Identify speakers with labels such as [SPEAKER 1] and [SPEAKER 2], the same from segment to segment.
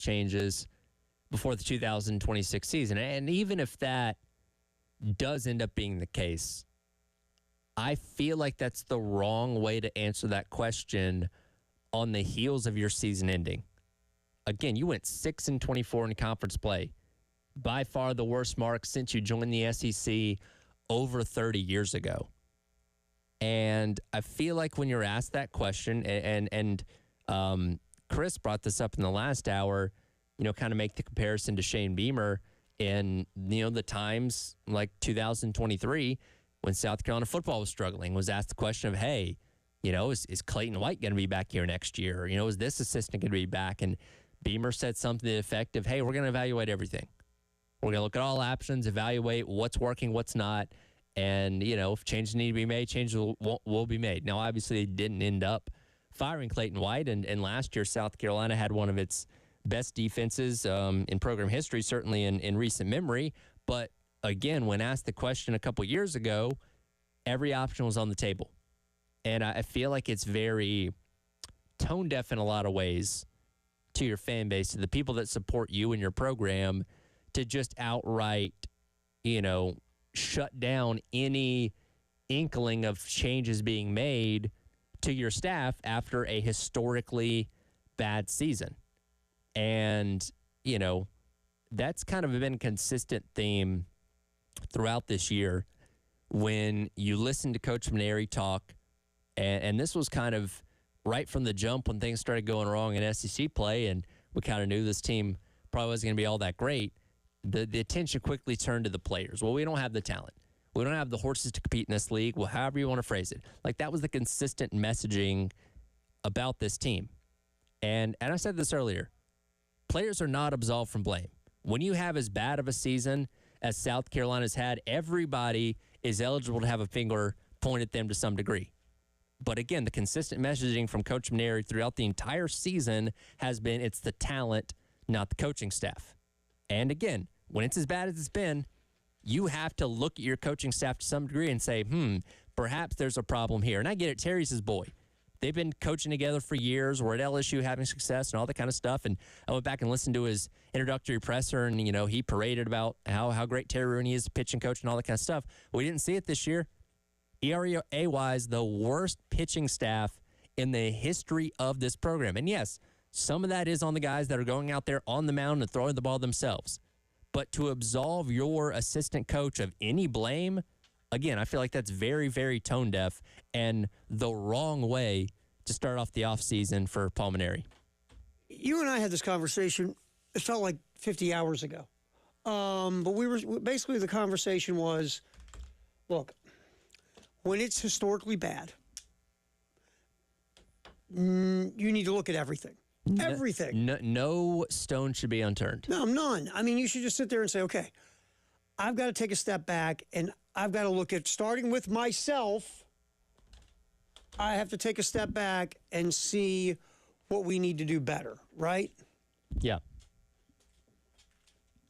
[SPEAKER 1] changes before the 2026 season. And even if that does end up being the case, I feel like that's the wrong way to answer that question on the heels of your season ending. Again, you went 6-24 in conference play. By far the worst mark since you joined the SEC over 30 years ago. And I feel like when you're asked that question, and Chris brought this up in the last hour, kind of make the comparison to Shane Beamer in, the times like 2023 when South Carolina football was struggling, was asked the question of, hey, is Clayton White going to be back here next year? Is this assistant going to be back? And Beamer said something to the effect of, hey, we're going to evaluate everything. We're going to look at all options, evaluate what's working, what's not. And, if changes need to be made, changes will be made. Now, obviously, they didn't end up firing Clayton White. And last year, South Carolina had one of its best defenses in program history, certainly in recent memory. But, again, when asked the question a couple years ago, every option was on the table. And I feel like it's very tone deaf in a lot of ways to your fan base, to the people that support you and your program, to just outright, shut down any inkling of changes being made to your staff after a historically bad season. And, that's kind of been a consistent theme throughout this year when you listen to Coach Mainieri talk, and this was kind of right from the jump when things started going wrong in SEC play, and we kind of knew this team probably wasn't going to be all that great. The attention quickly turned to the players. Well, we don't have the talent. We don't have the horses to compete in this league. Well, however you want to phrase it. Like, that was the consistent messaging about this team. And I said this earlier. Players are not absolved from blame. When you have as bad of a season as South Carolina's had, everybody is eligible to have a finger pointed at them to some degree. But again, the consistent messaging from Coach Mainieri throughout the entire season has been it's the talent, not the coaching staff. And again, when it's as bad as it's been, you have to look at your coaching staff to some degree and say, perhaps there's a problem here. And I get it. Terry's his boy. They've been coaching together for years. We're at LSU having success and all that kind of stuff. And I went back and listened to his introductory presser, and, he paraded about how great Terry Rooney is, pitching coach and all that kind of stuff. We didn't see it this year. ERA-wise, the worst pitching staff in the history of this program. And yes, some of that is on the guys that are going out there on the mound and throwing the ball themselves. But to absolve your assistant coach of any blame, again, I feel like that's very, very tone deaf and the wrong way to start off the offseason for Paul Mainieri.
[SPEAKER 2] You and I had this conversation, it felt like 50 hours ago. But basically the conversation was, look, when it's historically bad, you need to look at everything. Everything.
[SPEAKER 1] No stone should be unturned.
[SPEAKER 2] No, none. I mean, you should just sit there and say, okay, I've got to take a step back, and I've got to look at, starting with myself, I have to take a step back and see what we need to do better, right?
[SPEAKER 1] Yeah.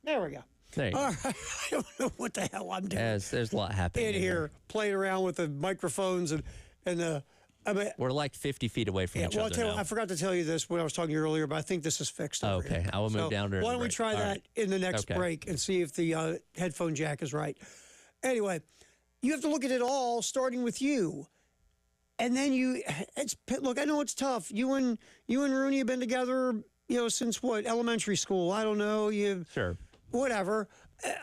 [SPEAKER 2] There we go.
[SPEAKER 1] There you go.
[SPEAKER 2] All right. I don't know what the hell I'm doing.
[SPEAKER 1] There's a lot happening
[SPEAKER 2] in here, playing around with the microphones and the...
[SPEAKER 1] We're like 50 feet away from each other now.
[SPEAKER 2] I forgot to tell you this when I was talking to you earlier, but I think this is fixed over
[SPEAKER 1] okay.
[SPEAKER 2] here.
[SPEAKER 1] I will move down there.
[SPEAKER 2] Why don't we try that in the next break and see if the headphone jack is right. Anyway, you have to look at it all, starting with you. And then look, I know it's tough. You and Rooney have been together, since what, elementary school? I don't know.
[SPEAKER 1] Sure.
[SPEAKER 2] Whatever.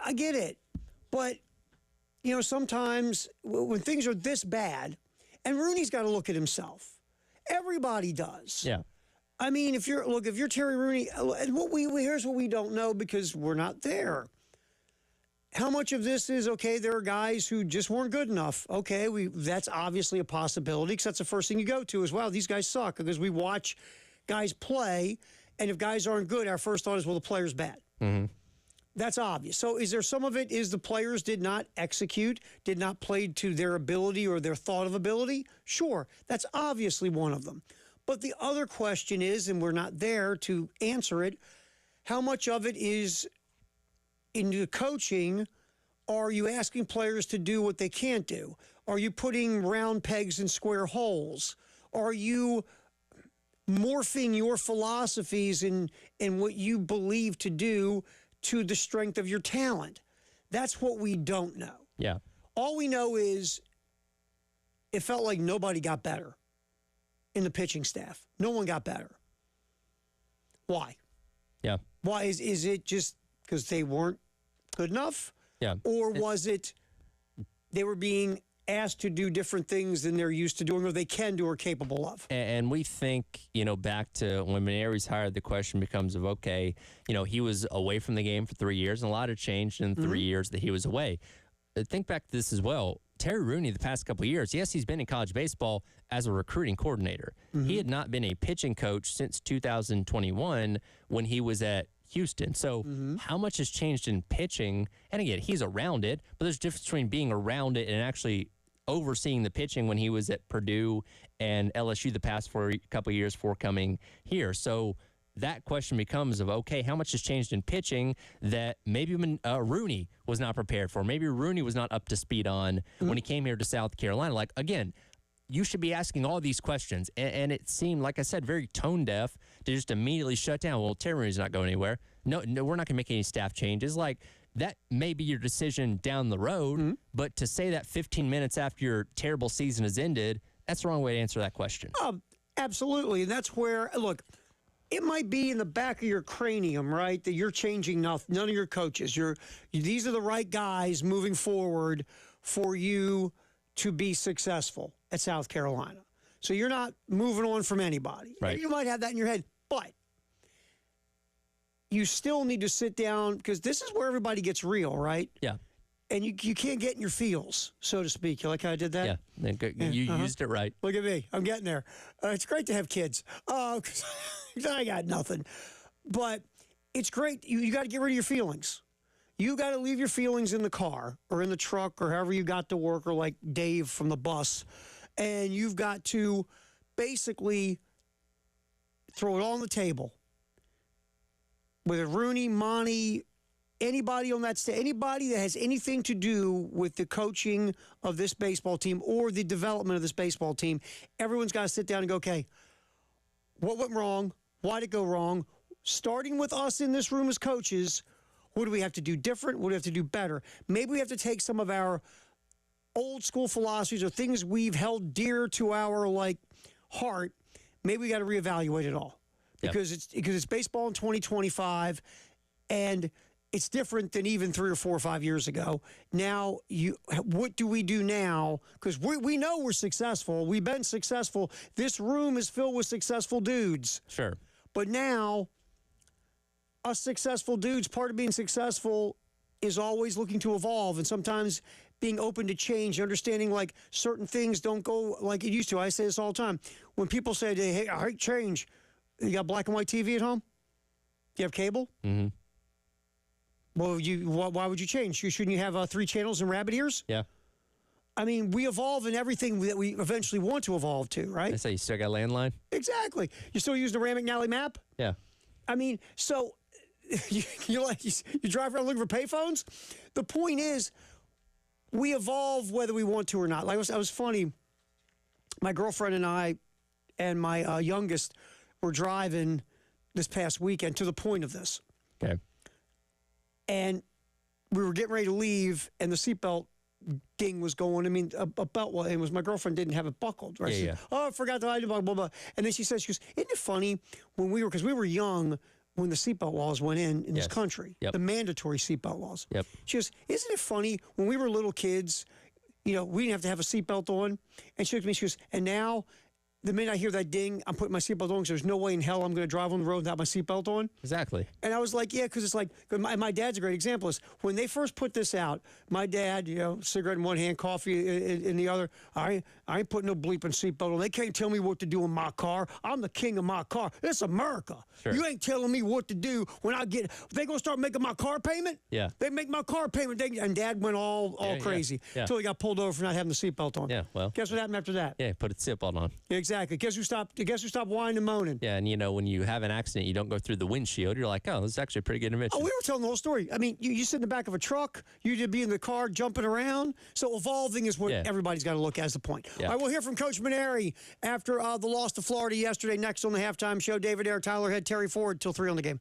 [SPEAKER 2] I get it. But, sometimes when things are this bad, and Rooney's got to look at himself. Everybody does.
[SPEAKER 1] Yeah.
[SPEAKER 2] I mean, if you're Terry Rooney, and here's what we don't know because we're not there. How much of this is, okay, there are guys who just weren't good enough. Okay, that's obviously a possibility because that's the first thing you go to is, wow, these guys suck, because we watch guys play, and if guys aren't good, our first thought is, well, the player's bad. Mm-hmm. That's obvious. So is there some of it is the players did not execute, did not play to their ability or their thought of ability? Sure, that's obviously one of them. But the other question is, and we're not there to answer it, how much of it is into coaching? Are you asking players to do what they can't do? Are you putting round pegs in square holes? Are you morphing your philosophies and what you believe to do to the strength of your talent. That's what we don't know.
[SPEAKER 1] Yeah.
[SPEAKER 2] All we know is it felt like nobody got better in the pitching staff. No one got better. Why?
[SPEAKER 1] Yeah.
[SPEAKER 2] Why is it just because they weren't good enough?
[SPEAKER 1] Yeah.
[SPEAKER 2] Or was it they were being asked to do different things than they're used to doing or they can do or capable of?
[SPEAKER 1] And we think, back to when Mainieri's hired, the question becomes of, okay, he was away from the game for 3 years, and a lot had changed in 3 years that he was away. Think back to this as well. Terry Rooney, the past couple of years, yes, he's been in college baseball as a recruiting coordinator. He had not been a pitching coach since 2021 when he was at Houston. So how much has changed in pitching? And again, he's around it, but there's a difference between being around it and actually overseeing the pitching when he was at Purdue and LSU the past couple of years before coming here. So that question becomes of, okay, how much has changed in pitching that maybe Rooney was not prepared for? Maybe Rooney was not up to speed on when he came here to South Carolina. Like, again, you should be asking all these questions. And it seemed, like I said, very tone deaf to just immediately shut down. Well, Terry Rooney's not going anywhere. No, we're not going to make any staff changes. Like, that may be your decision down the road, but to say that 15 minutes after your terrible season has ended, that's the wrong way to answer that question.
[SPEAKER 2] Absolutely. And that's where, look, it might be in the back of your cranium, right, that you're changing none of your coaches. These are the right guys moving forward for you to be successful at South Carolina. So you're not moving on from anybody.
[SPEAKER 1] Right.
[SPEAKER 2] You might have that in your head, but you still need to sit down because this is where everybody gets real, right?
[SPEAKER 1] Yeah.
[SPEAKER 2] And you can't get in your feels, so to speak. You like how I did that?
[SPEAKER 1] Yeah. You used it right.
[SPEAKER 2] Look at me. I'm getting there. It's great to have kids. 'Cause I got nothing. But it's great. You got to get rid of your feelings. You got to leave your feelings in the car or in the truck or however you got to work or like Dave from the bus. And you've got to basically throw it all on the table. Whether Rooney, Monty, anybody on that anybody that has anything to do with the coaching of this baseball team or the development of this baseball team, everyone's got to sit down and go, okay, what went wrong? Why did it go wrong? Starting with us in this room as coaches, what do we have to do different? What do we have to do better? Maybe we have to take some of our old school philosophies or things we've held dear to our heart. Maybe we got to reevaluate it all because it's baseball in 2025 and it's different than even 3 or 4 or 5 years ago. Now, what do we do now? Because we know we're successful. We've been successful. This room is filled with successful dudes.
[SPEAKER 1] Sure.
[SPEAKER 2] But now, us successful dudes, part of being successful is always looking to evolve and sometimes being open to change, understanding certain things don't go like it used to. I say this all the time. When people say, hey, I hate change, you got black and white TV at home? Do you have cable?
[SPEAKER 1] Mm-hmm.
[SPEAKER 2] Well, why would you change? Shouldn't you have 3 channels and rabbit ears?
[SPEAKER 1] Yeah.
[SPEAKER 2] I mean, we evolve in everything that we eventually want to evolve to, right?
[SPEAKER 1] I say you still got a landline?
[SPEAKER 2] Exactly. You still use the Rand McNally map?
[SPEAKER 1] Yeah.
[SPEAKER 2] I mean, so you drive around looking for payphones? The point is, we evolve whether we want to or not. Like I was funny. My girlfriend and I and my youngest were driving this past weekend to the point of this.
[SPEAKER 1] Okay.
[SPEAKER 2] And we were getting ready to leave, and the seatbelt ding was going. I mean, a belt was. It was my girlfriend didn't have it buckled. Right?
[SPEAKER 1] Yeah.
[SPEAKER 2] Oh, I forgot that I did blah blah blah. And then she says, "Isn't it funny when because we were young when the seatbelt laws went in this country, the mandatory seatbelt laws."
[SPEAKER 1] Yep.
[SPEAKER 2] She goes, "Isn't it funny when we were little kids? We didn't have to have a seatbelt on." And she looked at me. She goes, "And now." The minute I hear that ding, I'm putting my seatbelt on because there's no way in hell I'm going to drive on the road without my seatbelt on.
[SPEAKER 1] Exactly.
[SPEAKER 2] And I was like, yeah, because it's like, my dad's a great example. Is when they first put this out, my dad, cigarette in one hand, coffee in the other. I ain't putting no bleeping seatbelt on. They can't tell me what to do in my car. I'm the king of my car. It's America.
[SPEAKER 1] Sure.
[SPEAKER 2] You ain't telling me what to do when they going to start making my car payment?
[SPEAKER 1] Yeah.
[SPEAKER 2] They make my car payment. And Dad went all crazy
[SPEAKER 1] Yeah.
[SPEAKER 2] until he got pulled over for not having the seatbelt on.
[SPEAKER 1] Yeah, well.
[SPEAKER 2] Guess what happened after that?
[SPEAKER 1] Yeah, put a seatbelt on.
[SPEAKER 2] Exactly. exactly. Guess who stopped? Guess who stopped whining and moaning?
[SPEAKER 1] Yeah, and when you have an accident, you don't go through the windshield. You're like, oh, this is actually a pretty good intervention.
[SPEAKER 2] Oh, we were telling the whole story. I mean, you sit in the back of a truck, you could be in the car jumping around. So evolving is what everybody's got to look at as the point.
[SPEAKER 1] Yeah.
[SPEAKER 2] All right, we'll hear from Coach Maneri after the loss to Florida yesterday. Next on the halftime show, David Ayer, Tyler Head, Terry Ford, till 3 on the game.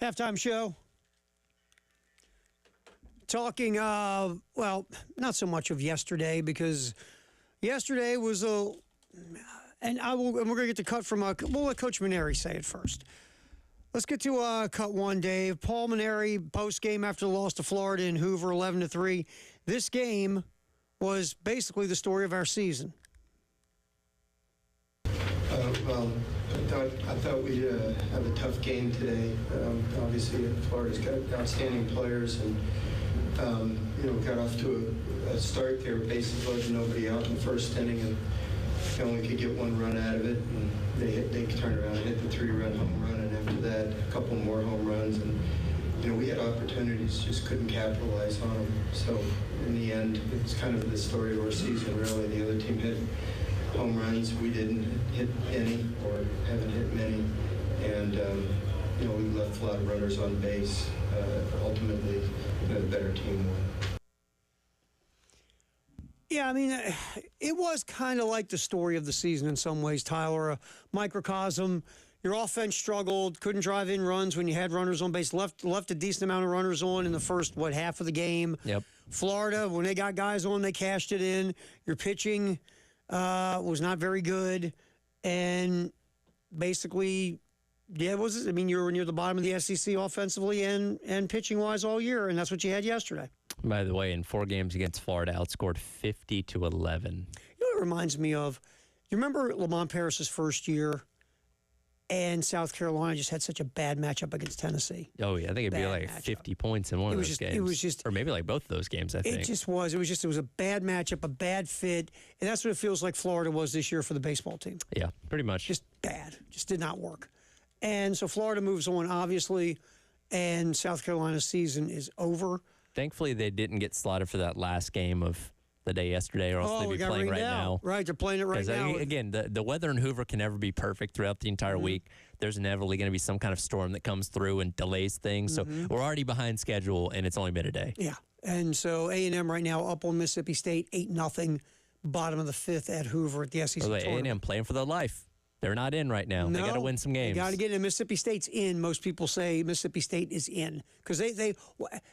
[SPEAKER 2] Halftime show. Talking, well, not so much of yesterday because yesterday was a, and we're going to get the cut from, we'll let Coach Mainieri say it first. Let's get to cut one, Dave. Paul Mainieri, post-game after the loss to Florida in Hoover, 11-3. This game was basically the story of our season.
[SPEAKER 3] Well, I thought we'd have a tough game today. Obviously, Florida's got outstanding players, and got off to a start there. Basically, with nobody out in the first inning, and only could get one run out of it. And they turned around and hit the 3-run home run, and after that, a couple more home runs. And we had opportunities, just couldn't capitalize on them. So in the end, it's kind of the story of our season, really. The other team hit home runs. We didn't hit any or haven't hit many. And, we left a lot of runners on base. Ultimately, the better team won.
[SPEAKER 2] Yeah, I mean, it was kind of like the story of the season in some ways, Tyler. A microcosm. Your offense struggled, couldn't drive in runs when you had runners on base, left a decent amount of runners on in the first, half of the game.
[SPEAKER 1] Yep. Florida,
[SPEAKER 2] when they got guys on, they cashed it in. Your pitching was not very good. And basically, you were near the bottom of the SEC offensively and pitching-wise all year, and that's what you had yesterday.
[SPEAKER 1] By the way, in 4 games against Florida, outscored 50-11.
[SPEAKER 2] You know what it reminds me of? You remember Lamont Paris's first year, and South Carolina just had such a bad matchup against Tennessee.
[SPEAKER 1] Oh, yeah. I think it'd be like 50 points in one of those games.
[SPEAKER 2] It was just...
[SPEAKER 1] Or maybe like both of those games, I think.
[SPEAKER 2] It just was. It was a bad matchup, a bad fit, and that's what it feels like Florida was this year for the baseball team.
[SPEAKER 1] Yeah, pretty much.
[SPEAKER 2] Just bad. Just did not work. And so Florida moves on, obviously, and South Carolina's season is over.
[SPEAKER 1] Thankfully, they didn't get slotted for that last game of the day yesterday, or else they'd be playing right now.
[SPEAKER 2] Right, they're playing it right now.
[SPEAKER 1] Again, the weather in Hoover can never be perfect throughout the entire week. There's inevitably going to be some kind of storm that comes through and delays things. So we're already behind schedule, and it's only been a day.
[SPEAKER 2] Yeah, and so A&M right now up on Mississippi State, 8-0, bottom of the 5th at Hoover at the SEC tournament.
[SPEAKER 1] A&M playing for their life. They're not in right now.
[SPEAKER 2] No,
[SPEAKER 1] they got to win some games.
[SPEAKER 2] They got to get in. Mississippi State's in. Most people say Mississippi State is in because they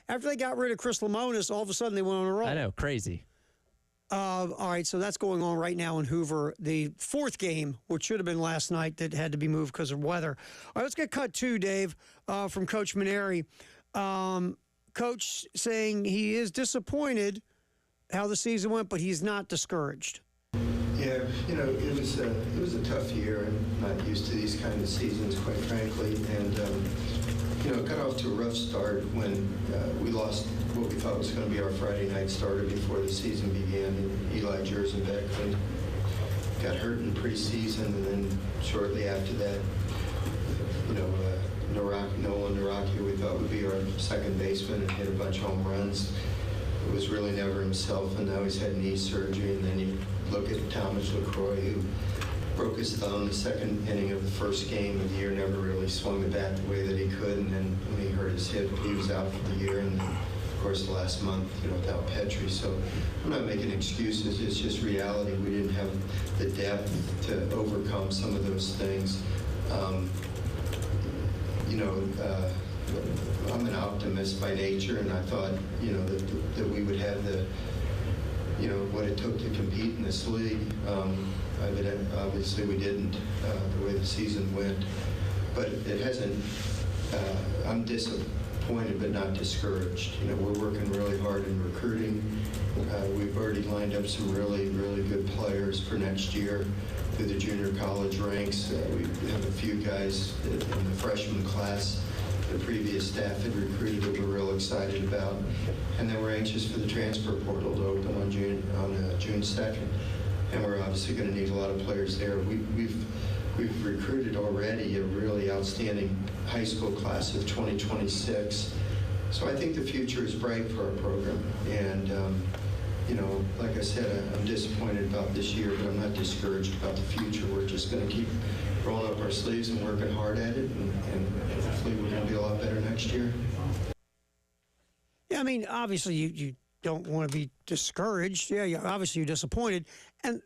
[SPEAKER 2] after they got rid of Chris Lemonis, all of a sudden they went on a roll.
[SPEAKER 1] I know, crazy.
[SPEAKER 2] All right, so that's going on right now in Hoover. The 4th game, which should have been last night, that had to be moved because of weather. All right, let's get cut 2, Dave, from Coach Mainieri. Coach saying he is disappointed how the season went, but he's not discouraged.
[SPEAKER 3] Yeah, it was a tough year. I'm not used to these kind of seasons, quite frankly. And, it got off to a rough start when we lost what we thought was going to be our Friday night starter before the season began. And Eli Jersenbeck got hurt in preseason, and then shortly after that, Nolan Naraki, we thought would be our second baseman and hit a bunch of home runs. It was really never himself, and now he's had knee surgery. And then you look at Thomas LaCroix, who broke his thumb the second inning of the first game of the year, never really swung the bat the way that he could, and then when he hurt his hip, he was out for the year, and then, of course, the last month, without Petrie. So I'm not making excuses. It's just reality. We didn't have the depth to overcome some of those things. I'm an optimist by nature, and I thought, that we would have the, what it took to compete in this league. Obviously we didn't, the way the season went. But it hasn't, I'm disappointed but not discouraged. We're working really hard in recruiting. We've already lined up some really, really good players for next year through the junior college ranks. We have a few guys in the freshman class the previous staff had recruited that we're real excited about. And then we're anxious for the transfer portal to open on June 2nd. And we're obviously going to need a lot of players there. We've recruited already a really outstanding high school class of 2026. So I think the future is bright for our program. And, like I said, I'm disappointed about this year, but I'm not discouraged about the future. We're just going to keep rolling up our sleeves and working hard at it, and hopefully we're going to be a lot better next year.
[SPEAKER 2] Yeah, I mean, obviously you don't want to be discouraged. Yeah, obviously you're disappointed. And,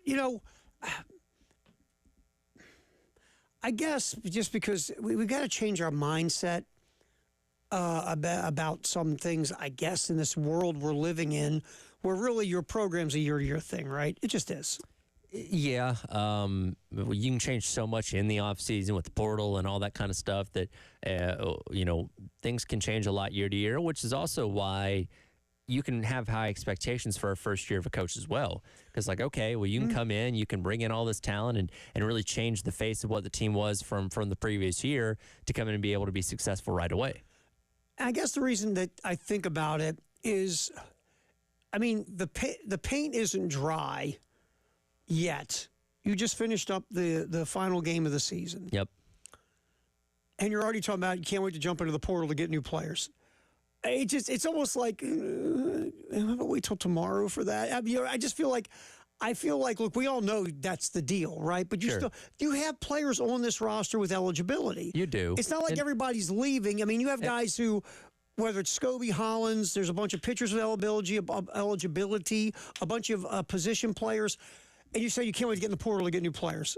[SPEAKER 2] I guess just because we got to change our mindset about some things, I guess, in this world we're living in, where really your program's a year-to-year thing, right? It just is.
[SPEAKER 1] Yeah, you can change so much in the off season with the portal and all that kind of stuff that things can change a lot year to year, which is also why you can have high expectations for a first year of a coach as well. Because okay, well, you can come in, you can bring in all this talent and really change the face of what the team was from the previous year to come in and be able to be successful right away.
[SPEAKER 2] I guess the reason that I think about it is, I mean, the paint isn't dry yet. You just finished up the final game of the season.
[SPEAKER 1] Yep.
[SPEAKER 2] And you're already talking about you can't wait to jump into the portal to get new players. It's almost like wait till tomorrow for that. I mean, I feel like look, we all know that's the deal, right? But you have players on this roster with eligibility.
[SPEAKER 1] You do.
[SPEAKER 2] It's not like everybody's leaving. I mean, you have guys who, whether it's Scobie, Hollins, there's a bunch of pitchers with eligibility, a bunch of position players, and you say you can't wait to get in the portal to get new players.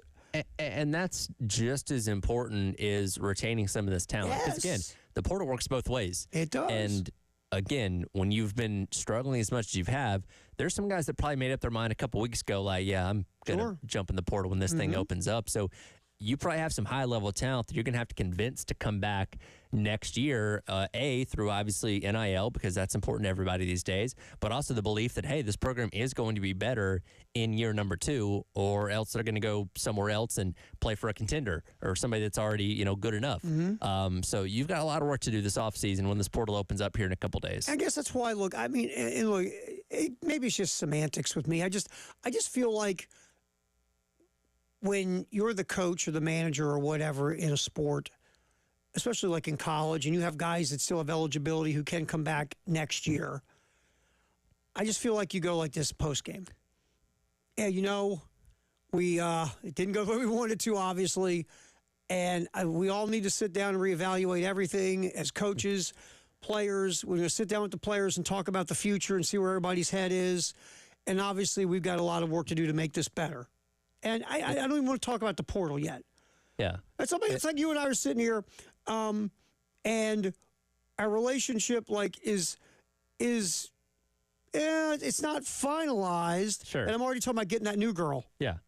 [SPEAKER 1] And that's just as important as retaining some of this talent. Because again, the portal works both ways.
[SPEAKER 2] It does.
[SPEAKER 1] And again, when you've been struggling as much as you have, there's some guys that probably made up their mind a couple weeks ago, like, yeah, I'm going to jump in the portal when this thing opens up. So you probably have some high-level talent that you're going to have to convince to come back next year, through obviously NIL, because that's important to everybody these days, but also the belief that, hey, this program is going to be better in year number 2, or else they're going to go somewhere else and play for a contender or somebody that's already, good enough. So you've got a lot of work to do this offseason when this portal opens up here in a couple days.
[SPEAKER 2] I guess that's why, look, I mean, and look, maybe it's just semantics with me. I just feel like when you're the coach or the manager or whatever in a sport, especially like in college, and you have guys that still have eligibility who can come back next year, I just feel like you go like this post-game. Yeah, we it didn't go the way we wanted to, obviously, and we all need to sit down and reevaluate everything as coaches, players. We're going to sit down with the players and talk about the future and see where everybody's head is, and obviously we've got a lot of work to do to make this better. And I don't even want to talk about the portal yet. Yeah. It's like you and I are sitting here, and our relationship it's not finalized.
[SPEAKER 1] Sure.
[SPEAKER 2] And I'm already talking about getting that new girl.
[SPEAKER 1] Yeah.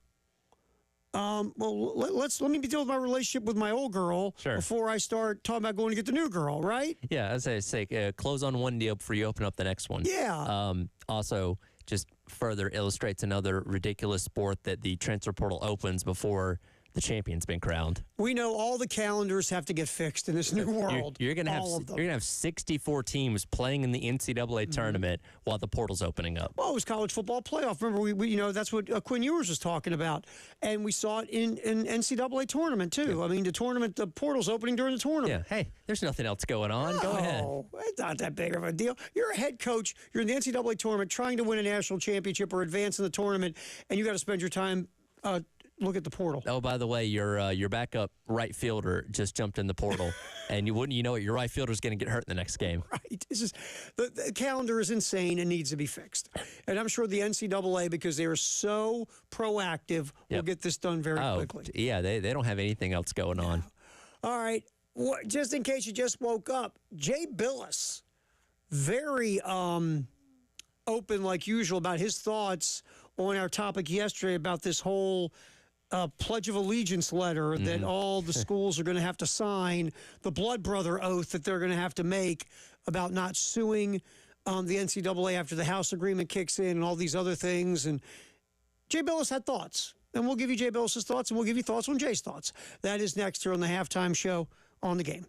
[SPEAKER 2] Well, let me deal with my relationship with my old girl before I start talking about going to get the new girl, right?
[SPEAKER 1] Yeah, as I say, close on one deal before you open up the next one.
[SPEAKER 2] Yeah.
[SPEAKER 1] Also, just further illustrates another ridiculous sport that the transfer portal opens before the champion's been crowned.
[SPEAKER 2] We know all the calendars have to get fixed in this new world.
[SPEAKER 1] You're going to have 64 teams playing in the NCAA tournament while the portal's opening up.
[SPEAKER 2] Well, it was college football playoff. Remember, we that's what Quinn Ewers was talking about, and we saw it in NCAA tournament too. Yeah. I mean, the portal's opening during the tournament.
[SPEAKER 1] Yeah. Hey, there's nothing else going on. Go ahead.
[SPEAKER 2] It's not that big of a deal. You're a head coach. You're in the NCAA tournament, trying to win a national championship or advance in the tournament, and you got to spend your time. Look at the portal.
[SPEAKER 1] Oh, by the way, your backup right fielder just jumped in the portal, and you know it, your right fielder is going to get hurt in the next game.
[SPEAKER 2] Right. It's just the calendar is insane and needs to be fixed. And I'm sure the NCAA, because they are so proactive, will get this done very quickly.
[SPEAKER 1] Yeah, they don't have anything else going on.
[SPEAKER 2] All right. Just in case you just woke up, Jay Billis, very open like usual about his thoughts on our topic yesterday about this whole Pledge of Allegiance letter that all the schools are going to have to sign, the blood brother oath that they're going to have to make about not suing the NCAA after the House agreement kicks in and all these other things. And Jay Billis had thoughts. And we'll give you Jay Billis' thoughts, and we'll give you thoughts on Jay's thoughts. That is next here on the Halftime Show on The Game.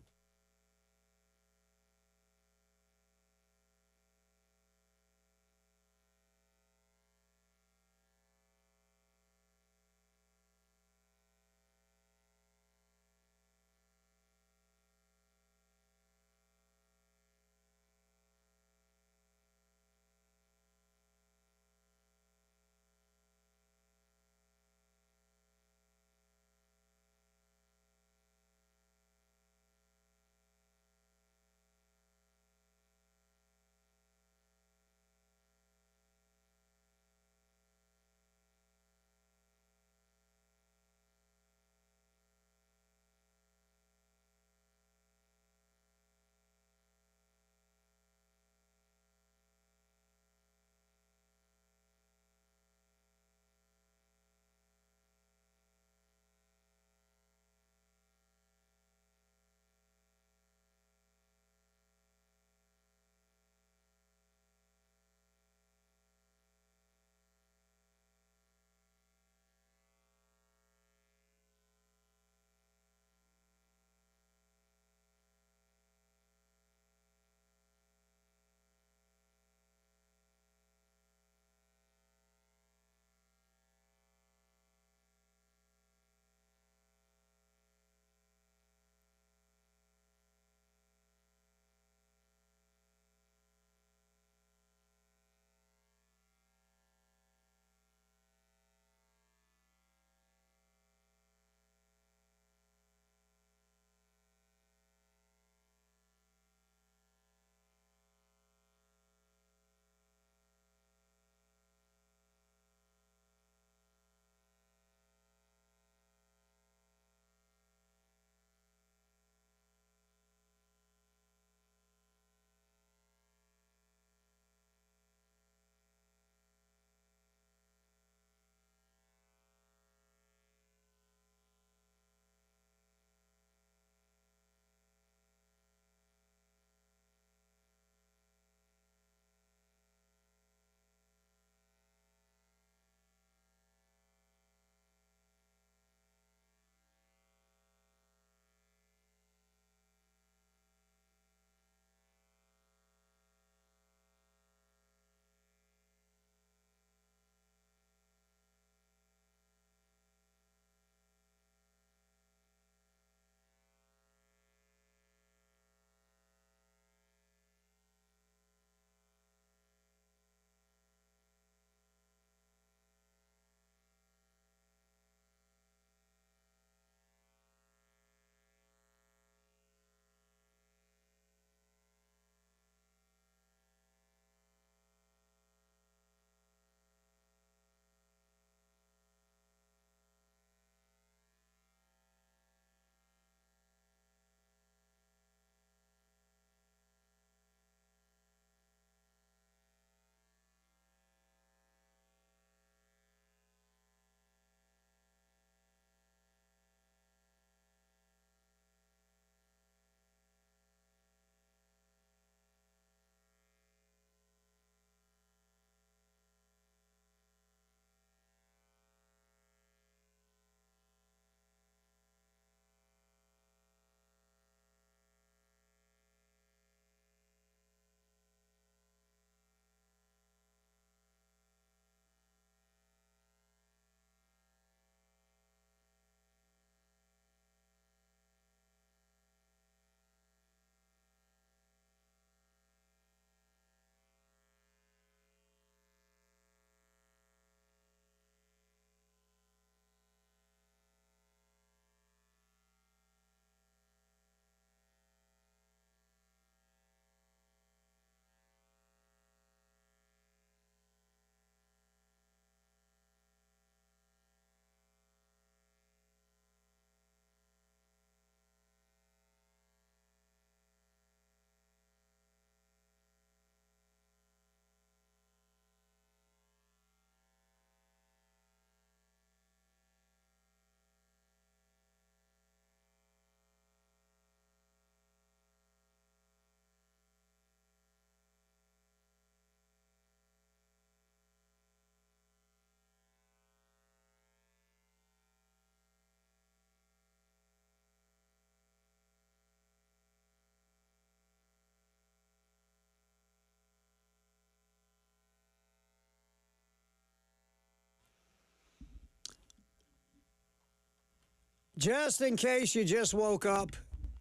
[SPEAKER 2] Just in case you just woke up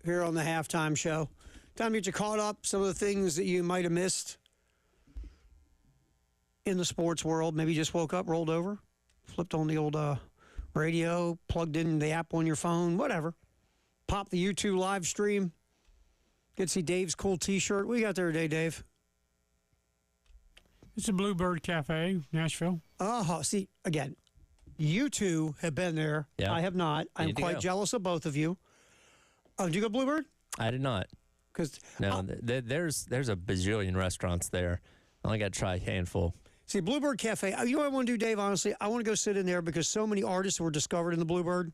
[SPEAKER 2] here on the halftime show, time to get you caught up. Some of the things that you might have missed in the sports world. Maybe you just woke up, rolled over, flipped on the old radio, plugged in the app on your phone, whatever. Pop the YouTube live stream. Get to see Dave's cool T-shirt. What you got there today, Dave?
[SPEAKER 4] It's a Bluebird Cafe, Nashville.
[SPEAKER 2] Oh, see, again, you two have been there.
[SPEAKER 1] Yeah.
[SPEAKER 2] I have not. I'm
[SPEAKER 1] need to
[SPEAKER 2] quite
[SPEAKER 1] go.
[SPEAKER 2] jealous of both of you. Did you go Bluebird?
[SPEAKER 1] I did not.
[SPEAKER 2] Because
[SPEAKER 1] No, there's a bajillion restaurants there. I only got to try a handful.
[SPEAKER 2] see, Bluebird Cafe, you know what I want to do, Dave, honestly? I want to go sit in there because so many artists were discovered in the Bluebird.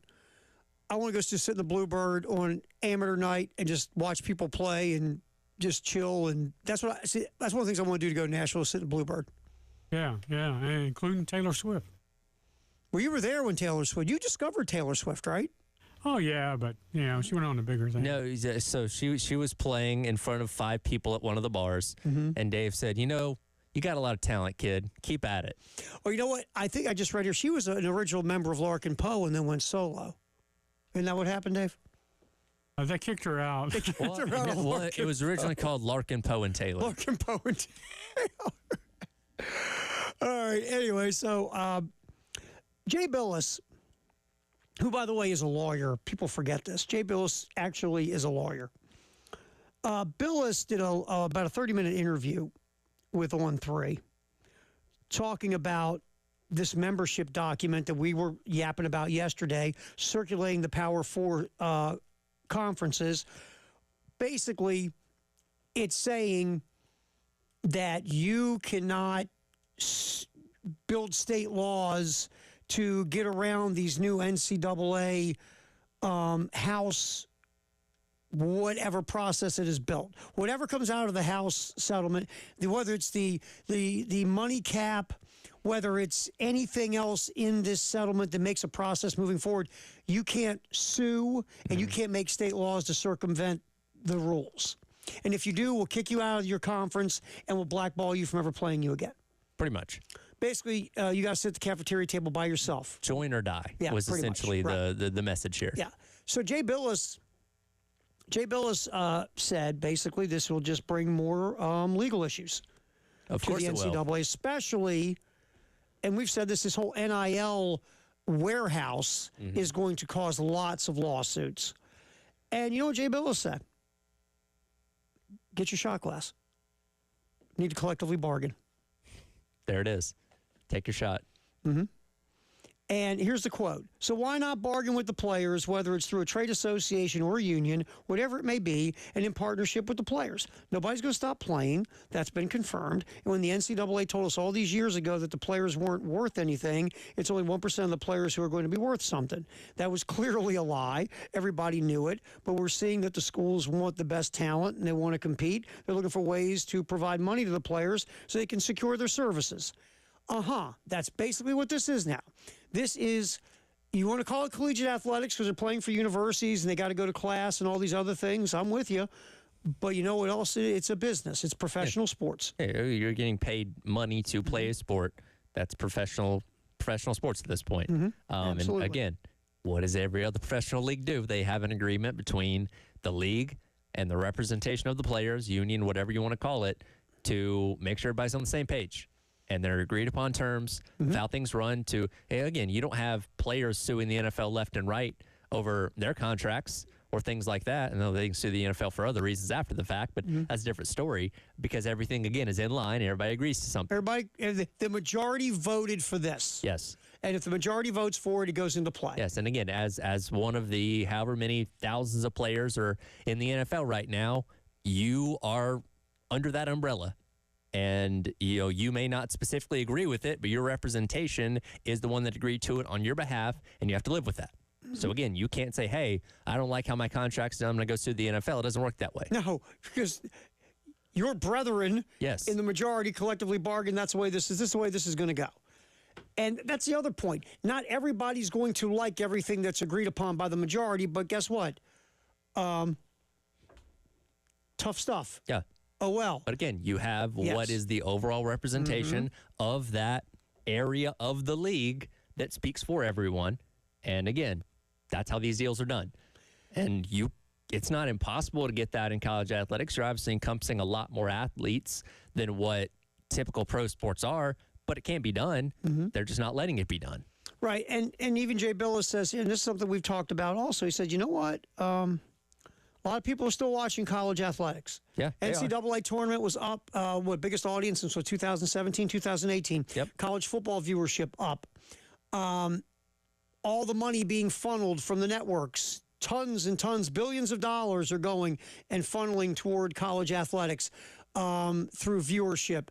[SPEAKER 2] I want to go just sit in the Bluebird on amateur night and just watch people play and just chill. And that's what I see. That's one of the things I want to do to go to Nashville, sit in the Bluebird.
[SPEAKER 4] Yeah, including Taylor Swift.
[SPEAKER 2] Well, you were there when Taylor Swift, you discovered Taylor Swift, right?
[SPEAKER 4] Oh, yeah, but, she went on to bigger things.
[SPEAKER 1] No, so she was playing in front of 5 people at one of the bars, and Dave said, you got a lot of talent, kid. Keep at it.
[SPEAKER 2] Oh, you know what? I think I just read here. She was an original member of Larkin Poe and then went solo. Isn't that what happened, Dave?
[SPEAKER 4] They kicked her out.
[SPEAKER 1] Well, it was originally called Larkin, Poe, and Taylor.
[SPEAKER 2] Larkin Poe and Taylor. All right. Anyway, so Jay Billis, who, by the way, is a lawyer. People forget this. Jay Billis actually is a lawyer. Billis did about a 30-minute interview with On3 talking about this membership document that we were yapping about yesterday, circulating the Power 4 conferences. Basically, it's saying that you cannot build state laws to get around these new NCAA House, whatever process it is built. Whatever comes out of the House settlement, whether it's the money cap, whether it's anything else in this settlement that makes a process moving forward, you can't sue and you can't make state laws to circumvent the rules. And if you do, we'll kick you out of your conference and we'll blackball you from ever playing you again.
[SPEAKER 1] Pretty much.
[SPEAKER 2] Basically, you got to sit at the cafeteria table by yourself.
[SPEAKER 1] Join or die was
[SPEAKER 2] pretty much,
[SPEAKER 1] essentially
[SPEAKER 2] right.
[SPEAKER 1] the message here.
[SPEAKER 2] Yeah. So Jay Billis said basically this will just bring more legal issues
[SPEAKER 1] Of
[SPEAKER 2] to
[SPEAKER 1] course
[SPEAKER 2] the
[SPEAKER 1] it will.
[SPEAKER 2] NCAA, especially, and we've said this whole NIL warehouse is going to cause lots of lawsuits. And you know what Jay Billis said? Get your shot glass. Need to collectively bargain.
[SPEAKER 1] There it is. Take your shot.
[SPEAKER 2] And here's the quote. So why not bargain with the players, whether it's through a trade association or a union, whatever it may be, and in partnership with the players? Nobody's going to stop playing. That's been confirmed. And when the NCAA told us all these years ago that the players weren't worth anything, it's only 1% of the players who are going to be worth something. That was clearly a lie. Everybody knew it. But we're seeing that the schools want the best talent and they want to compete. They're looking for ways to provide money to the players so they can secure their services. That's basically what this is now. This is, you want to call it collegiate athletics because they're playing for universities and they got to go to class and all these other things. I'm with you. But you know what else? It's a business. It's professional sports.
[SPEAKER 1] Hey, you're getting paid money to play a sport. That's professional sports at this point. And
[SPEAKER 2] Absolutely.
[SPEAKER 1] again, what does every other professional league do? They have an agreement between the league and the representation of the players, union, whatever you want to call it, to make sure everybody's on the same page. And they're agreed upon terms, how things run to, hey, again, you don't have players suing the NFL left and right over their contracts or things like that. And they can sue the NFL for other reasons after the fact, but that's a different story because everything, again, is in line and everybody agrees to something.
[SPEAKER 2] Everybody, the majority voted for this.
[SPEAKER 1] Yes.
[SPEAKER 2] And if the majority votes for it, it goes into play.
[SPEAKER 1] Yes. And again, as one of the however many thousands of players are in the NFL right now, you are under that umbrella. And, you may not specifically agree with it, but your representation is the one that agreed to it on your behalf, and you have to live with that. So, again, you can't say, hey, I don't like how my contract's done. I'm going to go sue the NFL. It doesn't work that way.
[SPEAKER 2] No, because your brethren
[SPEAKER 1] Yes.
[SPEAKER 2] in the majority collectively bargain. That's the way this is. This is the way this is going to go. And that's the other point. Not everybody's going to like everything that's agreed upon by the majority, but guess what? Tough stuff.
[SPEAKER 1] Yeah.
[SPEAKER 2] Oh, well.
[SPEAKER 1] But again, you have
[SPEAKER 2] Yes.
[SPEAKER 1] what is the overall representation of that area of the league that speaks for everyone. And again, that's how these deals are done. And it's not impossible to get that in college athletics. You're obviously encompassing a lot more athletes than what typical pro sports are, but it can be done. They're just not letting it be done.
[SPEAKER 2] Right. And even Jay Billis says, and this is something we've talked about also, he said, you know what? A lot of people are still watching college athletics.
[SPEAKER 1] Yeah.
[SPEAKER 2] NCAA tournament was up, biggest audience since 2017, 2018.
[SPEAKER 1] Yep.
[SPEAKER 2] College football viewership up. All the money being funneled from the networks, tons and tons, billions of dollars are going and funneling toward college athletics through viewership.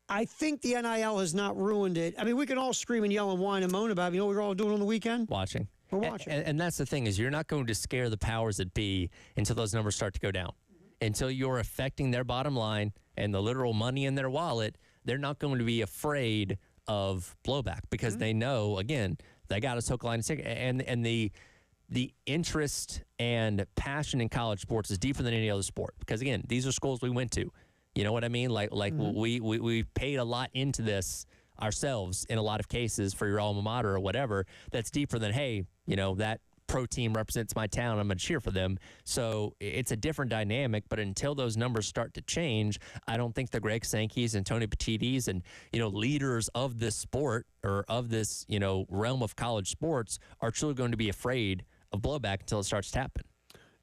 [SPEAKER 2] I think the NIL has not ruined it. I mean, we can all scream and yell and whine and moan about it. You know what we're all doing on the weekend?
[SPEAKER 1] Watching.
[SPEAKER 2] We're watching.
[SPEAKER 1] And that's the thing is you're not going to scare the powers that be until those numbers start to go down. Until you're affecting their bottom line and the literal money in their wallet, they're not going to be afraid of blowback because they know, again, they got us hook, line, and sinker. And the interest and passion in college sports is deeper than any other sport because, again, these are schools we went to. You know what I mean? Like we paid a lot into this ourselves in a lot of cases for your alma mater or whatever. That's deeper than, hey, that pro team represents my town. I'm going to cheer for them. So it's a different dynamic. But until those numbers start to change, I don't think the Greg Sankeys and Tony Petittis and leaders of this sport or of this realm of college sports are truly going to be afraid of blowback until it starts to happen.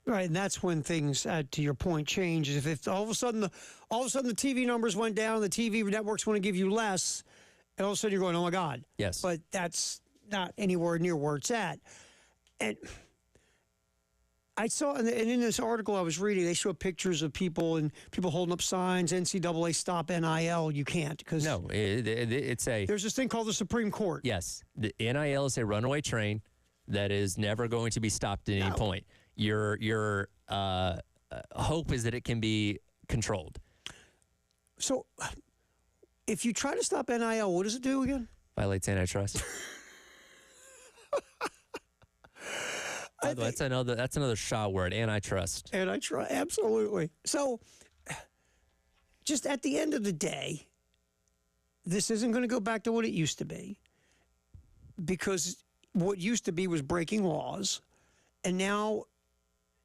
[SPEAKER 2] Right, and that's when things, to your point, change. If all of a sudden the TV numbers went down, the TV networks want to give you less, and all of a sudden you're going, oh my God.
[SPEAKER 1] Yes.
[SPEAKER 2] But that's not anywhere near where it's at. And I saw, and in this article I was reading, they showed pictures of people holding up signs, NCAA stop NIL. You can't because
[SPEAKER 1] no, it's
[SPEAKER 2] there's this thing called the Supreme Court.
[SPEAKER 1] Yes, the NIL is a runaway train that is never going to be stopped at any point. Your hope is that it can be controlled.
[SPEAKER 2] So, if you try to stop NIL, what does it do again?
[SPEAKER 1] Violates antitrust. That's another shot word. Antitrust.
[SPEAKER 2] Antitrust, absolutely. So, just at the end of the day, this isn't going to go back to what it used to be, because what used to be was breaking laws, and now,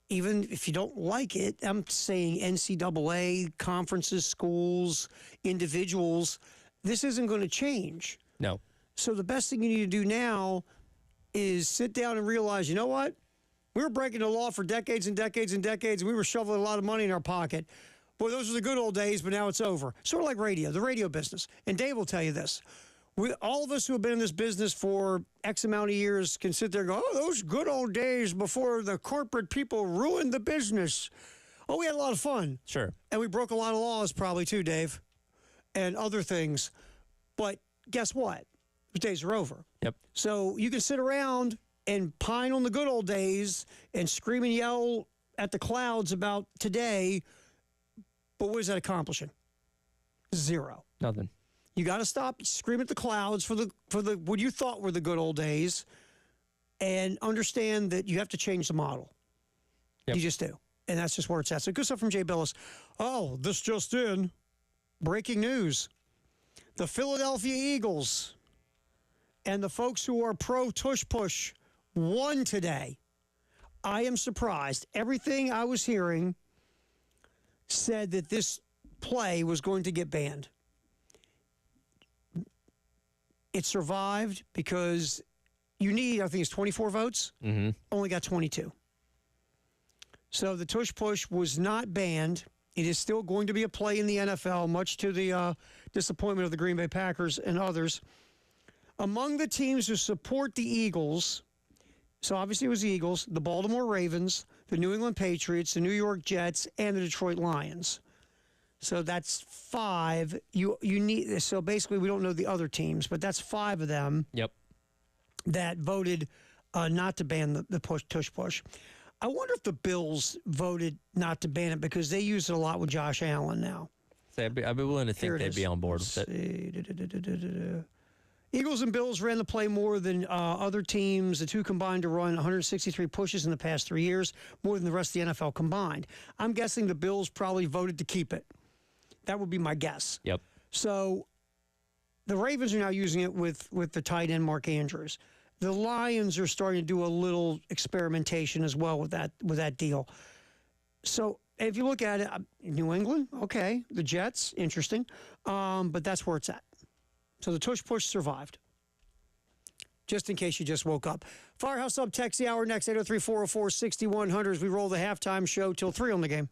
[SPEAKER 2] even if you don't like it, I'm saying NCAA, conferences, schools, individuals, this isn't going to change.
[SPEAKER 1] No.
[SPEAKER 2] So the best thing you need to do now is sit down and realize, you know what? We were breaking the law for decades and decades and decades, and we were shoveling a lot of money in our pocket. Boy, those were the good old days, but now it's over. Sort of like radio, the radio business. And Dave will tell you this. All of us who have been in this business for X amount of years can sit there and go, oh, those good old days before the corporate people ruined the business. Oh, we had a lot of fun.
[SPEAKER 1] Sure.
[SPEAKER 2] And we broke a lot of laws probably too, Dave, and other things. But guess what? Those days are over.
[SPEAKER 1] Yep.
[SPEAKER 2] So you can sit around and pine on the good old days and scream and yell at the clouds about today, but what is that accomplishing? Zero.
[SPEAKER 1] Nothing.
[SPEAKER 2] You got to stop screaming at the clouds for the what you thought were the good old days, and understand that you have to change the model.
[SPEAKER 1] Yep.
[SPEAKER 2] You just do, and that's just where it's at. So good stuff from Jay Billis. Oh, this just in, breaking news: the Philadelphia Eagles and the folks who are pro tush push won today. I am surprised. Everything I was hearing said that this play was going to get banned. It survived because you need, I think it's 24 votes.
[SPEAKER 1] Mm-hmm.
[SPEAKER 2] Only got 22. So the tush push was not banned. It is still going to be a play in the NFL, much to the disappointment of the Green Bay Packers and others. Among the teams who support the Eagles, so obviously it was the Eagles, the Baltimore Ravens, the New England Patriots, the New York Jets, and the Detroit Lions. So that's 5. You need, so basically we don't know the other teams, but that's 5 of them.
[SPEAKER 1] Yep.
[SPEAKER 2] That voted not to ban the tush push. I wonder if the Bills voted not to ban it because they use it a lot with Josh Allen now.
[SPEAKER 1] So I'd be willing to think they'd be on board with it.
[SPEAKER 2] Eagles and Bills ran the play more than other teams. The two combined to run 163 pushes in the past 3 years, more than the rest of the NFL combined. I'm guessing the Bills probably voted to keep it. That would be my guess.
[SPEAKER 1] Yep.
[SPEAKER 2] So the Ravens are now using it with the tight end Mark Andrews. The Lions are starting to do a little experimentation as well with that deal. So if you look at it, New England, okay, the Jets, interesting, but that's where it's at. So the tush push survived. Just in case you just woke up. Firehouse Sub text the hour next, 803-404-6100 as we roll the halftime show till 3 on the game.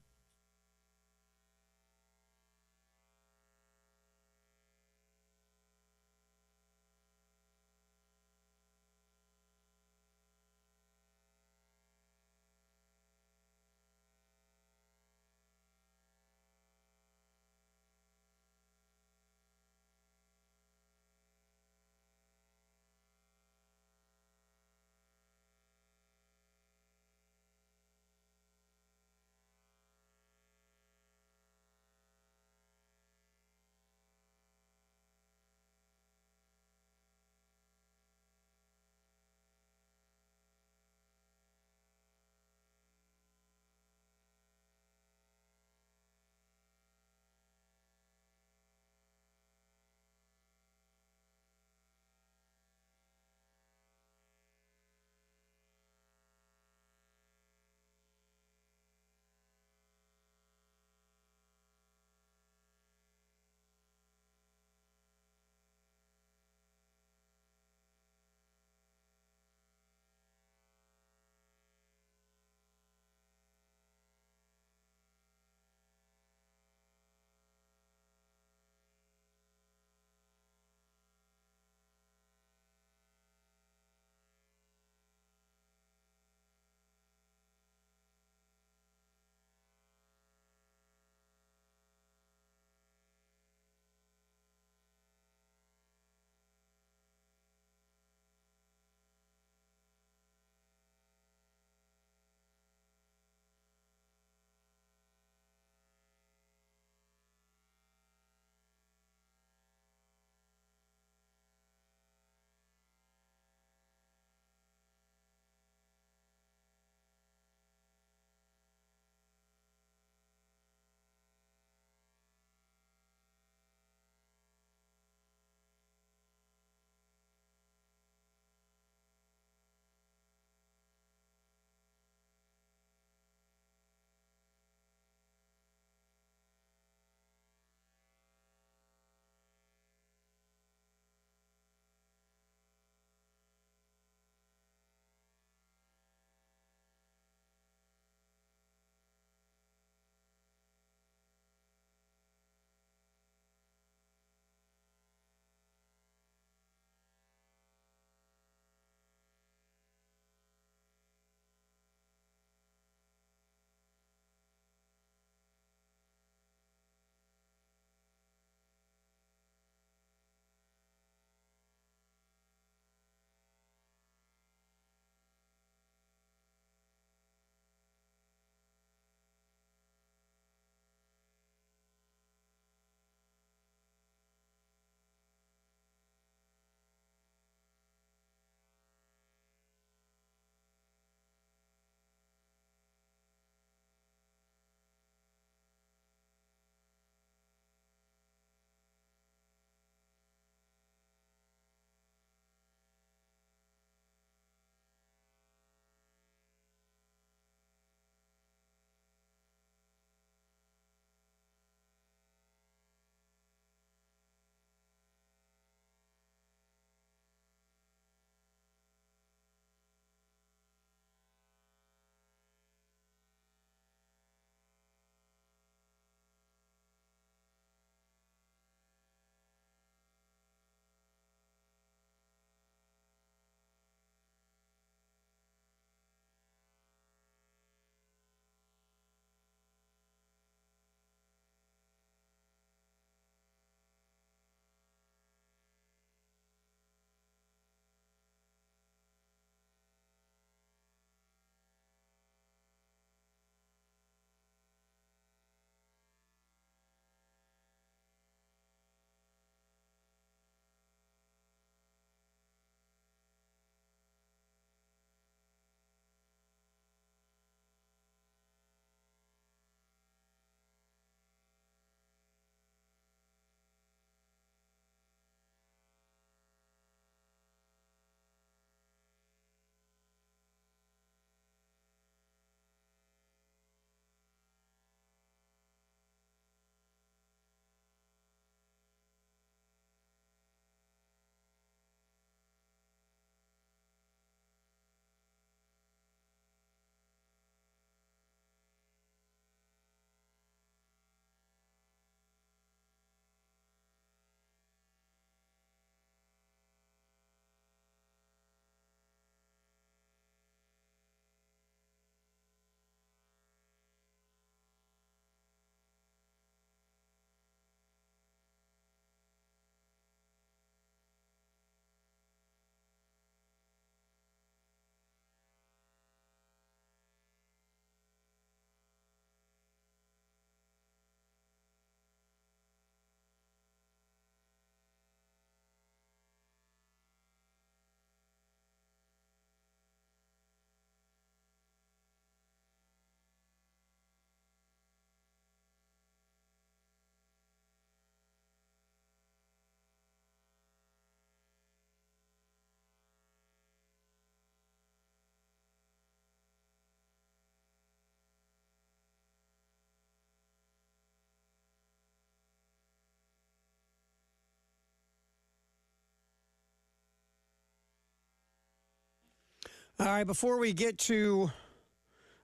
[SPEAKER 2] All right, before we get to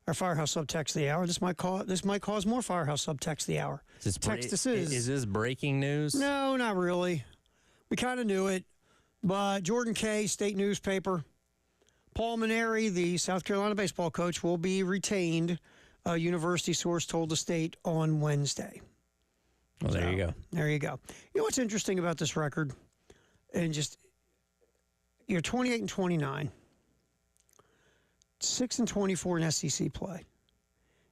[SPEAKER 2] our Firehouse Subtext of the Hour, this might cause more Firehouse Subtext of the Hour. Text us
[SPEAKER 1] Is this breaking news?
[SPEAKER 2] No, not really. We kind of knew it, but Jordan Kay, state newspaper, Paul Maneri, the South Carolina baseball coach, will be retained, a university source told the state on Wednesday.
[SPEAKER 1] Well, there you go.
[SPEAKER 2] There you go. You know what's interesting about this record? And just, you're 28 and 29, 6 and 24 in SEC play.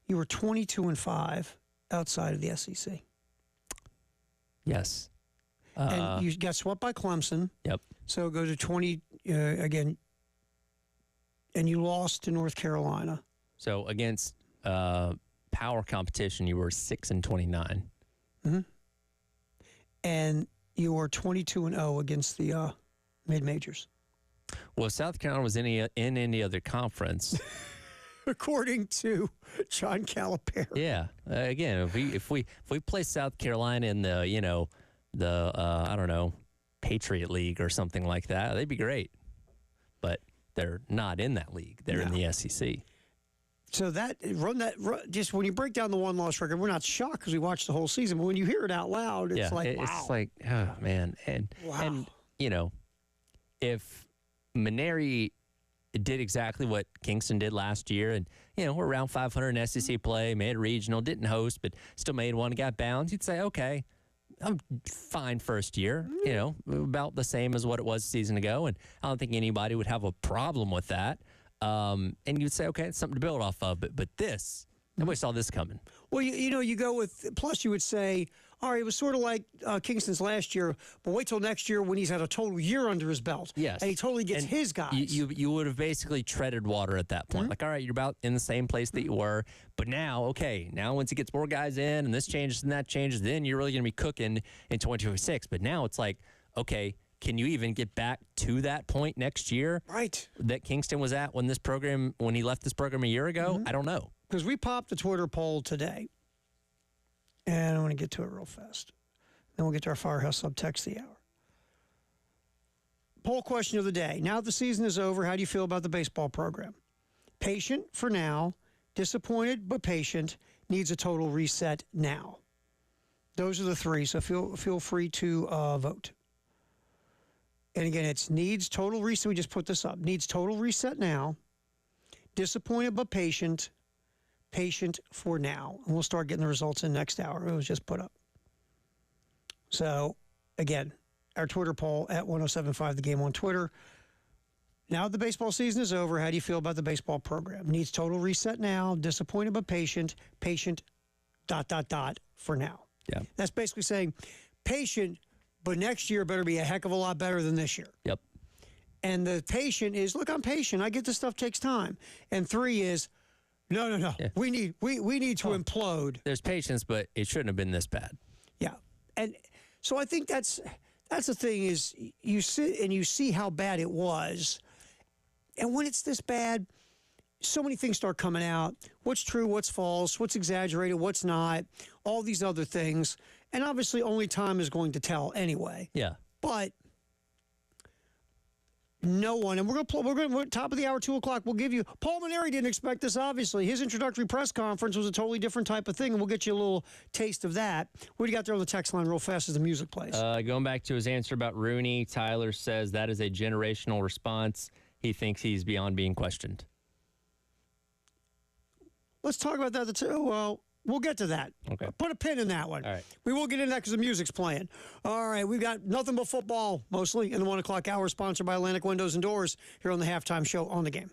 [SPEAKER 2] You were 22 and 5 outside of the SEC.
[SPEAKER 1] Yes.
[SPEAKER 2] And you got swept by Clemson.
[SPEAKER 1] Yep.
[SPEAKER 2] So go to 20 again. And you lost to North Carolina.
[SPEAKER 1] So against power competition, you were 6 and 29.
[SPEAKER 2] Mm-hmm. And you were 22 and 0 against the mid majors.
[SPEAKER 1] Well, if South Carolina was in any other conference,
[SPEAKER 2] according to John Calipari.
[SPEAKER 1] Yeah. Again, if we play South Carolina in the I don't know, Patriot League or something like that, they'd be great. But they're not in that league. They're in the SEC.
[SPEAKER 2] So just when you break down the one-loss record, we're not shocked because we watched the whole season. But when you hear it out loud, it's like, wow.
[SPEAKER 1] It's like, oh, man. And if Maneri did exactly what Kingston did last year, and, we're around 500 in SEC play, made a regional, didn't host, but still made one, got bounced, you'd say, okay, I'm fine first year, about the same as what it was a season ago. And I don't think anybody would have a problem with that. And you'd say, okay, it's something to build off of. But this, nobody saw this coming.
[SPEAKER 2] Well, you go with, plus you would say, all right, it was sort of like Kingston's last year, but wait till next year when he's had a total year under his belt.
[SPEAKER 1] Yes.
[SPEAKER 2] And he totally gets his guys.
[SPEAKER 1] You would have basically treaded water at that point. Like, all right, you're about in the same place that you were. But now once he gets more guys in and this changes and that changes, then you're really going to be cooking in 2026. But now it's like, okay, can you even get back to that point next year?
[SPEAKER 2] Right.
[SPEAKER 1] That Kingston was at when he left this program a year ago? I don't know.
[SPEAKER 2] Because we popped a Twitter poll today. And I want to get to it real fast. Then we'll get to our Firehouse Subtext of the Hour. Poll question of the day. Now that the season is over, how do you feel about the baseball program? Patient for now, disappointed but patient, needs a total reset now. Those are the three, so feel free to vote. And again, it's needs total reset. We just put this up. Needs total reset now, disappointed but patient for now. And we'll start getting the results in next hour. It was just put up. So, again, our Twitter poll at 1075 The Game on Twitter. Now the baseball season is over. How do you feel about the baseball program? Needs total reset now, disappointed but patient, for now.
[SPEAKER 1] Yeah.
[SPEAKER 2] That's basically saying patient, but next year better be a heck of a lot better than this year.
[SPEAKER 1] Yep.
[SPEAKER 2] And the patient is, look, I'm patient. I get this stuff takes time. And 3 is, no. Yeah. We need to implode.
[SPEAKER 1] There's patience, but it shouldn't have been this bad.
[SPEAKER 2] Yeah. And so I think that's the thing is you sit and you see how bad it was. And when it's this bad, so many things start coming out. What's true, what's false, what's exaggerated, what's not, all these other things. And obviously only time is going to tell anyway.
[SPEAKER 1] Yeah.
[SPEAKER 2] But no one, and we're top of the hour, 2 o'clock, we'll give you, Paul Maneri didn't expect this, obviously. His introductory press conference was a totally different type of thing, and we'll get you a little taste of that. What do you got there on the text line real fast as the music plays?
[SPEAKER 1] Going back to his answer about Rooney, Tyler says that is a generational response. He thinks he's beyond being questioned.
[SPEAKER 2] Let's talk about that. Well, we'll get to that.
[SPEAKER 1] Okay.
[SPEAKER 2] Put a pin in that one.
[SPEAKER 1] All right.
[SPEAKER 2] We will get into that because the music's playing. All right. We've got nothing but football, mostly, in the 1 o'clock hour, sponsored by Atlantic Windows and Doors here on the Halftime Show on the Game.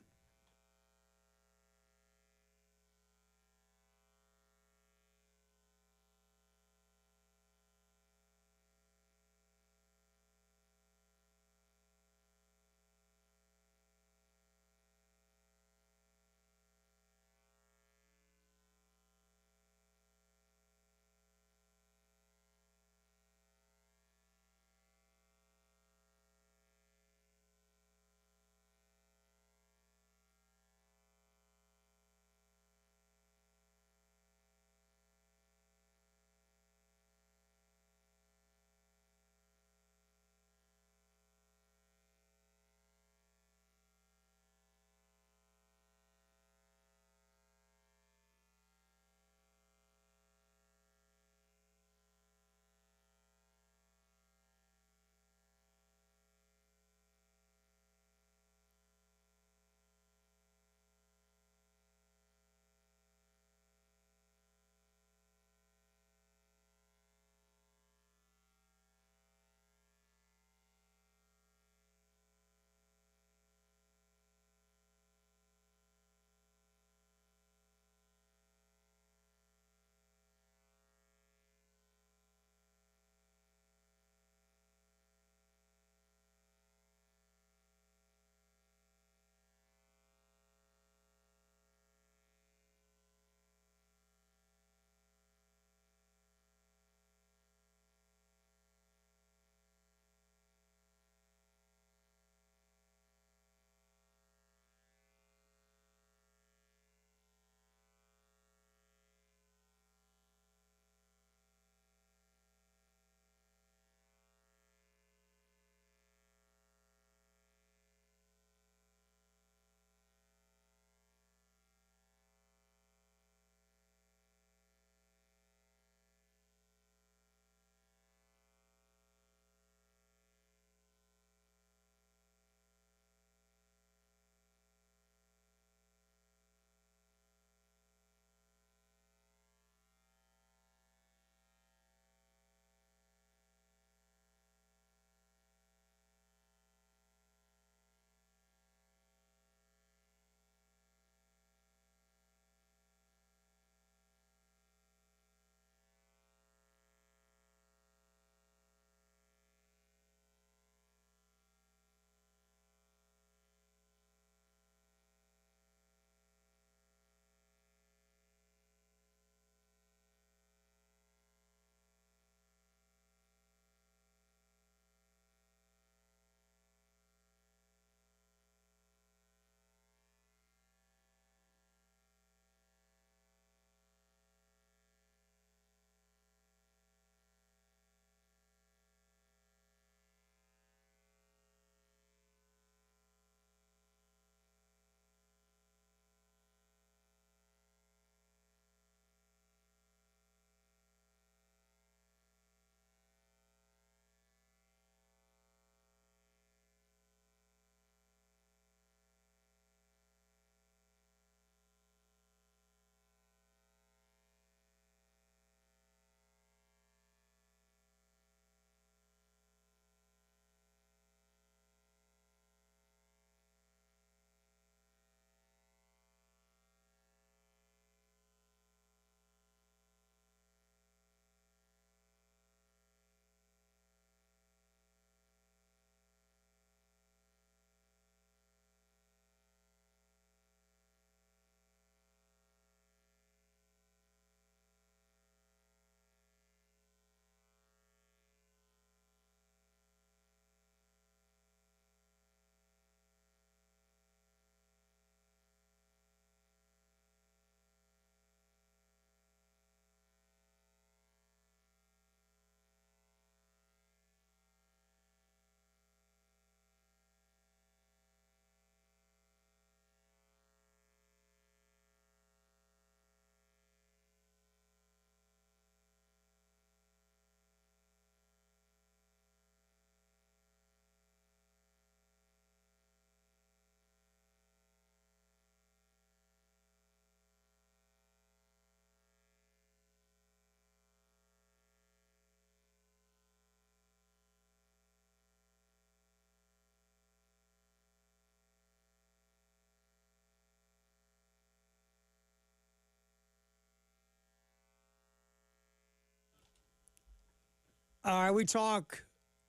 [SPEAKER 2] All right, we talk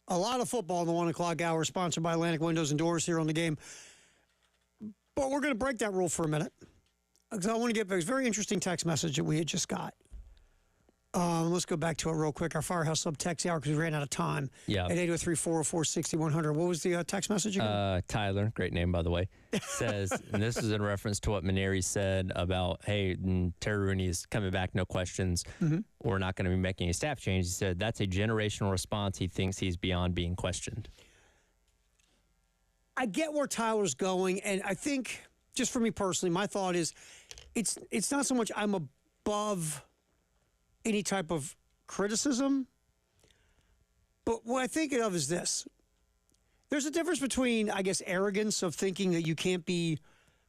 [SPEAKER 2] a lot of football in the 1 o'clock hour, sponsored by Atlantic Windows and Doors here on the game. But we're going to break that rule for a minute because I want to get back. It's a very interesting text message that we had just got. Let's go back to it real quick. Our Firehouse Sub text hour because we ran out of time.
[SPEAKER 1] Yeah.
[SPEAKER 2] At 803-404-6100. What was the text message again?
[SPEAKER 1] Tyler, great name, by the way, says, and this is in reference to what Maneri said about, hey, Terry Rooney is coming back, no questions. We're not going to be making any staff change. He said that's a generational response. He thinks he's beyond being questioned.
[SPEAKER 2] I get where Tyler's going, and I think, just for me personally, my thought is it's not so much I'm above any type of criticism, but what I think of is this. There's a difference between, I guess, arrogance of thinking that you can't be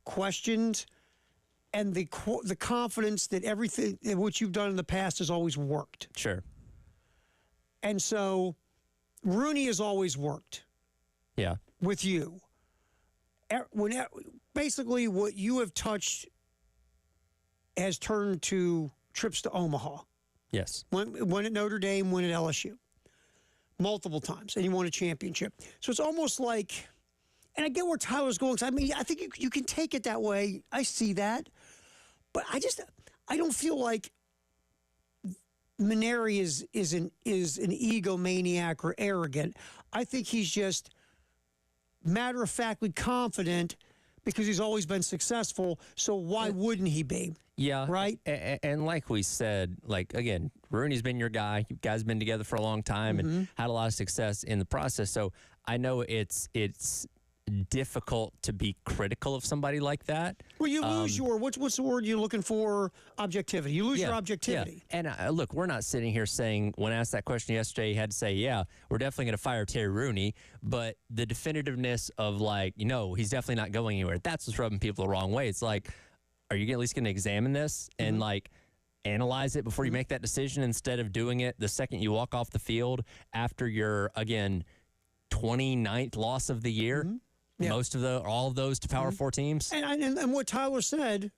[SPEAKER 2] questioned and the confidence that everything what you've done in the past has always worked.
[SPEAKER 1] Sure.
[SPEAKER 2] And so Rooney has always worked.
[SPEAKER 1] Yeah.
[SPEAKER 2] With you. Basically, what you have touched has turned to trips to Omaha.
[SPEAKER 1] Yes.
[SPEAKER 2] Won at Notre Dame, won at LSU. Multiple times. And he won a championship. So it's almost like, and I get where Tyler's going. I mean, I think you can take it that way. I see that. But I don't feel like Maneri is an egomaniac or arrogant. I think he's just matter-of-factly confident because he's always been successful, so why wouldn't he be?
[SPEAKER 1] Yeah.
[SPEAKER 2] Right?
[SPEAKER 1] And like we said, like, again, Rooney's been your guy. You guys have been together for a long time and had a lot of success in the process. So I know it's difficult to be critical of somebody like that.
[SPEAKER 2] Well, you lose your, what's the word you're looking for? Objectivity. You lose your
[SPEAKER 1] Yeah.
[SPEAKER 2] objectivity.
[SPEAKER 1] And look, we're not sitting here saying, when asked that question yesterday, he had to say, yeah, we're definitely going to fire Terry Rooney. But the definitiveness of, like, he's definitely not going anywhere. That's what's rubbing people the wrong way. It's like, are you at least going to examine this and, like, analyze it before you make that decision instead of doing it the second you walk off the field after your, again, 29th loss of the year? Yeah. All of those to Power 4 teams.
[SPEAKER 2] And what Tyler said,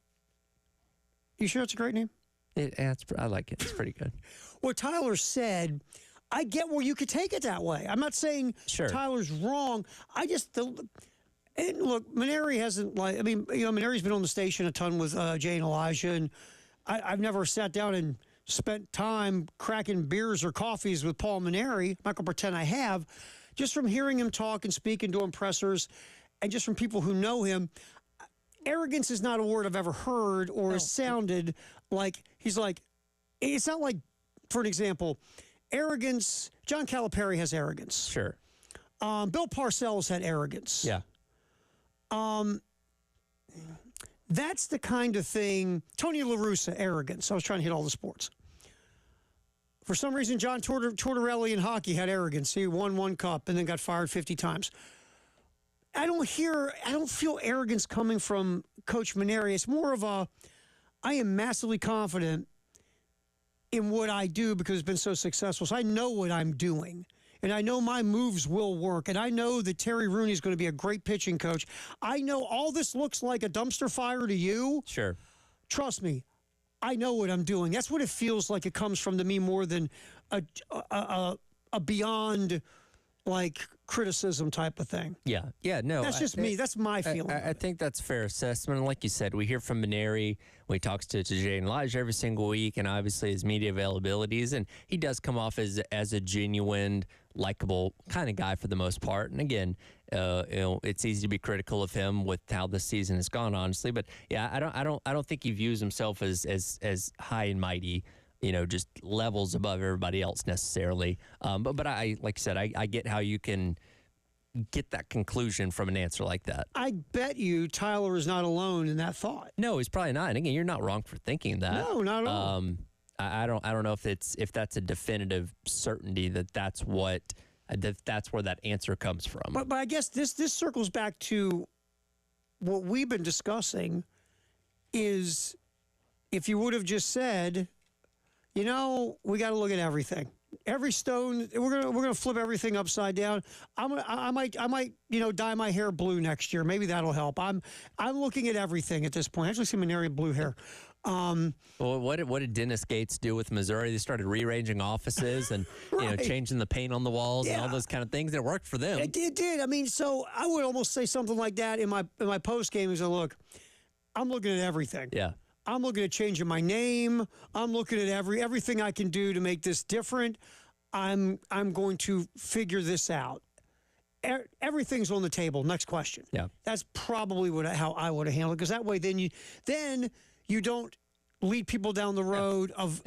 [SPEAKER 2] you sure it's a great name?
[SPEAKER 1] I like it. It's pretty good.
[SPEAKER 2] What Tyler said, I get where you could take it that way. I'm not saying Tyler's wrong. And look, Maneri hasn't, Maneri's been on the station a ton with Jay and Elijah, and I've never sat down and spent time cracking beers or coffees with Paul Maneri. I'm not going to pretend I have. Just from hearing him talk and speak and doing pressers, and just from people who know him, arrogance is not a word I've ever heard or has sounded like, he's like, it's not like, for an example, arrogance, John Calipari has arrogance.
[SPEAKER 1] Sure.
[SPEAKER 2] Bill Parcells had arrogance.
[SPEAKER 1] Yeah.
[SPEAKER 2] That's the kind of thing, Tony La Russa, arrogance. I was trying to hit all the sports. For some reason, John Tortorelli in hockey had arrogance. He won one cup and then got fired 50 times. I don't feel arrogance coming from Coach Maneri. It's more of I am massively confident in what I do because it's been so successful. So I know what I'm doing. And I know my moves will work. And I know that Terry Rooney is going to be a great pitching coach. I know all this looks like a dumpster fire to you.
[SPEAKER 1] Sure.
[SPEAKER 2] Trust me. I know what I'm doing. That's what it feels like. It comes from to me more than a beyond like criticism type of thing.
[SPEAKER 1] Yeah. No,
[SPEAKER 2] that's just me. That's my feeling.
[SPEAKER 1] I think that's a fair assessment. And like you said, we hear from Maneri when he talks to Jay and Elijah every single week, and obviously his media availabilities, and he does come off as a genuine, likable kind of guy for the most part. And again, it's easy to be critical of him with how the season has gone, honestly. But yeah, I don't think he views himself as high and mighty, just levels above everybody else necessarily. But I, like I said, I get how you can get that conclusion from an answer like that.
[SPEAKER 2] I bet you Tyler is not alone in that thought.
[SPEAKER 1] No, he's probably not. And again, you're not wrong for thinking that.
[SPEAKER 2] No, not at all.
[SPEAKER 1] I don't know if that's a definitive certainty that's where that answer comes from.
[SPEAKER 2] But I guess this circles back to what we've been discussing is if you would have just said, we got to look at everything. Every stone, we're gonna flip everything upside down. I might dye my hair blue next year. Maybe that'll help. I'm looking at everything at this point. I actually see Maneri blue hair.
[SPEAKER 1] Well, what did Dennis Gates do with Missouri? They started rearranging offices and
[SPEAKER 2] Right.
[SPEAKER 1] changing the paint on the walls and all
[SPEAKER 2] Yeah.
[SPEAKER 1] those kind of things. It worked for them.
[SPEAKER 2] It did. I mean, so I would almost say something like that in my post game. Is look, I'm looking at everything.
[SPEAKER 1] Yeah.
[SPEAKER 2] I'm looking at changing my name. I'm looking at everything I can do to make this different. I'm going to figure this out. Everything's on the table. Next question.
[SPEAKER 1] Yeah.
[SPEAKER 2] That's probably how I would have handled it, because that way then you don't lead people down the road of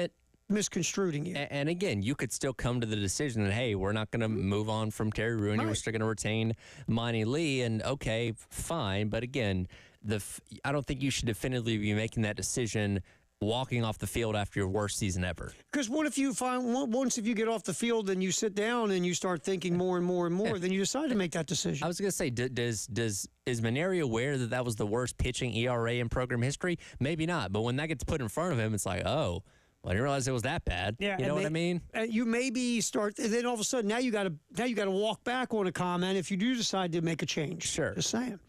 [SPEAKER 2] misconstruing you.
[SPEAKER 1] And again, you could still come to the decision that, hey, we're not going to move on from Terry Rooney. We're
[SPEAKER 2] Right.
[SPEAKER 1] still going to retain Monty Lee. And okay, fine. But again, I don't think you should definitively be making that decision walking off the field after your worst season ever.
[SPEAKER 2] Because what if you once if you get off the field and you sit down and you start thinking more and more and more, then you decide to make that decision.
[SPEAKER 1] I was going to say, is Maneri aware that was the worst pitching ERA in program history? Maybe not. But when that gets put in front of him, it's like, oh, well, I didn't realize it was that bad.
[SPEAKER 2] Yeah,
[SPEAKER 1] you know what I mean?
[SPEAKER 2] You maybe start, and then all of a sudden now you got to walk back on a comment if you do decide to make a change.
[SPEAKER 1] Sure.
[SPEAKER 2] Just saying.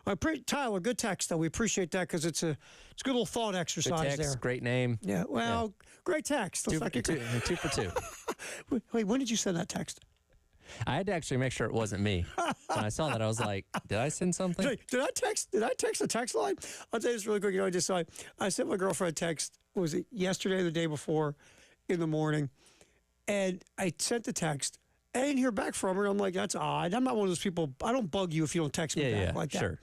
[SPEAKER 2] All right, Tyler, good text though. We appreciate that because it's a good little thought
[SPEAKER 1] Good
[SPEAKER 2] exercise
[SPEAKER 1] text,
[SPEAKER 2] there.
[SPEAKER 1] great name.
[SPEAKER 2] Yeah. Well, great text. Looks like
[SPEAKER 1] Two for two.
[SPEAKER 2] Wait, when did you send that text?
[SPEAKER 1] I had to actually make sure it wasn't me. When I saw that, I was like, did I send something?
[SPEAKER 2] Did I text a text line? I'll tell you this really quick. I sent my girlfriend a text. Was it yesterday or the day before in the morning? And I sent the text. I didn't hear back from her. I'm like, that's odd. I'm not one of those people. I don't bug you if you don't text me back like that.
[SPEAKER 1] Sure.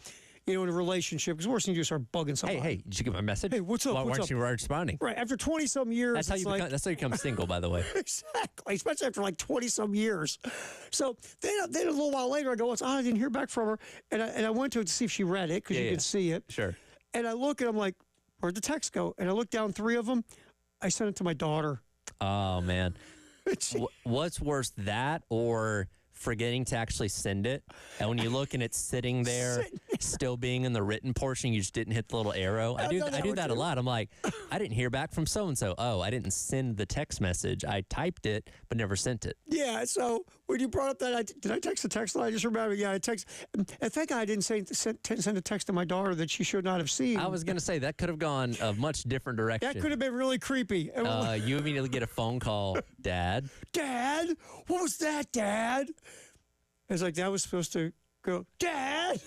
[SPEAKER 2] In a relationship, because the worst thing you do is start bugging somebody.
[SPEAKER 1] Hey, did you get my message?
[SPEAKER 2] Hey, what's up?
[SPEAKER 1] Why
[SPEAKER 2] What's
[SPEAKER 1] weren't
[SPEAKER 2] up?
[SPEAKER 1] you responding?
[SPEAKER 2] Right. After 20-some years,
[SPEAKER 1] That's how you become. That's how you become single, by the way.
[SPEAKER 2] Exactly, especially after like 20-some years. So then a little while later, I go, it's odd, I didn't hear back from her. And I went to it to see if she read it, because you could see it.
[SPEAKER 1] Sure.
[SPEAKER 2] And I look and I'm like, where'd the text go? And I look down 3 of them. I sent it to my daughter.
[SPEAKER 1] Oh man, what's worse, that or forgetting to actually send it? And when you look and it's sitting there, still being in the written portion, you just didn't hit the little arrow. I do that a lot. I'm like, I didn't hear back from so and so. Oh, I didn't send the text message. I typed it but never sent it.
[SPEAKER 2] Yeah. So when you brought up that, did I text the text line? I just remember. Yeah, I text. I think I didn't send a text to my daughter that she should not have seen.
[SPEAKER 1] I was gonna say that could have gone a much different direction.
[SPEAKER 2] That could have been really creepy.
[SPEAKER 1] You immediately get a phone call, Dad.
[SPEAKER 2] Dad, what was that, Dad? It's like that was supposed to go, Dad.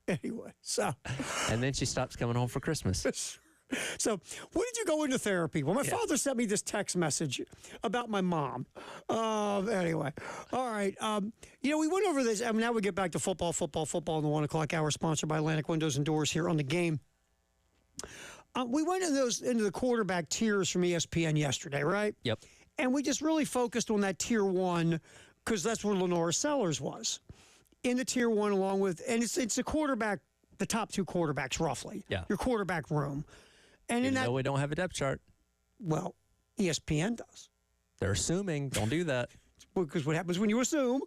[SPEAKER 2] Anyway, so.
[SPEAKER 1] And then she stops coming home for Christmas.
[SPEAKER 2] So, when did you go into therapy? Well, my father sent me this text message about my mom. Anyway, all right. We went over this. Now we get back to football in the 1 o'clock hour, sponsored by Atlantic Windows and Doors here on the game. We went into the quarterback tiers from ESPN yesterday, right?
[SPEAKER 1] Yep.
[SPEAKER 2] And we just really focused on that tier 1 because that's where Lenora Sellers was in the tier 1, along with, and it's a quarterback, the top 2 quarterbacks roughly.
[SPEAKER 1] Yeah.
[SPEAKER 2] Your quarterback room. And
[SPEAKER 1] Even though we don't have a depth chart.
[SPEAKER 2] Well, ESPN does.
[SPEAKER 1] They're assuming. Don't do that.
[SPEAKER 2] Because what happens when you assume?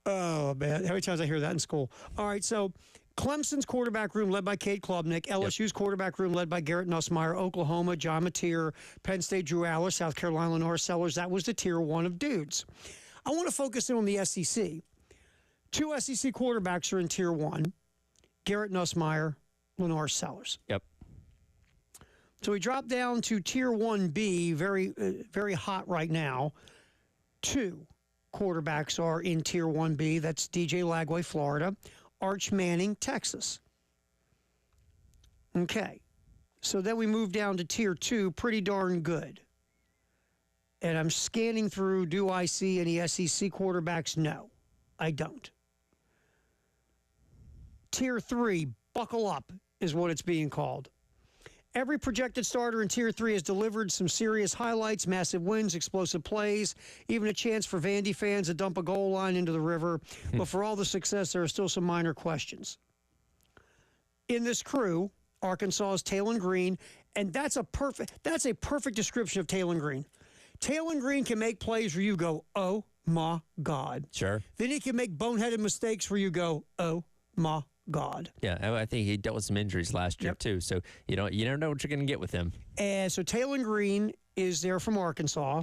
[SPEAKER 2] Oh, man. How many times I hear that in school? All right, so Clemson's quarterback room led by Kate Klubnik. LSU's quarterback room led by Garrett Nussmeier. Oklahoma, John Mateer. Penn State, Drew Aller. South Carolina, Lenore Sellers. That was the tier 1 of dudes. I want to focus in on the SEC. 2 SEC quarterbacks are in tier 1. Garrett Nussmeier, Lenore Sellers.
[SPEAKER 1] Yep.
[SPEAKER 2] So we drop down to tier 1B, very hot right now. 2 quarterbacks are in tier 1B. That's DJ Lagway, Florida. Arch Manning, Texas. Okay. So then we move down to tier 2, pretty darn good. And I'm scanning through, do I see any SEC quarterbacks? No, I don't. Tier 3, buckle up, is what it's being called. Every projected starter in Tier 3 has delivered some serious highlights, massive wins, explosive plays, even a chance for Vandy fans to dump a goal line into the river. But for all the success, there are still some minor questions. In this crew, Arkansas is Taylon Green, and that's a perfect description of Taylon Green. Taylon Green can make plays where you go, oh my God.
[SPEAKER 1] Sure.
[SPEAKER 2] Then he can make boneheaded mistakes where you go, oh my God.
[SPEAKER 1] Yeah, I think he dealt with some injuries last year too. So you never know what you're going to get with him.
[SPEAKER 2] And so Taylon Green is there from Arkansas,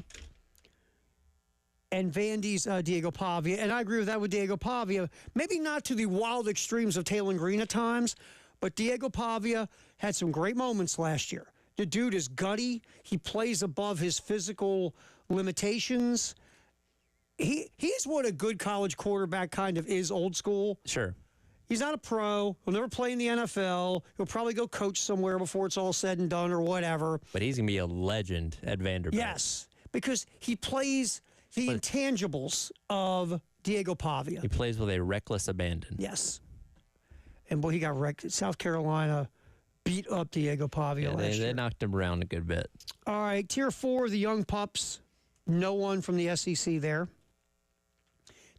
[SPEAKER 2] and Vandy's Diego Pavia. And I agree with that with Diego Pavia. Maybe not to the wild extremes of Taylon Green at times, But Diego Pavia had some great moments last year. The dude is gutty. He plays above his physical limitations. He's what a good college quarterback kind of is, old school.
[SPEAKER 1] Sure.
[SPEAKER 2] He's not a pro. He'll never play in the NFL. He'll probably go coach somewhere before it's all said and done or whatever.
[SPEAKER 1] But he's going to be a legend at Vanderbilt.
[SPEAKER 2] Yes, because he plays the intangibles of Diego Pavia.
[SPEAKER 1] He plays with a reckless abandon.
[SPEAKER 2] Yes. And boy, he got wrecked. South Carolina beat up Diego Pavia last year.
[SPEAKER 1] They knocked him around a good bit.
[SPEAKER 2] All right, Tier 4, the young pups. No one from the SEC there.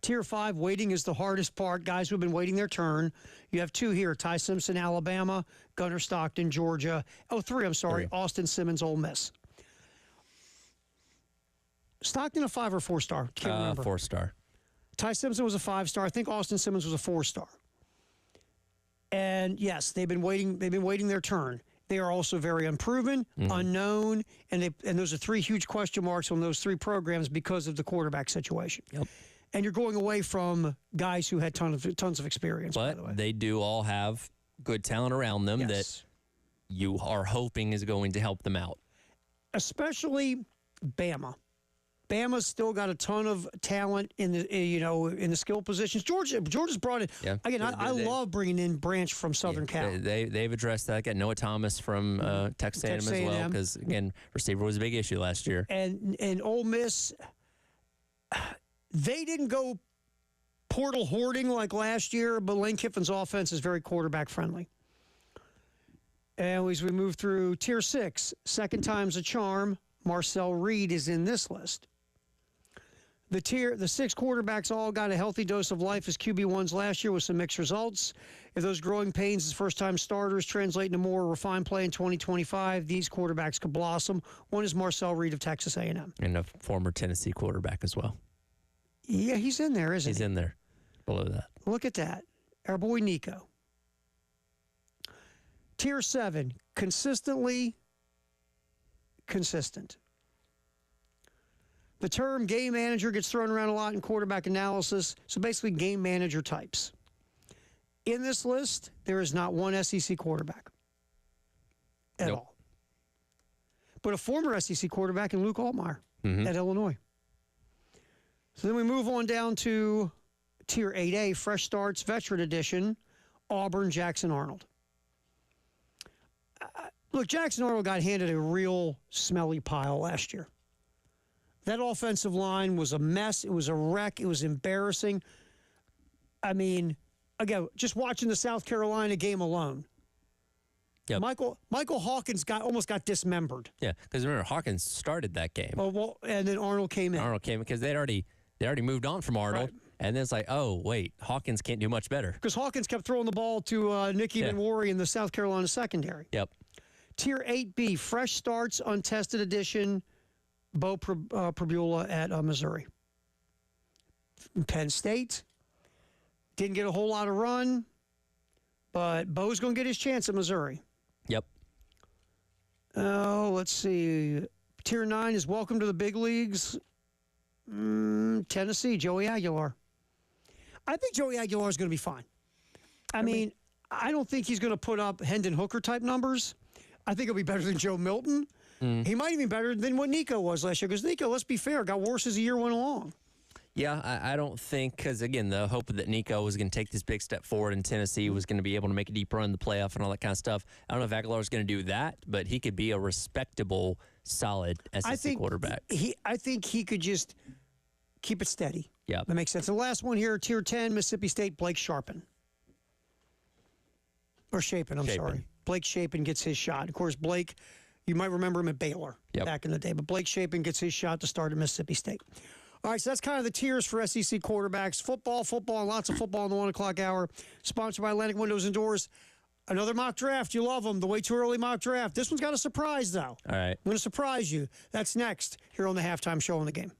[SPEAKER 2] Tier 5, waiting is the hardest part. Guys who have been waiting their turn. You have 2 here. Ty Simpson, Alabama. Gunnar Stockton, Georgia. Oh, 3, I'm sorry.
[SPEAKER 1] 3.
[SPEAKER 2] Austin Simmons, Ole Miss. Stockton a 5 or 4-star? Can't remember.
[SPEAKER 1] 4-star.
[SPEAKER 2] Ty Simpson was a 5-star. I think Austin Simmons was a 4-star. And yes, they've been waiting their turn. They are also very unproven, unknown, and those are 3 huge question marks on those 3 programs because of the quarterback situation.
[SPEAKER 1] Yep.
[SPEAKER 2] And you're going away from guys who had tons of experience, by the way.
[SPEAKER 1] But they do all have good talent around them that
[SPEAKER 2] Yes.
[SPEAKER 1] you are hoping is going to help them out.
[SPEAKER 2] Especially Bama. Bama's still got a ton of talent in the skill positions. Georgia's brought in.
[SPEAKER 1] Yeah.
[SPEAKER 2] Again, I love bringing in Branch from Southern Cal.
[SPEAKER 1] They've addressed that. Got Noah Thomas from Texas A&M as well, because again, receiver was a big issue last year.
[SPEAKER 2] And Ole Miss, they didn't go portal hoarding like last year, but Lane Kiffin's offense is very quarterback friendly. And as we move through Tier 6, second time's a charm. Marcel Reed is in this list. The 6 quarterbacks all got a healthy dose of life as QB1s last year with some mixed results. If those growing pains as first-time starters translate into more refined play in 2025, these quarterbacks could blossom. One is Marcel Reed of Texas A&M.
[SPEAKER 1] And a former Tennessee quarterback as well.
[SPEAKER 2] Yeah, he's in there, isn't he?
[SPEAKER 1] He's in there below that.
[SPEAKER 2] Look at that. Our boy Nico. Tier 7, consistently consistent. The term game manager gets thrown around a lot in quarterback analysis, so basically game manager types. In this list, there is not one SEC quarterback at all. But a former SEC quarterback in Luke Altmaier at Illinois. So then we move on down to Tier 8A, Fresh Starts, Veteran Edition, Auburn, Jackson Arnold. Look, Jackson Arnold got handed a real smelly pile last year. That offensive line was a mess. It was a wreck. It was embarrassing. I mean, again, just watching the South Carolina game alone.
[SPEAKER 1] Yep.
[SPEAKER 2] Michael Hawkins almost got dismembered.
[SPEAKER 1] Yeah, because remember, Hawkins started that game.
[SPEAKER 2] Well, and then Arnold came in.
[SPEAKER 1] Arnold came because they'd already moved on from Arnold.
[SPEAKER 2] Right.
[SPEAKER 1] And then it's like, oh, wait, Hawkins can't do much better.
[SPEAKER 2] Because Hawkins kept throwing the ball to Nicky Manwari in the South Carolina secondary.
[SPEAKER 1] Yep.
[SPEAKER 2] Tier 8B, Fresh Starts, Untested Edition, Bo Prabula at Missouri. Penn State didn't get a whole lot of run, but Bo's going to get his chance at Missouri.
[SPEAKER 1] Yep.
[SPEAKER 2] Oh, let's see. Tier 9 is Welcome to the Big Leagues. Tennessee, Joey Aguilar. I think Joey Aguilar is going to be fine. I mean, I don't think he's going to put up Hendon Hooker type numbers. I think he'll be better than Joe Milton. He might even be better than what Nico was last year. Because Nico, let's be fair, got worse as the year went along.
[SPEAKER 1] Yeah, I don't think, because again, the hope that Nico was going to take this big step forward in Tennessee, was going to be able to make a deep run in the playoff and all that kind of stuff. I don't know if Aguilar is going to do that, but he could be a respectable, solid SEC quarterback.
[SPEAKER 2] I think he could just keep it steady.
[SPEAKER 1] Yeah.
[SPEAKER 2] That makes sense. The last one here, Tier 10, Mississippi State, Blake Sharpen. Or Shapen, I'm sorry. Blake Shapen gets his shot. Of course, Blake, you might remember him at Baylor back in the day, but Blake Shapen gets his shot to start at Mississippi State. All right, so that's kind of the tiers for SEC quarterbacks. Football, and lots of football in the 1 o'clock hour. Sponsored by Atlantic Windows and Doors. Another mock draft. You love them. The way too early mock draft. This one's got a surprise, though.
[SPEAKER 1] All right.
[SPEAKER 2] I'm going to surprise you. That's next here on the Halftime Show on the Game.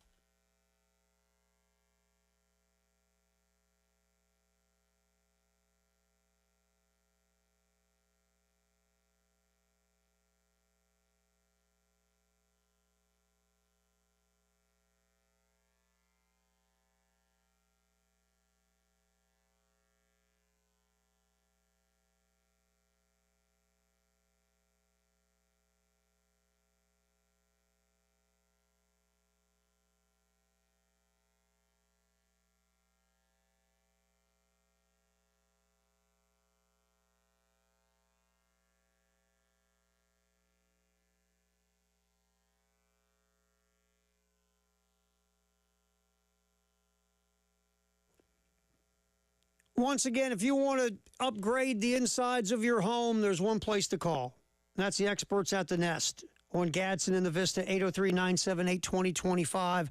[SPEAKER 2] Once again, if you want to upgrade the insides of your home, there's one place to call. That's the experts at the Nest on Gadsden in the Vista, 803-978-2025.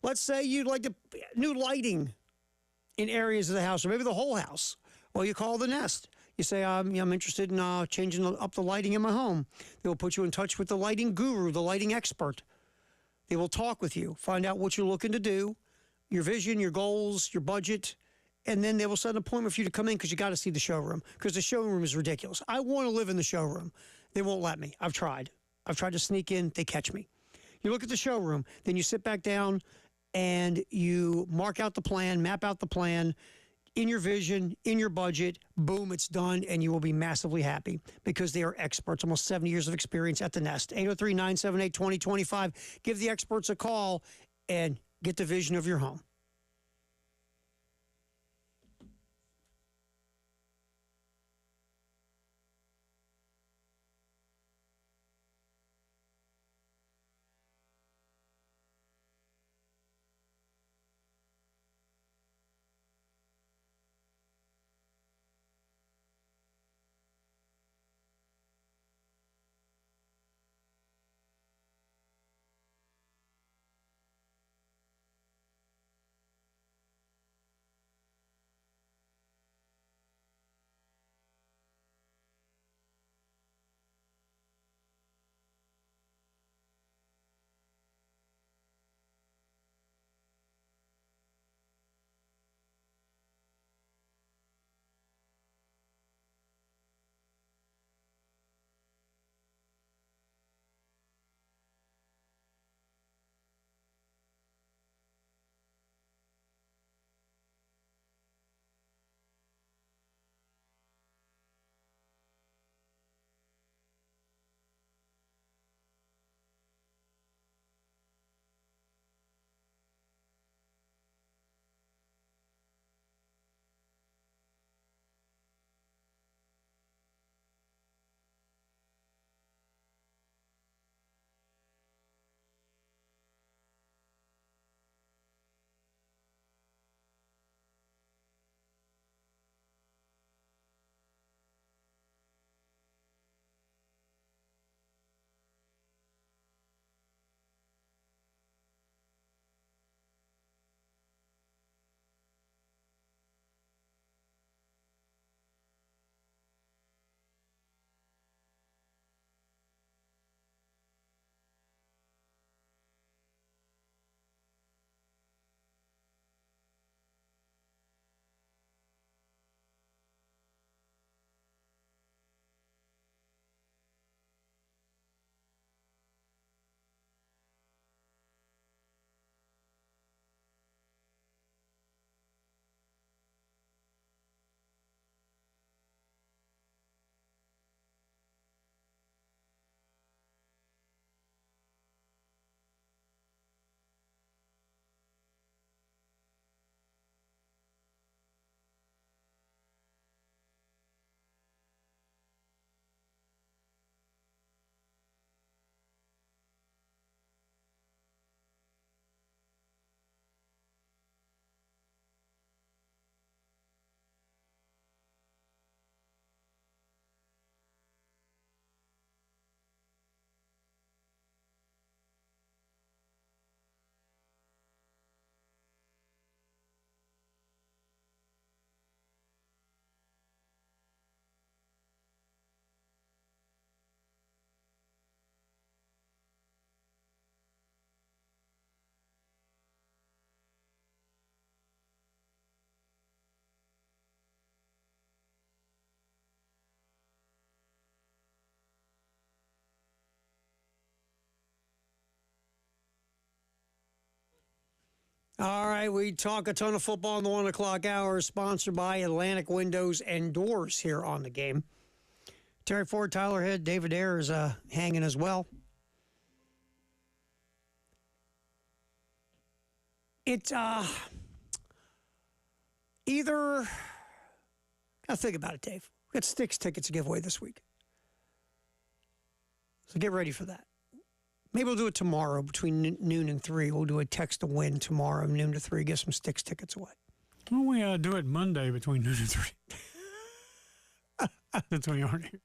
[SPEAKER 2] Let's say you'd like new lighting in areas of the house, or maybe the whole house. Well, you call the Nest. You say, I'm interested in changing up the lighting in my home. They'll put you in touch with the lighting guru, the lighting expert. They will talk with you, find out what you're looking to do, your vision, your goals, your budget, and then they will set an appointment for you to come in because you got to see the showroom because the showroom is ridiculous. I want to live in the showroom. They won't let me. I've tried to sneak in. They catch me. You look at the showroom, then you sit back down and you mark out the plan, map out the plan in your vision, in your budget. Boom, it's done, and you will be massively happy because they are experts, almost 70 years of experience at the Nest. 803-978-2025. Give the experts a call and get the vision of your home. All right, we talk a ton of football in the 1 o'clock hour, sponsored by Atlantic Windows and Doors here on the game. Terry Ford, Tyler Head, David Ayer is hanging as well. It's either, gotta think about it, Dave. We got Styx tickets to give away this week. So get ready for that. Maybe we'll do it tomorrow between noon and 3. We'll do a text to win tomorrow, noon to 3. Get some Styx tickets away.
[SPEAKER 4] Why don't we do it Monday between noon and 3? Since we aren't here.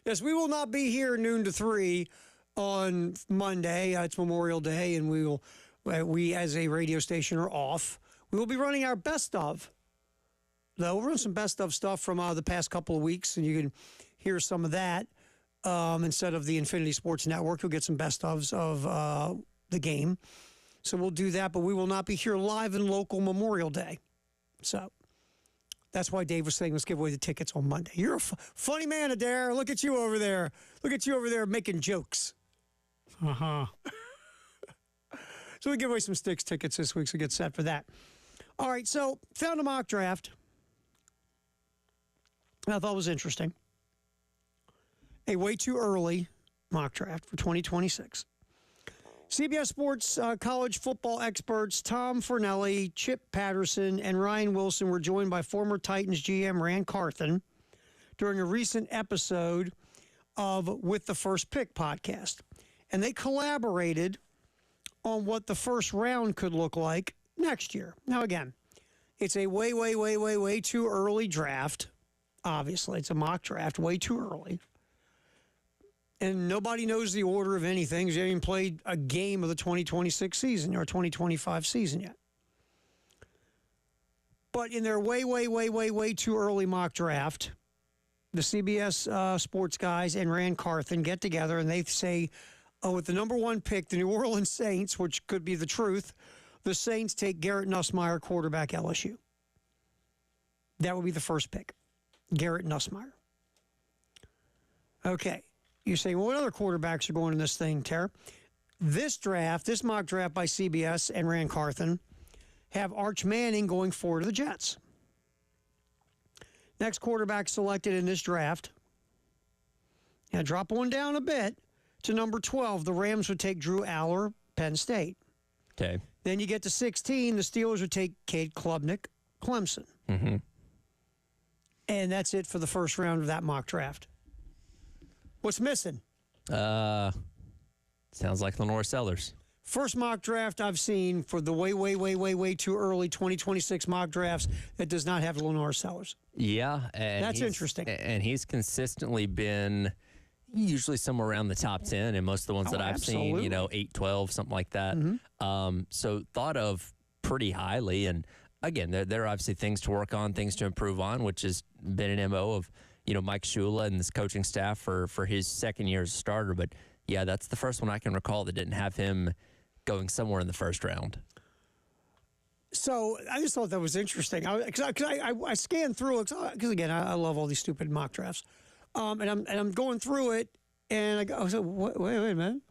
[SPEAKER 2] Yes, we will not be here noon to 3 on Monday. It's Memorial Day, and we as a radio station are off. We will be running our best of. Though we'll run some best of stuff from the past couple of weeks, and you can hear some of that instead of the Infinity Sports Network. You'll get some best ofs of the game. So we'll do that, but we will not be here live in local Memorial Day. So that's why Dave was saying let's give away the tickets on Monday. You're a funny man, Adair. Look at you over there. Look at you over there making jokes.
[SPEAKER 4] Uh-huh.
[SPEAKER 2] So we give away some Sticks tickets this week, so get set for that. All right, so found a mock draft I thought was interesting. A way too early mock draft for 2026. CBS Sports college football experts Tom Fornelli, Chip Patterson, and Ryan Wilson were joined by former Titans GM Rand Carthen during a recent episode of With the First Pick podcast. And they collaborated on what the first round could look like next year. Now, again, it's a way too early draft. Obviously, it's a mock draft, way too early. And nobody knows the order of anything. They haven't even played a game of the 2026 season or 2025 season yet. But in their way too early mock draft, the CBS sports guys and Rand Carthen get together and they say, with the number one pick, the New Orleans Saints, which could be the truth, the Saints take Garrett Nussmeier, quarterback LSU. That would be the first pick, Garrett Nussmeier. Okay. You say, well, what other quarterbacks are going in this thing, Tara? This mock draft by CBS and Rand Carthen, have Arch Manning going forward to the Jets. Next quarterback selected in this draft, and drop one down a bit to number 12. The Rams would take Drew Aller, Penn State.
[SPEAKER 1] Okay.
[SPEAKER 2] Then you get to 16. The Steelers would take Cade Klubnik, Clemson.
[SPEAKER 1] Mm-hmm.
[SPEAKER 2] And that's it for the first round of that mock draft. What's missing?
[SPEAKER 1] Sounds like Lenore Sellers.
[SPEAKER 2] First mock draft I've seen for the way too early 2026 mock drafts that does not have Lenore Sellers.
[SPEAKER 1] Yeah. And
[SPEAKER 2] that's interesting.
[SPEAKER 1] And he's consistently been usually somewhere around the top 10 in most of the ones that I've seen, 8, 12, something like that. Mm-hmm. So thought of pretty highly. And again, there are obviously things to work on, things to improve on, which has been an MO of Mike Shula and this coaching staff for his second year as a starter. But, yeah, that's the first one I can recall that didn't have him going somewhere in the first round.
[SPEAKER 2] So I just thought that was interesting. I scanned through it because, again, I love all these stupid mock drafts. And I'm going through it, and I was like, wait a minute.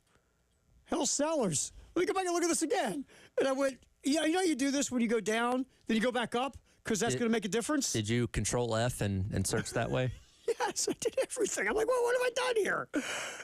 [SPEAKER 2] Hell, Sellers. Let me go back and look at this again. And I went, you do this when you go down, then you go back up because that's going to make a difference?
[SPEAKER 1] Did you Control F and search that way?
[SPEAKER 2] Yes, I did everything. I'm like, well, what have I done here?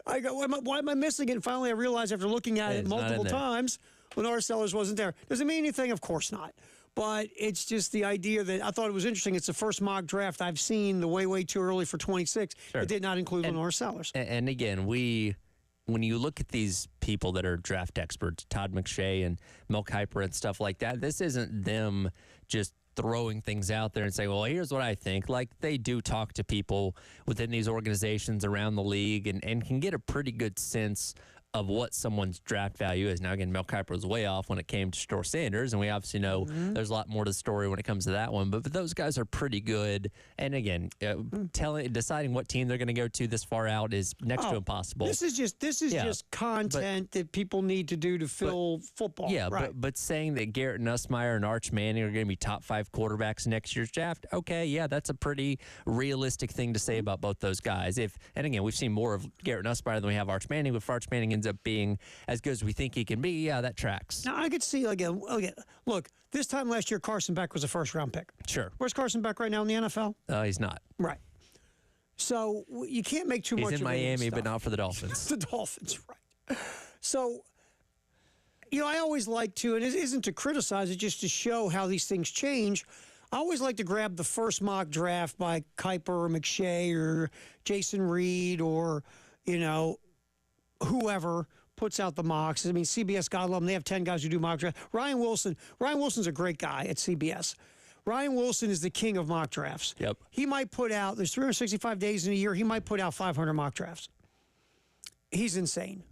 [SPEAKER 2] I go, why am I missing it? And finally, I realized after looking at it multiple times, Lenore Sellers wasn't there. Does it mean anything? Of course not. But it's just the idea that I thought it was interesting. It's the first mock draft I've seen the way too early for 26. Sure. It did not include Lenore Sellers.
[SPEAKER 1] And again, when you look at these people that are draft experts, Todd McShay and Mel Kiper and stuff like that, this isn't them just throwing things out there and saying, well, here's what I think. Like, they do talk to people within these organizations around the league and can get a pretty good sense of what someone's draft value is. Now, again, Mel Kiper was way off when it came to Shedeur Sanders, and we obviously know there's a lot more to the story when it comes to that one. But those guys are pretty good. And again, deciding what team they're going to go to this far out is next to impossible.
[SPEAKER 2] This is just content that people need to do to fill football.
[SPEAKER 1] Yeah,
[SPEAKER 2] right.
[SPEAKER 1] but saying that Garrett Nussmeier and Arch Manning are going to be top 5 quarterbacks next year's draft, okay, yeah, that's a pretty realistic thing to say about both those guys. And again, we've seen more of Garrett Nussmeier than we have Arch Manning. If Arch Manning ends up being as good as we think he can be, yeah, that tracks.
[SPEAKER 2] Now, I could see, again, look, this time last year, Carson Beck was a first-round pick.
[SPEAKER 1] Sure.
[SPEAKER 2] Where's Carson Beck right now in the NFL?
[SPEAKER 1] He's not.
[SPEAKER 2] Right. So you can't make too much of
[SPEAKER 1] He's in Miami, but not for the Dolphins.
[SPEAKER 2] The Dolphins, right. So, I always like to, and it isn't to criticize, it's just to show how these things change. I always like to grab the first mock draft by Kiper or McShay or Jason Reed or, whoever puts out the mocks. I mean, CBS, God love them. They have 10 guys who do mock draft. Ryan Wilson's a great guy at CBS. Ryan Wilson is the king of mock drafts.
[SPEAKER 1] Yep.
[SPEAKER 2] He might put out, there's 365 days in a year, he might put out 500 mock drafts. He's insane.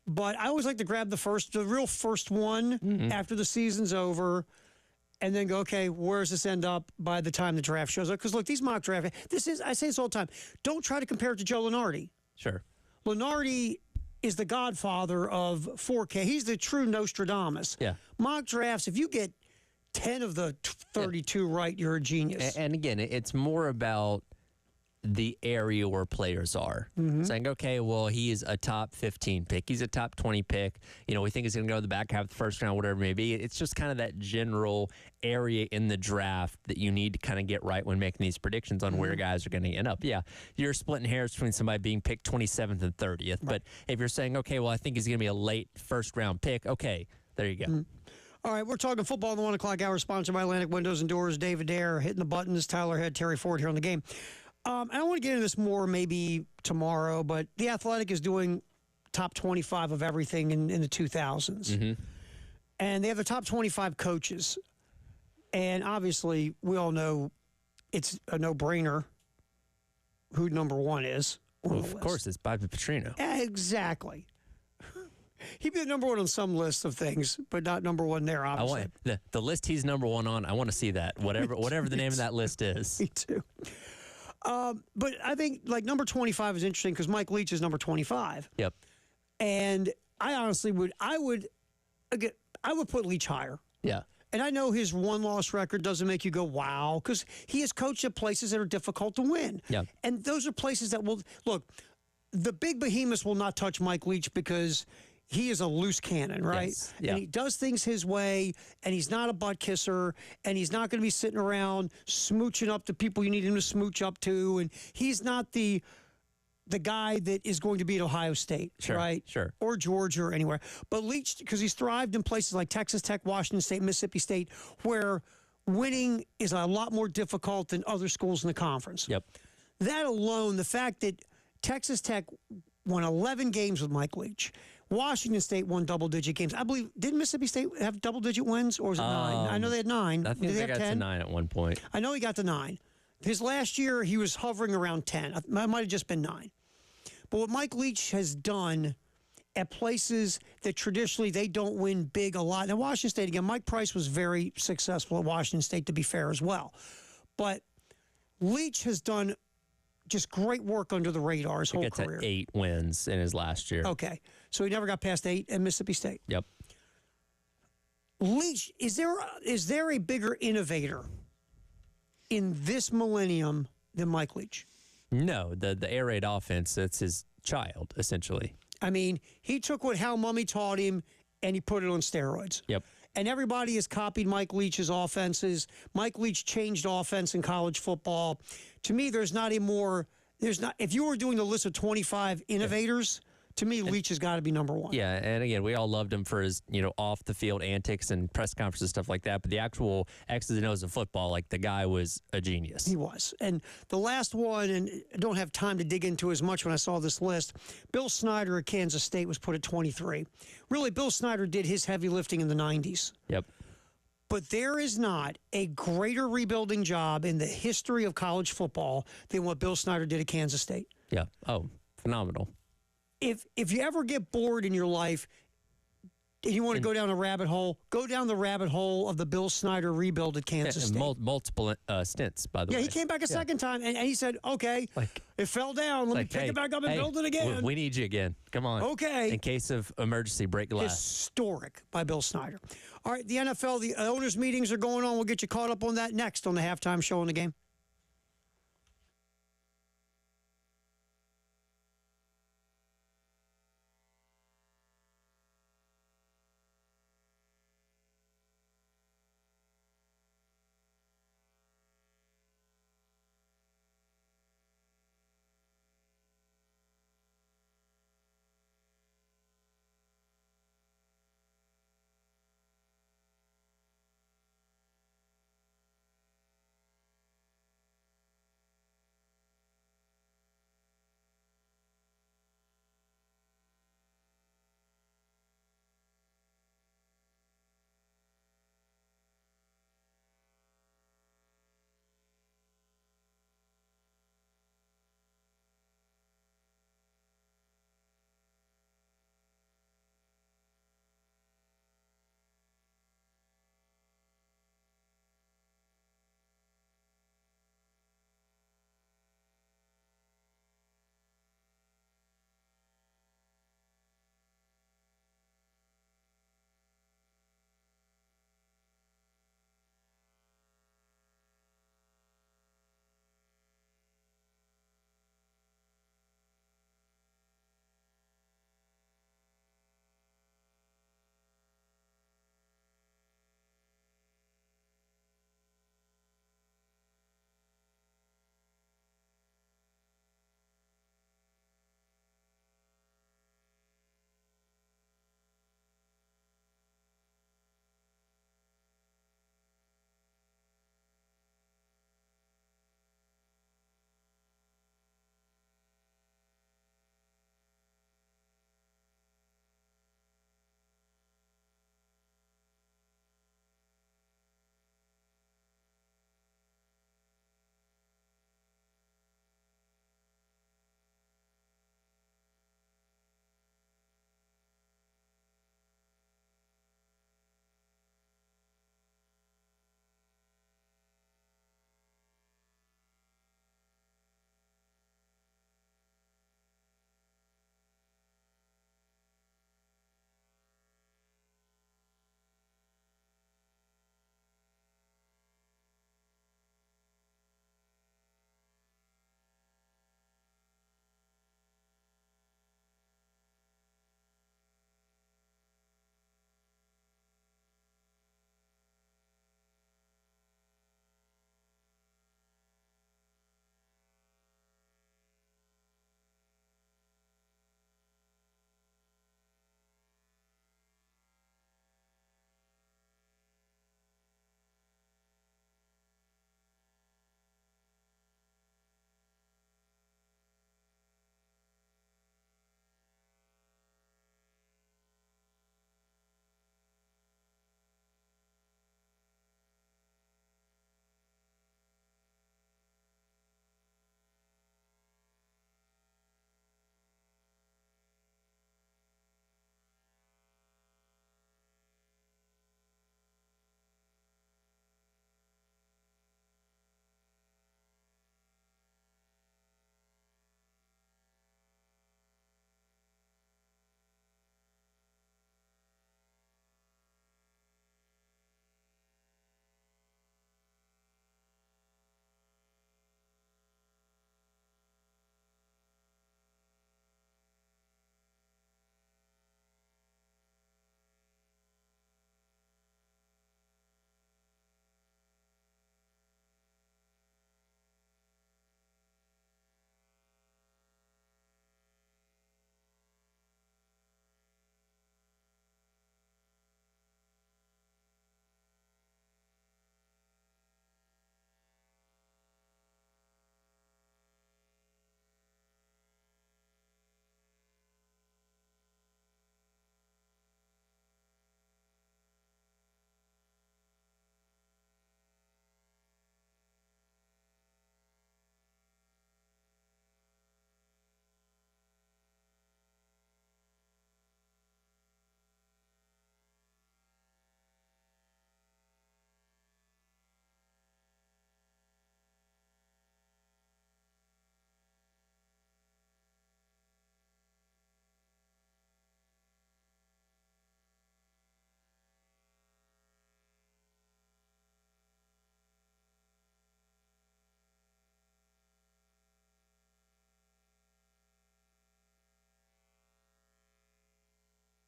[SPEAKER 2] But I always like to grab the real first one after the season's over and then go, okay, where does this end up by the time the draft shows up? Because look, these mock drafts, I say this all the time, don't try to compare it to Joe Lunardi.
[SPEAKER 1] Sure.
[SPEAKER 2] Lunardi is the godfather of 4K. He's the true Nostradamus.
[SPEAKER 1] Yeah.
[SPEAKER 2] Mock drafts, if you get 10 of the 32 right, you're a genius.
[SPEAKER 1] And again, it's more about the area where players are. Saying, okay, well, he is a top 15 pick. He's a top 20 pick. You know, we think he's going to go to the back half of the first round, whatever it may be. It's just kind of that general area in the draft that you need to kind of get right when making these predictions on where guys are going to end up. Yeah, you're splitting hairs between somebody being picked 27th and 30th. Right. But if you're saying, okay, well, I think he's going to be a late first round pick, okay, there you go.
[SPEAKER 2] All right, we're talking football in the 1 o'clock hour, sponsored by Atlantic Windows and Doors. David Dare hitting the buttons. Tyler Head, Terry Ford here on the game. I want to get into this more maybe tomorrow, but The Athletic is doing top 25 of everything in the 2000s. And they have the top 25 coaches. And obviously, we all know it's a no-brainer who number one is.
[SPEAKER 1] Well, of course, it's Bobby Petrino.
[SPEAKER 2] Exactly. He'd be the number one on some lists of things, but not number one there, obviously.
[SPEAKER 1] I want the list he's number one on. I want to see that, whatever the name of that list is.
[SPEAKER 2] Me too. But I think like number 25 is interesting because Mike Leach is number 25.
[SPEAKER 1] Yep.
[SPEAKER 2] And I honestly would put Leach higher.
[SPEAKER 1] Yeah.
[SPEAKER 2] And I know his one-loss record doesn't make you go, wow, because he has coached at places that are difficult to win.
[SPEAKER 1] Yeah.
[SPEAKER 2] And those are places that will, look, the big behemoths will not touch Mike Leach because he is a loose cannon, right?
[SPEAKER 1] Yes. Yeah.
[SPEAKER 2] And he does things his way, and he's not a butt kisser, and he's not going to be sitting around smooching up to people you need him to smooch up to, and he's not the guy that is going to be at Ohio State, right?
[SPEAKER 1] Sure.
[SPEAKER 2] Or Georgia or anywhere. But Leach, because he's thrived in places like Texas Tech, Washington State, Mississippi State, where winning is a lot more difficult than other schools in the conference.
[SPEAKER 1] Yep.
[SPEAKER 2] That alone, the fact that Texas Tech won 11 games with Mike Leach, Washington State won double-digit games. I believe, didn't Mississippi State have double-digit wins, or was it 9? I know they had 9.
[SPEAKER 1] I think
[SPEAKER 2] Did
[SPEAKER 1] they
[SPEAKER 2] have
[SPEAKER 1] got
[SPEAKER 2] 10?
[SPEAKER 1] to 9 at one point.
[SPEAKER 2] I know he got to 9. His last year, he was hovering around 10. It might have just been 9. But what Mike Leach has done at places that traditionally they don't win big a lot. Now, Washington State, again, Mike Price was very successful at Washington State, to be fair, as well. But Leach has done just great work under the radar his whole career.
[SPEAKER 1] 8 wins in his last year.
[SPEAKER 2] Okay. So he never got past 8 at Mississippi State.
[SPEAKER 1] Yep.
[SPEAKER 2] Leach, is there a bigger innovator in this millennium than Mike Leach?
[SPEAKER 1] No, the air raid offense, that's his child, essentially.
[SPEAKER 2] I mean, he took what Hal Mummy taught him and he put it on steroids.
[SPEAKER 1] Yep.
[SPEAKER 2] And everybody has copied Mike Leach's offenses. Mike Leach changed offense in college football. To me, if you were doing the list of 25 innovators, to me, Leach has got to be number one.
[SPEAKER 1] Yeah, and again, we all loved him for his, off the field antics and press conferences and stuff like that. But the actual X's and O's of football, like the guy was a genius.
[SPEAKER 2] He was. And the last one, and I don't have time to dig into as much when I saw this list, Bill Snyder at Kansas State was put at 23. Really, Bill Snyder did his heavy lifting in the 90s.
[SPEAKER 1] Yep.
[SPEAKER 2] But there is not a greater rebuilding job in the history of college football than what Bill Snyder did at Kansas State.
[SPEAKER 1] Yeah. Oh, phenomenal.
[SPEAKER 2] If you ever get bored in your life and you want to go down a rabbit hole, go down the rabbit hole of the Bill Snyder rebuild at Kansas State.
[SPEAKER 1] Multiple stints, by the way.
[SPEAKER 2] Yeah, he came back a second time, and he said, okay, it fell down. Let me pick it back up and build it again.
[SPEAKER 1] We need you again. Come on.
[SPEAKER 2] Okay.
[SPEAKER 1] In case of emergency, break glass.
[SPEAKER 2] Historic by Bill Snyder. All right, the NFL, the owners' meetings are going on. We'll get you caught up on that next on the halftime show in the game.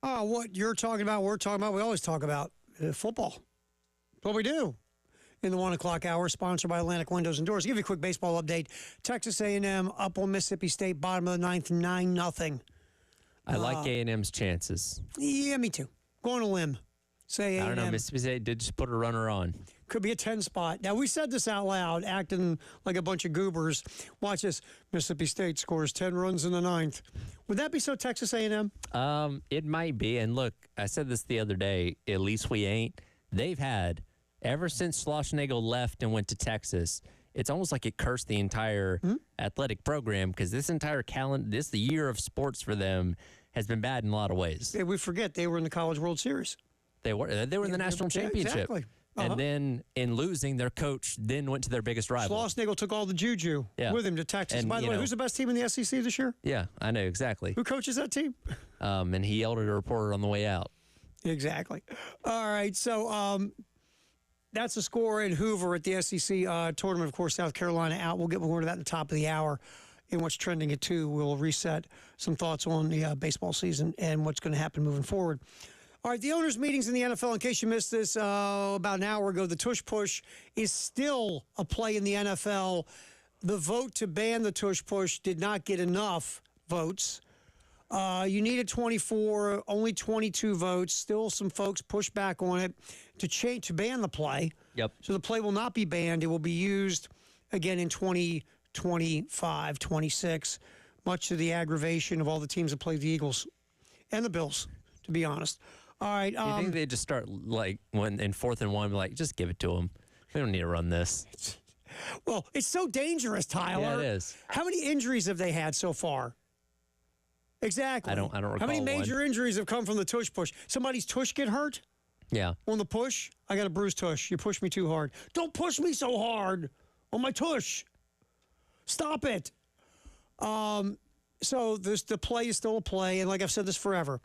[SPEAKER 2] Oh, what you're talking about, we're talking about, we always talk about football. That's what we do. In the 1 o'clock hour, sponsored by Atlantic Windows and Doors. Give you a quick baseball update. Texas A&M up on Mississippi State, bottom of the ninth, 9-0.
[SPEAKER 1] I like A&M's chances.
[SPEAKER 2] Yeah, me too. Going to limb. Say A&M.
[SPEAKER 1] I don't know. Mississippi State did just put a runner on.
[SPEAKER 2] Could be a 10 spot. Now, we said this out loud, acting like a bunch of goobers. Watch this. Mississippi State scores 10 runs in the ninth. Would that be so Texas A&M?
[SPEAKER 1] It might be. And look, I said this the other day. At least we ain't. They've had, ever since Schlossnagle left and went to Texas, it's almost like it cursed the entire athletic program because this entire calendar, the year of sports for them has been bad in a lot of ways.
[SPEAKER 2] We forget they were in the College World Series.
[SPEAKER 1] They were in the national championship.
[SPEAKER 2] Exactly.
[SPEAKER 1] And then in losing, their coach then went to their biggest rival.
[SPEAKER 2] Schlossnagle took all the juju with him to Texas.
[SPEAKER 1] And,
[SPEAKER 2] by the way, who's the best team in the SEC this year?
[SPEAKER 1] Yeah, I know exactly.
[SPEAKER 2] Who coaches that team?
[SPEAKER 1] And he yelled at a reporter on the way out.
[SPEAKER 2] Exactly. All right, so that's the score in Hoover at the SEC tournament. Of course, South Carolina out. We'll get more to that at the top of the hour. In what's trending at 2, we'll reset some thoughts on the baseball season and what's going to happen moving forward. All right, the owners' meetings in the NFL, in case you missed this about an hour ago, the tush push is still a play in the NFL. The vote to ban the tush push did not get enough votes. You needed 24, only 22 votes. Still some folks pushed back on it to ban the play.
[SPEAKER 1] Yep.
[SPEAKER 2] So the play will not be banned. It will be used again in 2025, 26, much to the aggravation of all the teams that played the Eagles and the Bills, to be honest. All right.
[SPEAKER 1] Do you think they just start like when in 4th and 1, like just give it to them? We don't need to run this.
[SPEAKER 2] Well, it's so dangerous, Tyler.
[SPEAKER 1] Yeah, it is.
[SPEAKER 2] How many injuries have they had so far? Exactly.
[SPEAKER 1] I don't recall
[SPEAKER 2] How many major
[SPEAKER 1] one.
[SPEAKER 2] injuries have come from the tush push? Somebody's tush get hurt
[SPEAKER 1] Yeah.
[SPEAKER 2] on the push? I got a bruised tush. You pushed me too hard. Don't push me so hard on my tush. Stop it. So the play is still a play, and like I've said this forever,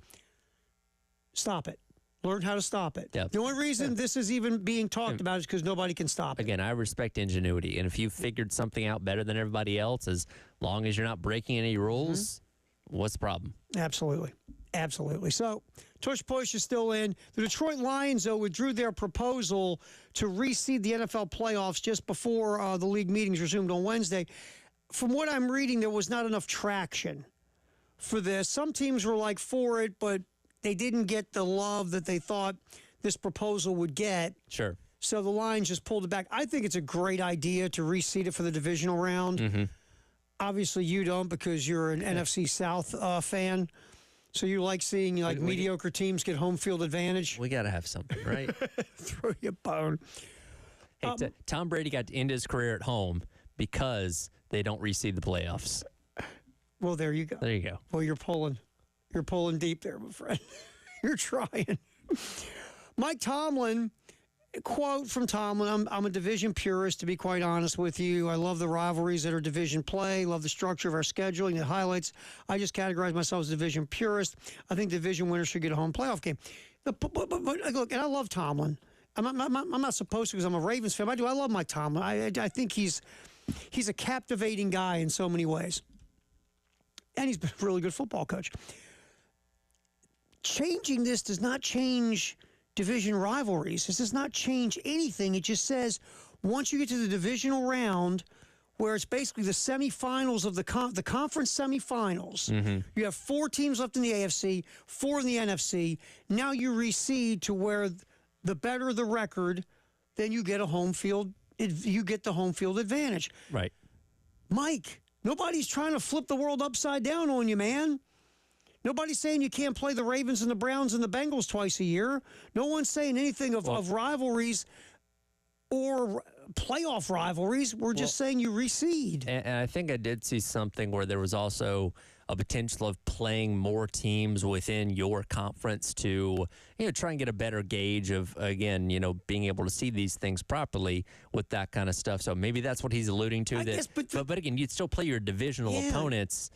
[SPEAKER 2] stop it. Learn how to stop it.
[SPEAKER 1] Yep.
[SPEAKER 2] The only reason this is even being talked about is because nobody can stop it.
[SPEAKER 1] Again, I respect ingenuity, and if you figured something out better than everybody else, as long as you're not breaking any rules, what's the problem?
[SPEAKER 2] Absolutely. Absolutely. So, tush push is still in. The Detroit Lions, though, withdrew their proposal to reseed the NFL playoffs just before the league meetings resumed on Wednesday. From what I'm reading, there was not enough traction for this. Some teams were like for it, but they didn't get the love that they thought this proposal would get.
[SPEAKER 1] Sure.
[SPEAKER 2] So the Lions just pulled it back. I think it's a great idea to reseed it for the divisional round. Obviously, you don't because you're an NFC South fan. So you like seeing mediocre teams get home field advantage?
[SPEAKER 1] We got to have something, right?
[SPEAKER 2] Throw you a bone.
[SPEAKER 1] Hey, Tom Brady got to end his career at home because they don't reseed the playoffs.
[SPEAKER 2] Well, there you go.
[SPEAKER 1] There you go.
[SPEAKER 2] Well, you're pulling deep there, my friend. You're trying. Mike Tomlin, quote from Tomlin, I'm a division purist, to be quite honest with you. I love the rivalries that are division play, love the structure of our scheduling, the highlights. I just categorize myself as a division purist. I think division winners should get a home playoff game. But look, and I love Tomlin. I'm not supposed to because I'm a Ravens fan. I love Mike Tomlin. I think he's a captivating guy in so many ways. And he's been a really good football coach. Changing this does not change division rivalries. This does not change anything. It just says once you get to the divisional round, where it's basically the semifinals of the conference semifinals, you have 4 teams left in the AFC, 4 in the NFC. Now you reseed to where the better the record, then you get a home field. You get the home field advantage.
[SPEAKER 1] Right.
[SPEAKER 2] Mike, nobody's trying to flip the world upside down on you, man. Nobody's saying you can't play the Ravens and the Browns and the Bengals twice a year. No one's saying anything of rivalries or playoff rivalries. We're just saying you reseed.
[SPEAKER 1] And I think I did see something where there was also a potential of playing more teams within your conference to, try and get a better gauge of, again, being able to see these things properly with that kind of stuff. So maybe that's what he's alluding to. But again, you'd still play your divisional opponents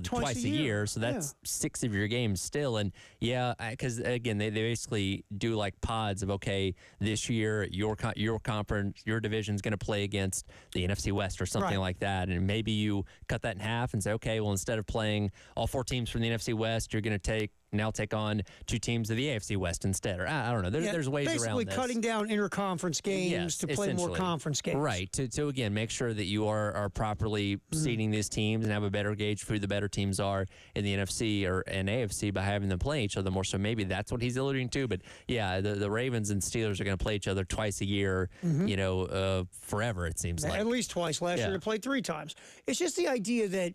[SPEAKER 1] twice a year. So that's 6 of your games still. And because again, they basically do like pods of, okay, this year, your conference, your division's going to play against the NFC West or something like that. And maybe you cut that in half and say, okay, well, instead of playing all 4 teams from the NFC West, you're going to take now take on 2 teams of the AFC West instead. Or I don't know. There's ways around this.
[SPEAKER 2] Basically cutting down interconference games to play more
[SPEAKER 1] essentially.
[SPEAKER 2] conference games.
[SPEAKER 1] Right. To again, make sure that you are properly seeding these teams and have a better gauge for who the better teams are in the NFC or and AFC by having them play each other more. So maybe that's what he's alluding to. But yeah, the Ravens and Steelers are going to play each other twice a year, forever, it seems like.
[SPEAKER 2] At least twice. Last year they played 3 times. It's just the idea that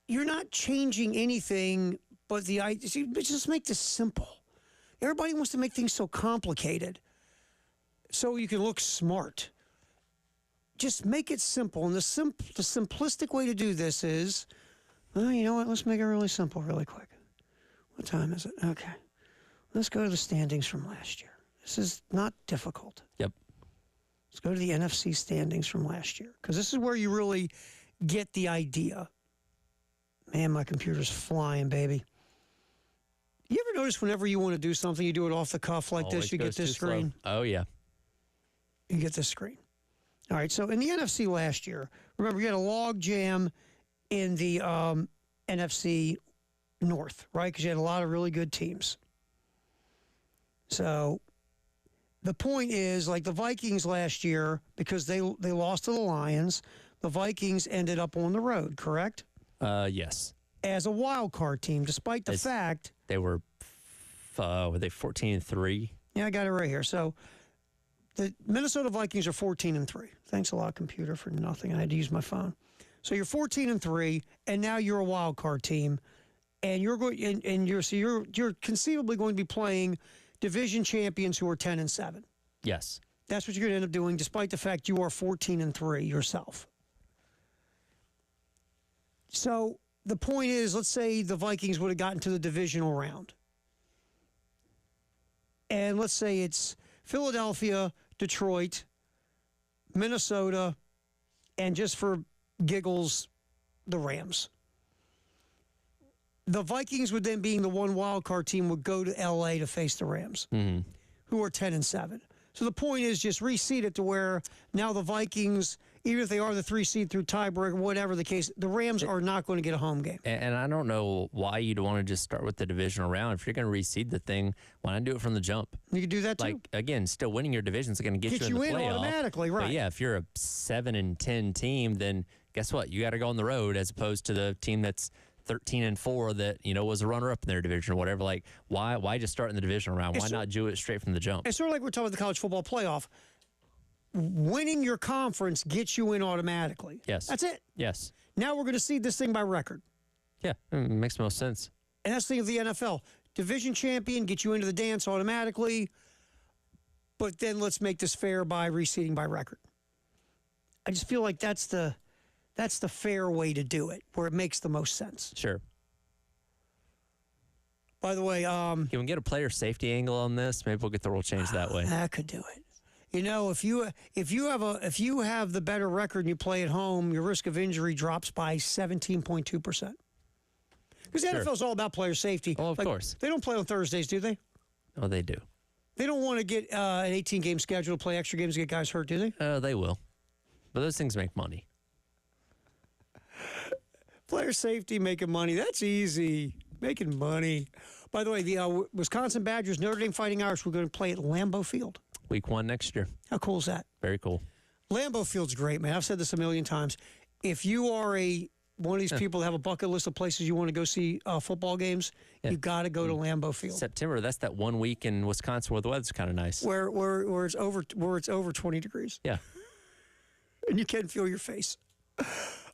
[SPEAKER 2] you're not changing anything, but the idea, just make this simple. Everybody wants to make things so complicated so you can look smart. Just make it simple. And the simplistic way to do this is, well, you know what? Let's make it really simple really quick. What time is it? Okay. Let's go to the standings from last year. This is not difficult.
[SPEAKER 1] Yep.
[SPEAKER 2] Let's go to the NFC standings from last year, because this is where you really get the idea. Man, my computer's flying, baby. You ever notice whenever you want to do something, you do it off the cuff like
[SPEAKER 1] Always
[SPEAKER 2] this, you get
[SPEAKER 1] goes
[SPEAKER 2] this
[SPEAKER 1] too slow.
[SPEAKER 2] screen?
[SPEAKER 1] Oh, yeah.
[SPEAKER 2] You get this screen. All right, so in the NFC last year, remember, you had a log jam in the NFC North, right? Because you had a lot of really good teams. So the point is, like the Vikings last year, because they lost to the Lions, the Vikings ended up on the road, correct?
[SPEAKER 1] Yes.
[SPEAKER 2] As a wild card team, despite the fact
[SPEAKER 1] they were they 14-3?
[SPEAKER 2] Yeah, I got it right here. So the Minnesota Vikings are 14-3. Thanks a lot, computer, for nothing. I had to use my phone. So you're 14-3, and now you're a wild card team, and you're going and you're conceivably going to be playing division champions who are 10-7.
[SPEAKER 1] Yes.
[SPEAKER 2] That's what you're going to end up doing, despite the fact you are 14-3 yourself. So the point is, let's say the Vikings would have gotten to the divisional round. And let's say it's Philadelphia, Detroit, Minnesota, and just for giggles, the Rams. The Vikings would then, being the one wild card team, would go to L.A. to face the Rams, who are 10-7. So the point is, just reseed it to where now the Vikings, even if they are the 3 seed through tiebreaker, whatever the case, the Rams are not going to get a home game.
[SPEAKER 1] And I don't know why you'd want to just start with the divisional round. If you're going to reseed the thing, why not do it from the jump?
[SPEAKER 2] You can do that too.
[SPEAKER 1] Like, again, still winning your division is going to get you in the playoff.
[SPEAKER 2] Automatically, right?
[SPEAKER 1] But yeah, if you're a 7-10 team, then guess what? You got to go on the road as opposed to the team that's 13-4 that was a runner-up in their division or whatever. Like, why just start in the divisional round? Why not do it straight from the jump?
[SPEAKER 2] It's sort of like we're talking about the college football playoff. Winning your conference gets you in automatically.
[SPEAKER 1] Yes.
[SPEAKER 2] That's it.
[SPEAKER 1] Yes.
[SPEAKER 2] Now we're going to seed this thing by record.
[SPEAKER 1] Yeah, it makes most sense.
[SPEAKER 2] And that's the thing of the NFL. Division champion gets you into the dance automatically, but then let's make this fair by reseeding by record. I just feel like that's the fair way to do it, where it makes the most sense.
[SPEAKER 1] Sure.
[SPEAKER 2] By the way,
[SPEAKER 1] can we get a player safety angle on this? Maybe we'll get the rule changed that way.
[SPEAKER 2] That could do it. If you have the better record and you play at home, your risk of injury drops by 17.2%. Because the NFL is all about player safety.
[SPEAKER 1] Oh, of course.
[SPEAKER 2] They don't play on Thursdays, do they?
[SPEAKER 1] Oh, they do.
[SPEAKER 2] They don't want to get an 18-game schedule to play extra games to get guys hurt, do they?
[SPEAKER 1] They will. But those things make money.
[SPEAKER 2] Player safety, making money. That's easy. Making money. By the way, the Wisconsin Badgers, Notre Dame Fighting Irish, we're going to play at Lambeau Field.
[SPEAKER 1] Week 1 next year.
[SPEAKER 2] How cool is that?
[SPEAKER 1] Very cool.
[SPEAKER 2] Lambeau Field's great, man. I've said this a million times. If you are one of these people that have a bucket list of places you want to go see football games, you got to go to Lambeau Field.
[SPEAKER 1] September, that's that 1 week in Wisconsin where the weather's kind of nice.
[SPEAKER 2] Where it's over 20 degrees.
[SPEAKER 1] Yeah.
[SPEAKER 2] And you can feel your face.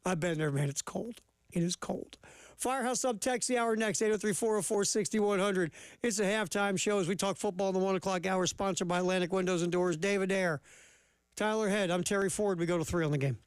[SPEAKER 2] I've been there, man. It's cold. It is cold. Firehouse Up text the hour next, 803-404-6100. It's a halftime show as we talk football in the 1 o'clock hour, sponsored by Atlantic Windows and Doors. David Ayer, Tyler Head. I'm Terry Ford. We go to 3 on the game.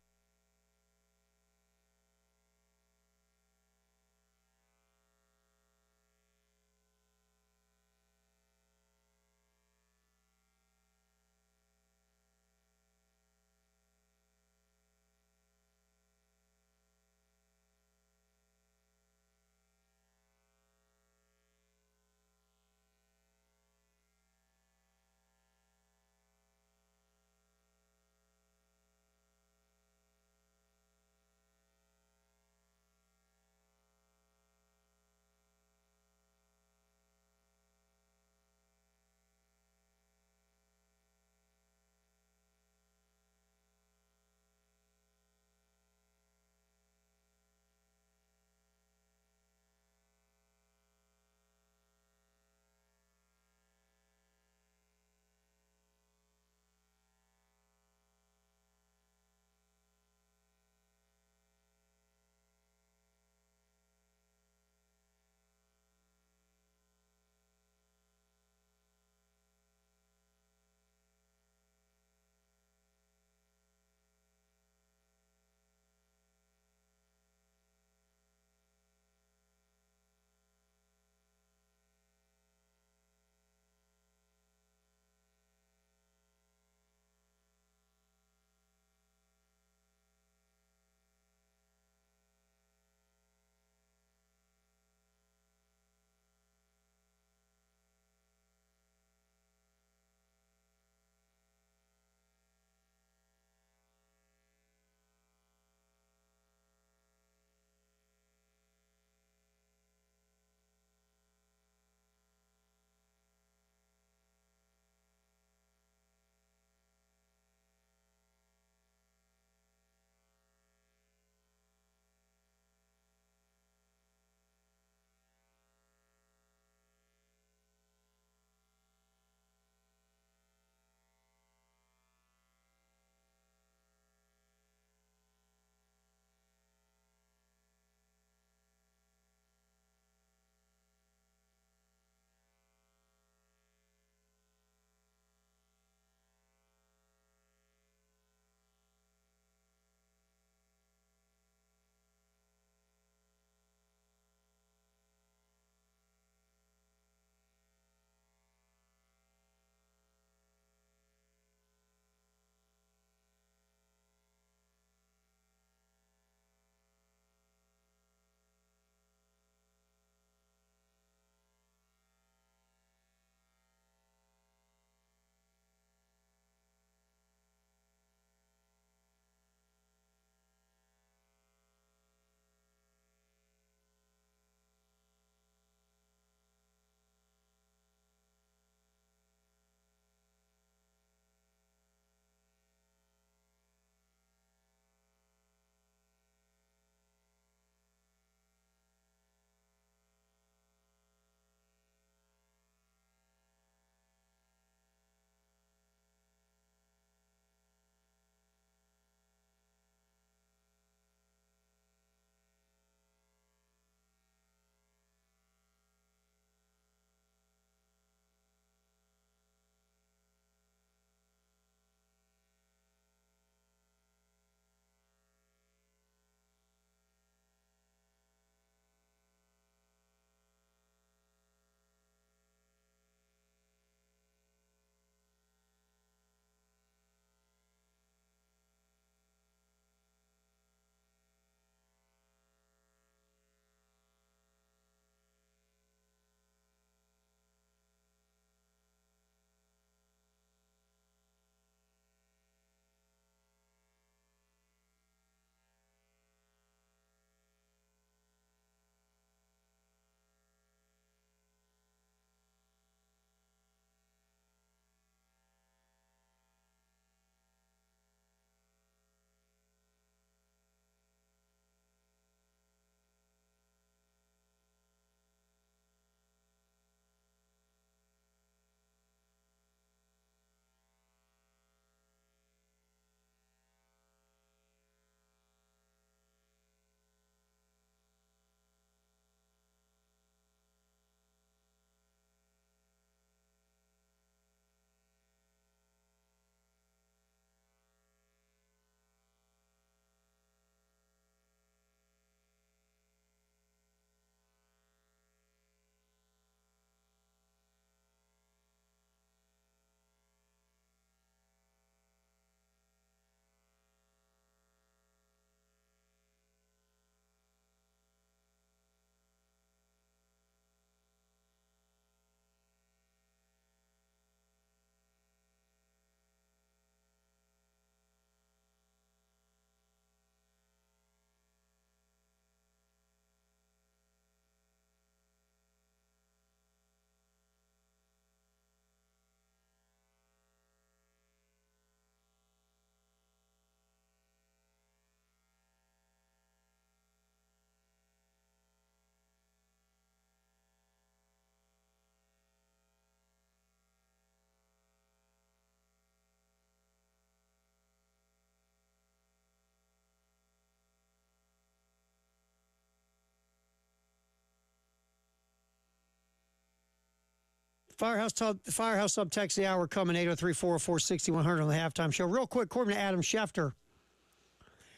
[SPEAKER 2] Firehouse Sub text the hour coming 803-404-6100 on the halftime show. Real quick, according to Adam Schefter,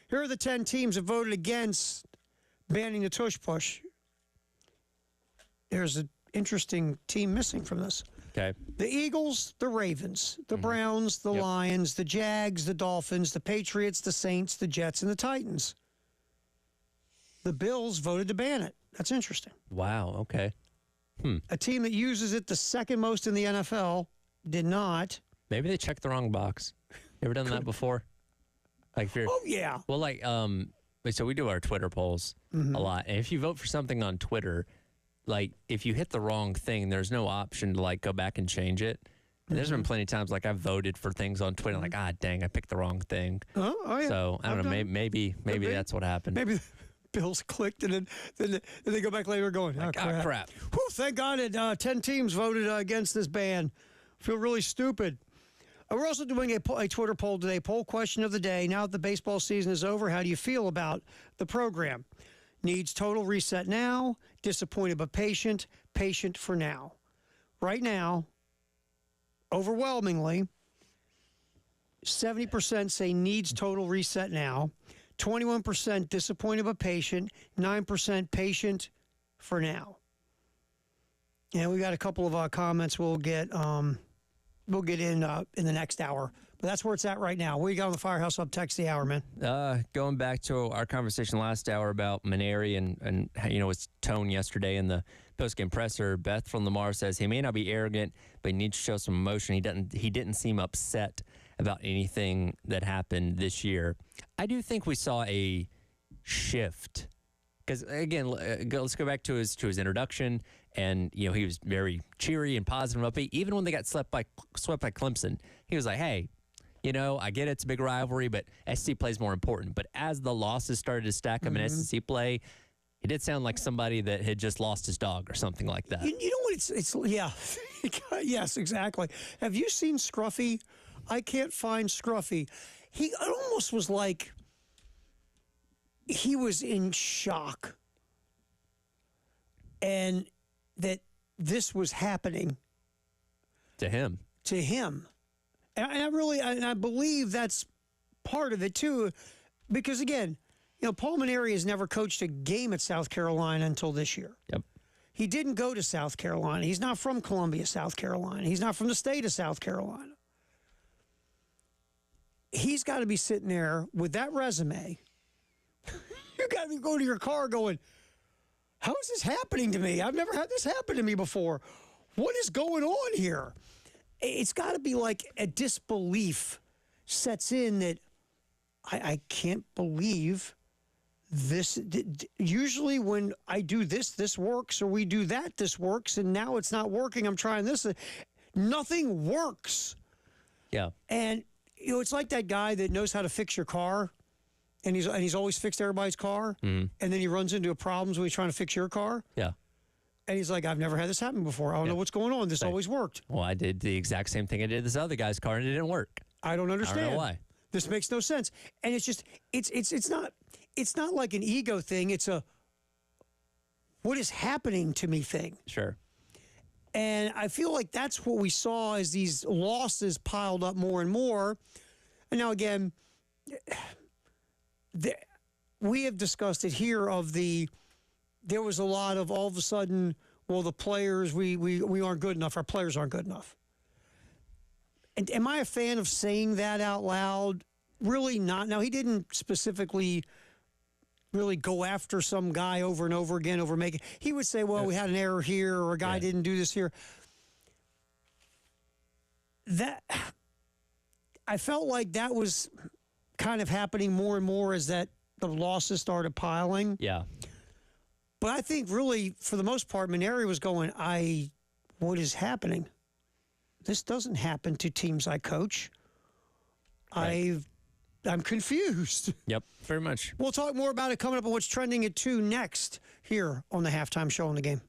[SPEAKER 2] here are the 10 teams that voted against banning the tush push. There's an interesting team missing from this.
[SPEAKER 1] Okay.
[SPEAKER 2] The Eagles, the Ravens, the Browns, the Lions, the Jags, the Dolphins, the Patriots, the Saints, the Jets, and the Titans. The Bills voted to ban it. That's interesting.
[SPEAKER 1] Wow. Okay.
[SPEAKER 2] A team that uses it the second most in the NFL did not.
[SPEAKER 1] Maybe they checked the wrong box. You ever done that before? Like if you're,
[SPEAKER 2] Oh, yeah.
[SPEAKER 1] well, like so we do our Twitter polls a lot, and if you vote for something on Twitter, like if you hit the wrong thing, there's no option to like go back and change it. And there's been plenty of times like I've voted for things on Twitter, like dang, I picked the wrong thing.
[SPEAKER 2] Oh, yeah.
[SPEAKER 1] So I don't know, maybe that's what happened.
[SPEAKER 2] Maybe the Bills clicked and then they go back later going, oh, crap.
[SPEAKER 1] Crap.
[SPEAKER 2] Whew, thank God 10 teams voted against this ban. Feel really stupid. We're also doing a Twitter poll today. Poll question of the day. Now that the baseball season is over, how do you feel about the program? Needs total reset now, disappointed but patient, patient for now. Right now, overwhelmingly, 70% say needs total reset now, 21% disappointed but patient, 9% patient for now. And we got a couple of comments we'll get in the next hour. But that's where it's at right now. What you got on the Firehouse Up text the hour, man?
[SPEAKER 1] Going back to our conversation last hour about Mainieri and his tone yesterday in the postgame presser, Beth from Lamar says he may not be arrogant, but he needs to show some emotion. He didn't seem upset about anything that happened this year. I do think we saw a shift because again, let's go back to his introduction, and he was very cheery and positive and upbeat. Even when they got swept by Clemson, he was like, "Hey, I get it's a big rivalry, but SEC play is more important." But as the losses started to stack up in SEC play, it did sound like somebody that had just lost his dog or something like that.
[SPEAKER 2] You know what? It's yeah, yes, exactly. Have you seen Scruffy? I can't find Scruffy. It almost was like he was in shock, and that this was happening
[SPEAKER 1] To him.
[SPEAKER 2] And I believe that's part of it too, because again, Paul Mainieri has never coached a game at South Carolina until this year.
[SPEAKER 1] Yep.
[SPEAKER 2] He didn't go to South Carolina. He's not from Columbia, South Carolina. He's not from the state of South Carolina. He's got to be sitting there with that resume. You got to go to your car going, how is this happening to me? I've never had this happen to me before. What is going on here? It's got to be like a disbelief sets in that I can't believe this. Usually when I do this works, or we do that, this works, and now it's not working. I'm trying this. Nothing works.
[SPEAKER 1] Yeah.
[SPEAKER 2] And, it's like that guy that knows how to fix your car, and he's always fixed everybody's car, and then he runs into problems when he's trying to fix your car.
[SPEAKER 1] Yeah.
[SPEAKER 2] And he's like, I've never had this happen before. I don't know what's going on. This always worked.
[SPEAKER 1] Well, I did the exact same thing I did this other guy's car, and it didn't work.
[SPEAKER 2] I don't understand.
[SPEAKER 1] I don't know why.
[SPEAKER 2] This makes no sense. And it's just, it's not like an ego thing. It's a, what is happening to me thing.
[SPEAKER 1] Sure.
[SPEAKER 2] And I feel like that's what we saw as these losses piled up more and more. And now again, we have discussed it here there was a lot of all of a sudden, well, the players, we aren't good enough. Our players aren't good enough. And am I a fan of saying that out loud? Really not. Now, he didn't specifically really go after some guy over and over again over making. He would say, well, we had an error here, or a guy didn't do this here. That I felt like that was kind of happening more and more as the losses started piling.
[SPEAKER 1] Yeah.
[SPEAKER 2] But I think really, for the most part, Mainieri was going, what is happening? This doesn't happen to teams I coach.
[SPEAKER 1] Right.
[SPEAKER 2] I'm confused.
[SPEAKER 1] Yep, very much.
[SPEAKER 2] We'll talk more about it coming up on what's trending at 2 next here on the Halftime Show on the Game.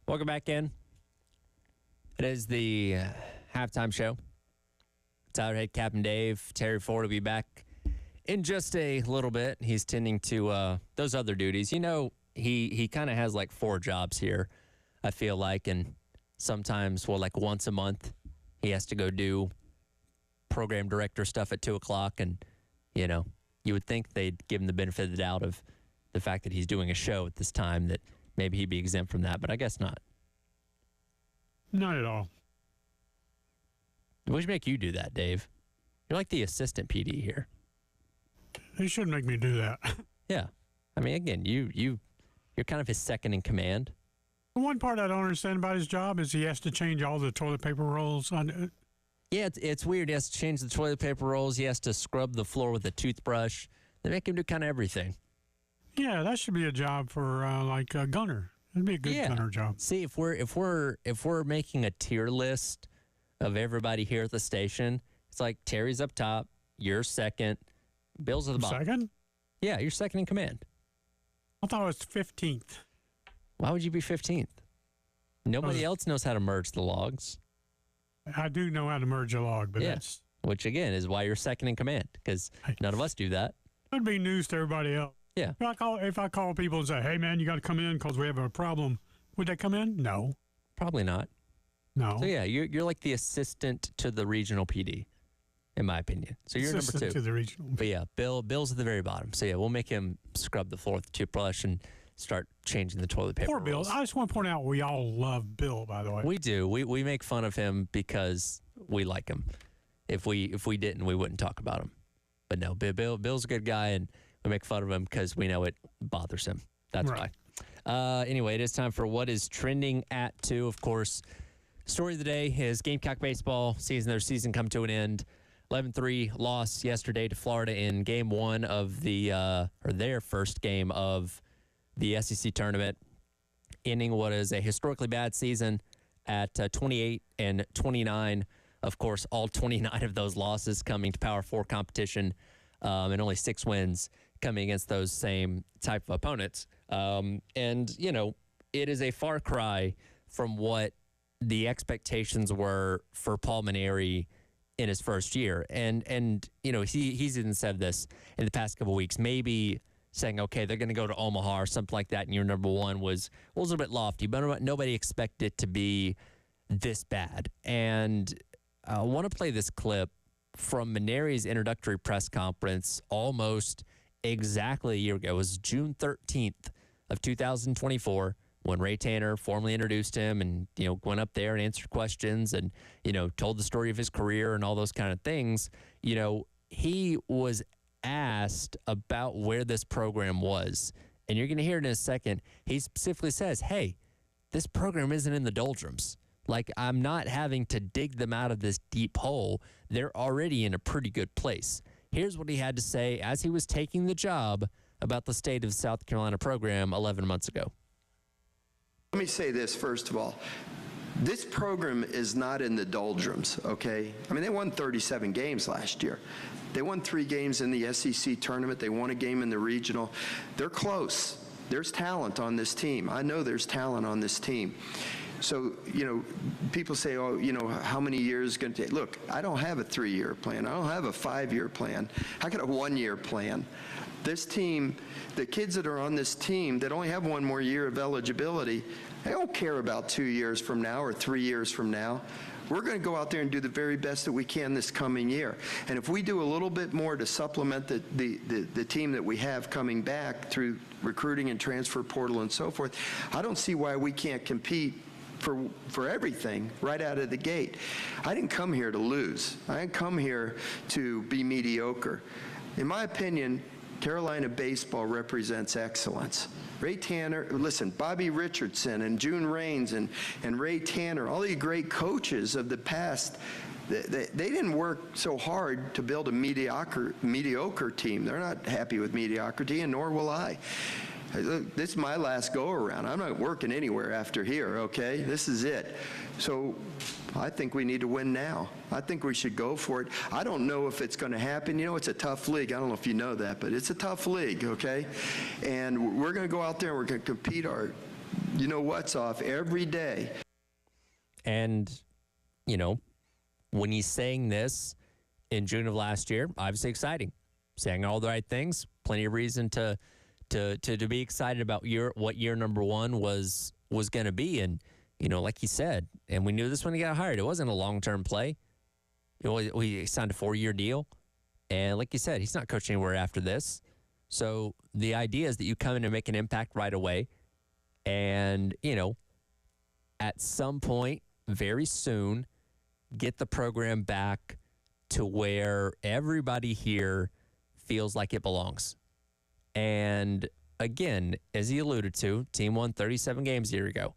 [SPEAKER 1] Welcome back in. It is the halftime show. Tyler Head, Captain Dave, Terry Ford will be back in just a little bit. He's tending to those other duties. You know, he kind of has like 4 jobs here, I feel like, and sometimes, well, like once a month, he has to go do program director stuff at 2 o'clock, and you know, you would think they'd give him the benefit of the doubt of the fact that he's doing a show at this time, that maybe he'd be exempt from that, but I guess not.
[SPEAKER 4] Not at all.
[SPEAKER 1] We should make you do that, Dave. You're like the assistant PD here.
[SPEAKER 4] They shouldn't make me do that.
[SPEAKER 1] Yeah. I mean, again, you're kind of his second in command.
[SPEAKER 4] The one part I don't understand about his job is he has to change all the toilet paper rolls.
[SPEAKER 1] Yeah, it's weird. He has to change the toilet paper rolls. He has to scrub the floor with a toothbrush. They make him do kind of everything.
[SPEAKER 4] Yeah, that should be a job for like a gunner. It'd be a good gunner job.
[SPEAKER 1] See, if we're making a tier list of everybody here at the station, it's like Terry's up top, you're second, Bill's at the bottom.
[SPEAKER 4] Second?
[SPEAKER 1] Yeah, you're second in command.
[SPEAKER 4] I thought it was 15th.
[SPEAKER 1] Why would you be 15th? Nobody else knows how to merge the logs.
[SPEAKER 4] I do know how to merge a log, but
[SPEAKER 1] Yeah.
[SPEAKER 4] that's
[SPEAKER 1] Which, again, is why you're second in command, because none of us do that.
[SPEAKER 4] would be news to everybody else.
[SPEAKER 1] Yeah.
[SPEAKER 4] If I call people and say, hey, man, you got to come in because we have a problem, would they come in? No.
[SPEAKER 1] Probably not.
[SPEAKER 4] No.
[SPEAKER 1] So, yeah, you're like the assistant to the regional PD, in my opinion. So you're
[SPEAKER 4] Assistant
[SPEAKER 1] number 2.
[SPEAKER 4] to the regional.
[SPEAKER 1] But, yeah, Bill's at the very bottom. So, yeah, we'll make him scrub the floor with the toothbrush and start changing the toilet paper
[SPEAKER 4] Poor Bill.
[SPEAKER 1] rolls.
[SPEAKER 4] I just want to point out we all love Bill, by the way.
[SPEAKER 1] We do. We make fun of him because we like him. If we didn't, we wouldn't talk about him. But no, Bill's a good guy, and we make fun of him because we know it bothers him. That's
[SPEAKER 4] Right.
[SPEAKER 1] why. Anyway, it is time for What is Trending at 2. Of course, story of the day is Gamecock baseball season. Their season come to an end. 11-3 loss yesterday to Florida in Game 1 of their first game of the SEC tournament, ending what is a historically bad season at 28-29. Of course, all 29 of those losses coming to Power 4 competition, and only 6 wins coming against those same type of opponents. And, you know, it is a far cry from what the expectations were for Paul Mainieri in his first year. And you know, he's even said this in the past couple of weeks, maybe saying, okay, they're going to go to Omaha or something like that, and year number 1 was a little bit lofty, but nobody expected it to be this bad. And I want to play this clip from Mainieri's introductory press conference almost exactly a year ago. It was June 13th of 2024 when Ray Tanner formally introduced him and, you know, went up there and answered questions and, you know, told the story of his career and all those kind of things. You know, he was asked about where this program was. And you're going to hear it in a second. He specifically says, hey, this program isn't in the doldrums. Like, I'm not having to dig them out of this deep hole. They're already in a pretty good place. Here's what he had to say as he was taking the job about the state of the South Carolina program 11 months ago.
[SPEAKER 3] Let me say this, first of all. This program is not in the doldrums, okay? I mean, they won 37 games last year. They won 3 games in the SEC tournament. They won a game in the regional. They're close. There's talent on this team. I know there's talent on this team. So, you know, people say, oh, you know, how many years is it going to take? Look, I don't have a 3-year plan. I don't have a 5-year plan. I got a 1-year plan. This team, the kids that are on this team that only have 1 more year of eligibility, they don't care about 2 years from now or 3 years from now. We're going to go out there and do the very best that we can this coming year. And if we do a little bit more to supplement the team that we have coming back through recruiting and transfer portal and so forth, I don't see why we can't compete for everything right out of the gate. I didn't come here to lose. I didn't come here to be mediocre. In my opinion, Carolina baseball represents excellence. Ray Tanner, listen, Bobby Richardson and June Raines and Ray Tanner, all these great coaches of the past, they didn't work so hard to build a mediocre team. They're not happy with mediocrity, and nor will I. This is my last go-around. I'm not working anywhere after here, okay? This is it. So I think we need to win now. I think we should go for it. I don't know if it's going to happen. You know, it's a tough league. I don't know if you know that, but it's a tough league, okay? And we're going to go out there and we're going to compete you-know-what's off every day.
[SPEAKER 1] And, you know, when he's saying this in June of last year, obviously exciting, saying all the right things, plenty of reason to be excited about what year number one was going to be. And, you know, like he said, and we knew this when he got hired, it wasn't a long-term play. He signed a 4-year deal. And like you said, he's not coaching anywhere after this. So the idea is that you come in and make an impact right away. And, you know, at some point, very soon, get the program back to where everybody here feels like it belongs. And again, as he alluded to, team won 37 games a year ago.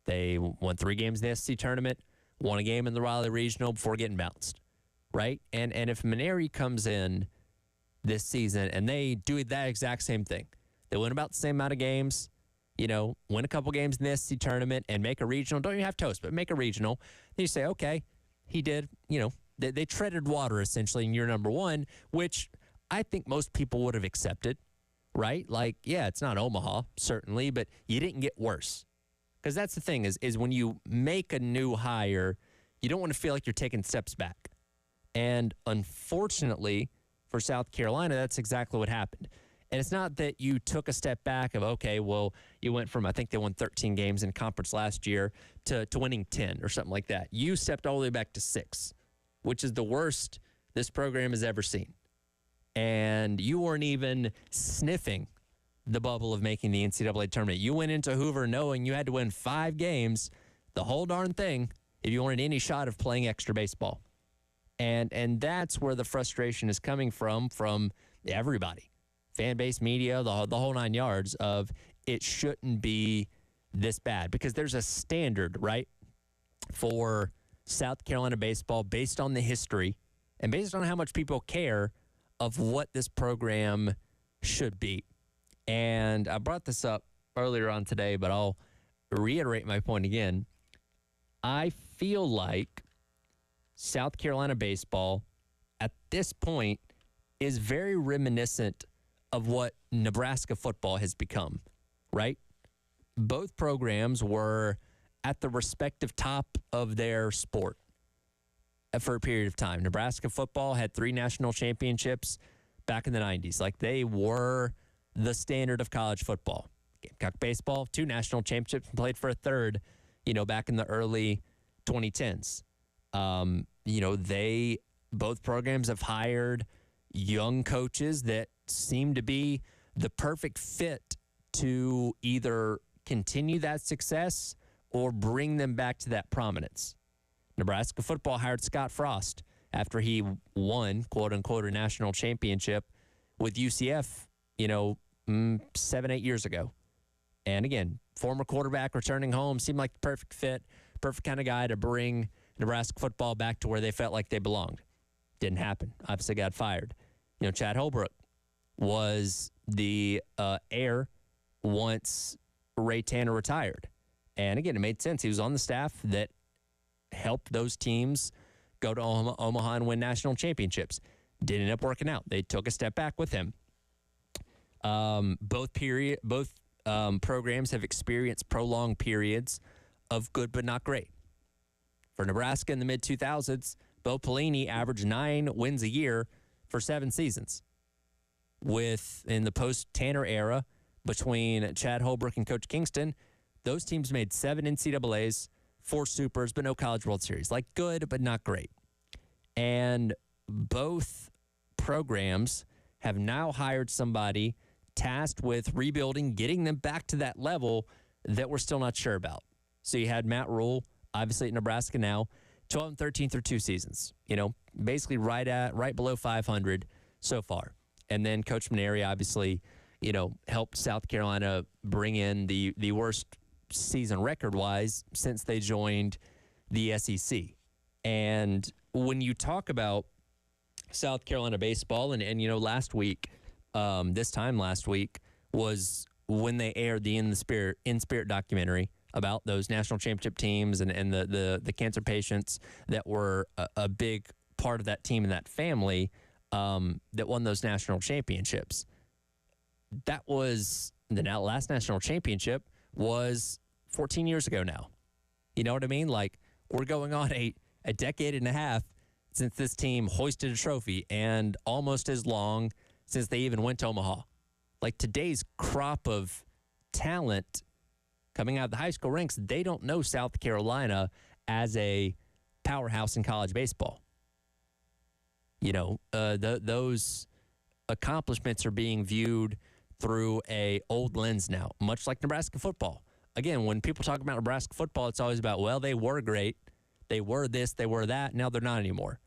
[SPEAKER 1] They won 3 games in the SEC tournament, won a game in the Raleigh Regional before getting bounced, right? And if Mainieri comes in this season and they do that exact same thing, they win about the same amount of games, you know, win a couple games in the SEC tournament and make a regional, don't even have to host, but make a regional, then you say, okay, he did, you know, they treaded water essentially in year number one, which I think most people would have accepted, right? Like, yeah, it's not Omaha, certainly, but you didn't get worse. Because that's the thing is when you make a new hire, you don't want to feel like you're taking steps back. And unfortunately for South Carolina, that's exactly what happened. And it's not that you took a step back of, okay, well, you went from, I think they won 13 games in conference last year to winning 10 or something like that. You stepped all the way back to 6, which is the worst this program has ever seen. And you weren't even sniffing the bubble of making the NCAA tournament. You went into Hoover knowing you had to win 5 games, the whole darn thing, if you wanted any shot of playing extra baseball. And that's where the frustration is coming from everybody. Fan base, media, the whole 9 yards of it shouldn't be this bad. Because there's a standard, right, for South Carolina baseball based on the history and based on how much people care of what this program should be. And I brought this up earlier on today, but I'll reiterate my point again. I feel like South Carolina baseball at this point is very reminiscent of what Nebraska football has become, right? Both programs were at the respective top of their sport for a period of time. Nebraska football had 3 national championships back in the 90s. Like, they were the standard of college football. Gamecock baseball, 2 national championships, and played for a 3rd, you know, back in the early 2010s. You know, both programs have hired young coaches that seem to be the perfect fit to either continue that success or bring them back to that prominence. Nebraska football hired Scott Frost after he won, quote unquote, a national championship with UCF, you know, 7-8 years ago. And again, former quarterback returning home, seemed like the perfect fit, perfect kind of guy to bring Nebraska football back to where they felt like they belonged. Didn't happen. Obviously got fired. You know, Chad Holbrook was the heir once Ray Tanner retired. And again, it made sense. He was on the staff that helped those teams go to Omaha and win national championships. Didn't end up working out. They took a step back with him. Both programs have experienced prolonged periods of good but not great. For Nebraska in the mid-2000s, Bo Pelini averaged 9 wins a year for 7 seasons. In the post-Tanner era, between Chad Holbrook and Coach Kingston, those teams made 7 NCAAs, 4 Supers, but no College World Series. Like, good but not great. And both programs have now hired somebody tasked with rebuilding, getting them back to that level that we're still not sure about. So you had Matt Rule, obviously at Nebraska now, 12 and 13 through 2 seasons. You know, basically right below 500 so far. And then Coach Mainieri obviously, you know, helped South Carolina bring in the worst season record-wise since they joined the SEC. And when you talk about South Carolina baseball, and you know, last week, this time last week was when they aired the In Spirit documentary about those national championship teams and the cancer patients that were a big part of that team and that family that won those national championships. That was the last national championship was 14 years ago now. You know what I mean? Like, we're going on a decade and a half since this team hoisted a trophy and almost as long since they even went to Omaha. Like, today's crop of talent coming out of the high school ranks, they don't know South Carolina as a powerhouse in college baseball. You know, those accomplishments are being viewed through a old lens now, much like Nebraska football. Again, when people talk about Nebraska football, it's always about, well, they were great. They were this, they were that. Now they're not anymore.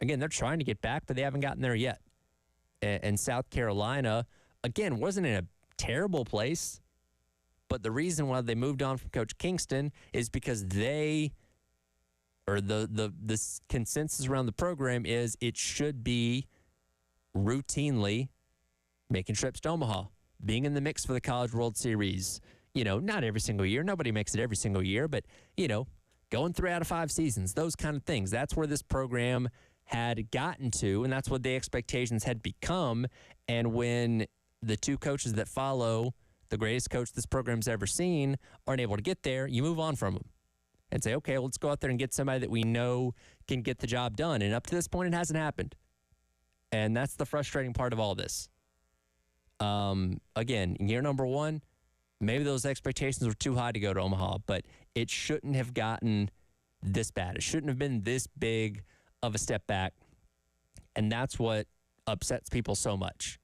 [SPEAKER 1] Again, they're trying to get back, but they haven't gotten there yet. And South Carolina, again, wasn't in a terrible place. But the reason why they moved on from Coach Kingston is because the consensus around the program is it should be routinely making trips to Omaha, being in the mix for the College World Series. You know, not every single year. Nobody makes it every single year, but, you know, going 3 out of 5 seasons, those kind of things. That's where this program had gotten to, and that's what the expectations had become. And when the two coaches that follow the greatest coach this program's ever seen aren't able to get there, you move on from them and say, okay, let's go out there and get somebody that we know can get the job done. And up to this point, it hasn't happened. And that's the frustrating part of all this. Again, year number 1, maybe those expectations were too high to go to Omaha, but it shouldn't have gotten this bad. It shouldn't have been this big of a step back. And that's what upsets people so much.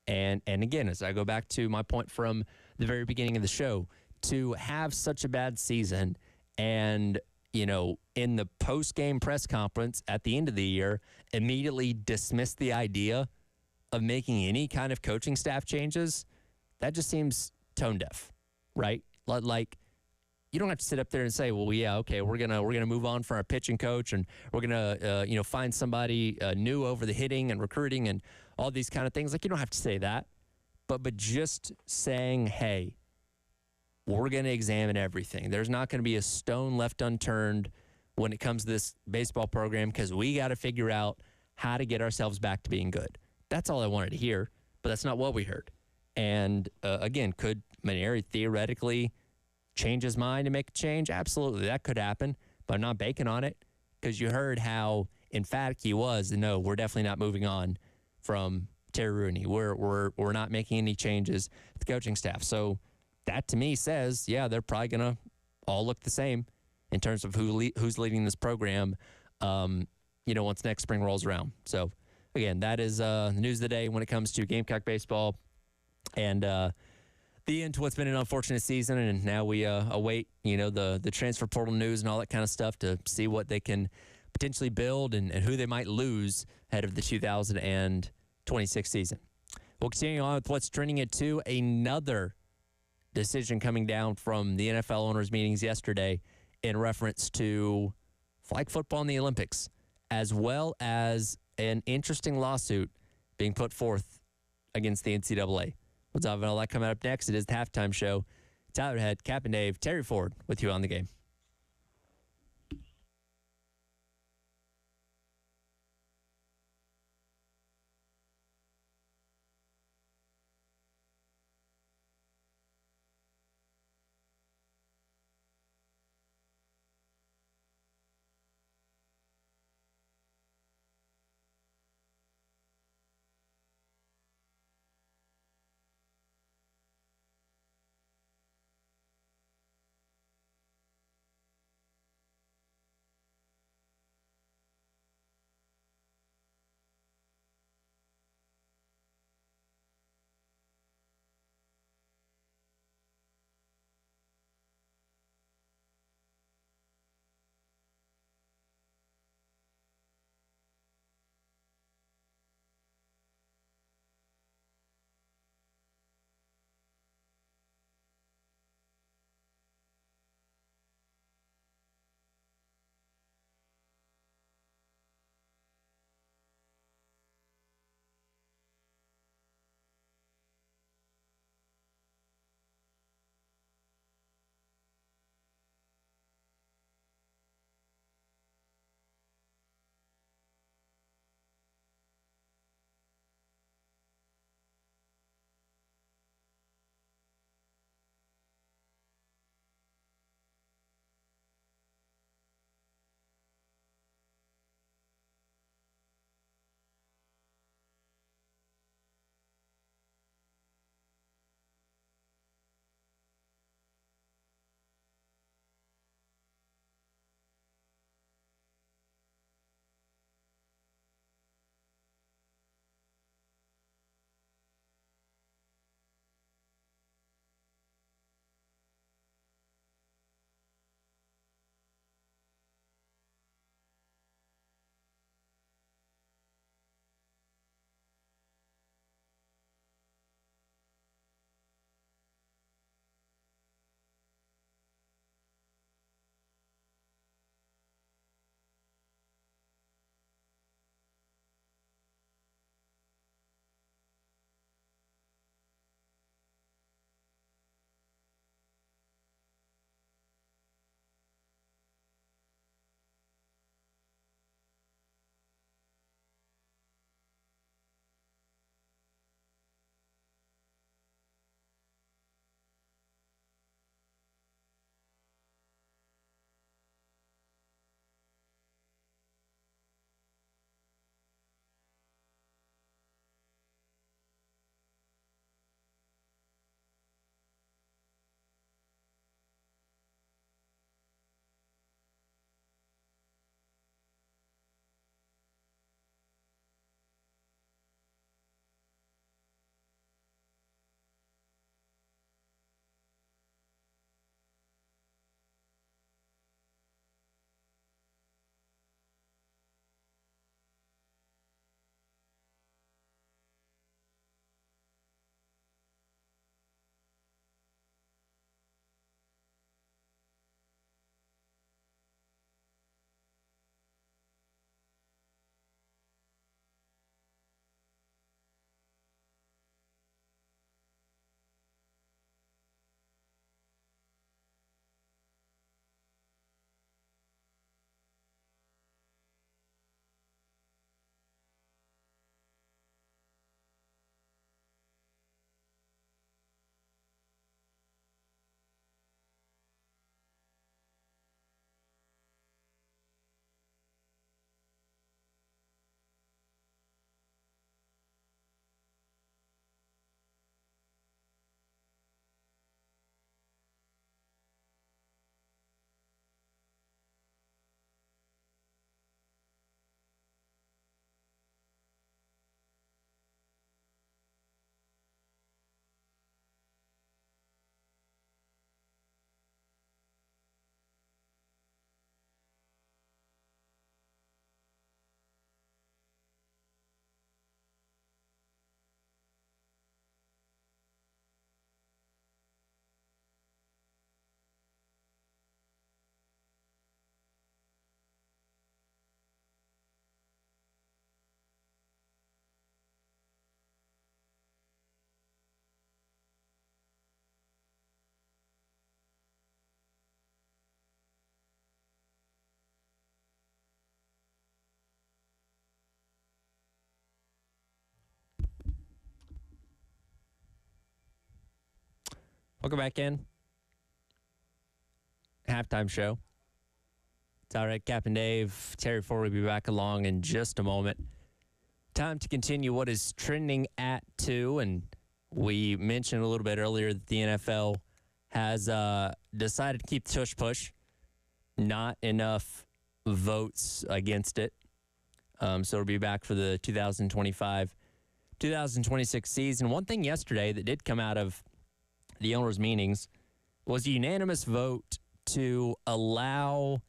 [SPEAKER 1] And again, as I go back to my point from the very beginning of the show, to have such a bad season and, you know, in the post-game press conference at the end of the year, immediately dismiss the idea of making any kind of coaching staff changes, that just seems tone deaf, right? Like, you don't have to sit up there and say, well, yeah, okay, we're gonna move on from our pitching coach and we're gonna find somebody new over the hitting and recruiting and all these kind of things. Like, you don't have to say that, but just saying, hey, we're gonna examine everything. There's not gonna be a stone left unturned when it comes to this baseball program because we got to figure out how to get ourselves back to being good. That's all I wanted to hear, but that's not what we heard. And again, could Mainieri theoretically change his mind and make a change? Absolutely, that could happen, but I'm not banking on it because you heard how emphatic he was. And no, we're definitely not moving on from Terry Rooney. We're not making any changes to the coaching staff. So that to me says, yeah, they're probably gonna all look the same in terms of who's leading this program. Once next spring rolls around. So again, that is the news of the day when it comes to Gamecock baseball and the end to what's been an unfortunate season. And now we await, the transfer portal news and all that kind of stuff to see what they can potentially build and who they might lose ahead of the 2026 season. We'll continue on with what's trending at 2. Another decision coming down from the NFL owners' meetings yesterday in reference to flag football in the Olympics, as well as an interesting lawsuit being put forth against the NCAA. We'll dive into all that coming up next. It is the halftime show. Tyler Head, Captain Dave, Terry Ford with you on the game. Welcome back in. Halftime show. It's all right, Captain Dave. Terry Ford will be back along in just a moment. Time to continue what is trending at 2. And we mentioned a little bit earlier that the NFL has decided to keep the tush push. Not enough votes against it. So it'll be back for the 2025-2026 season. One thing yesterday that did come out of the owners' meetings was a unanimous vote to allow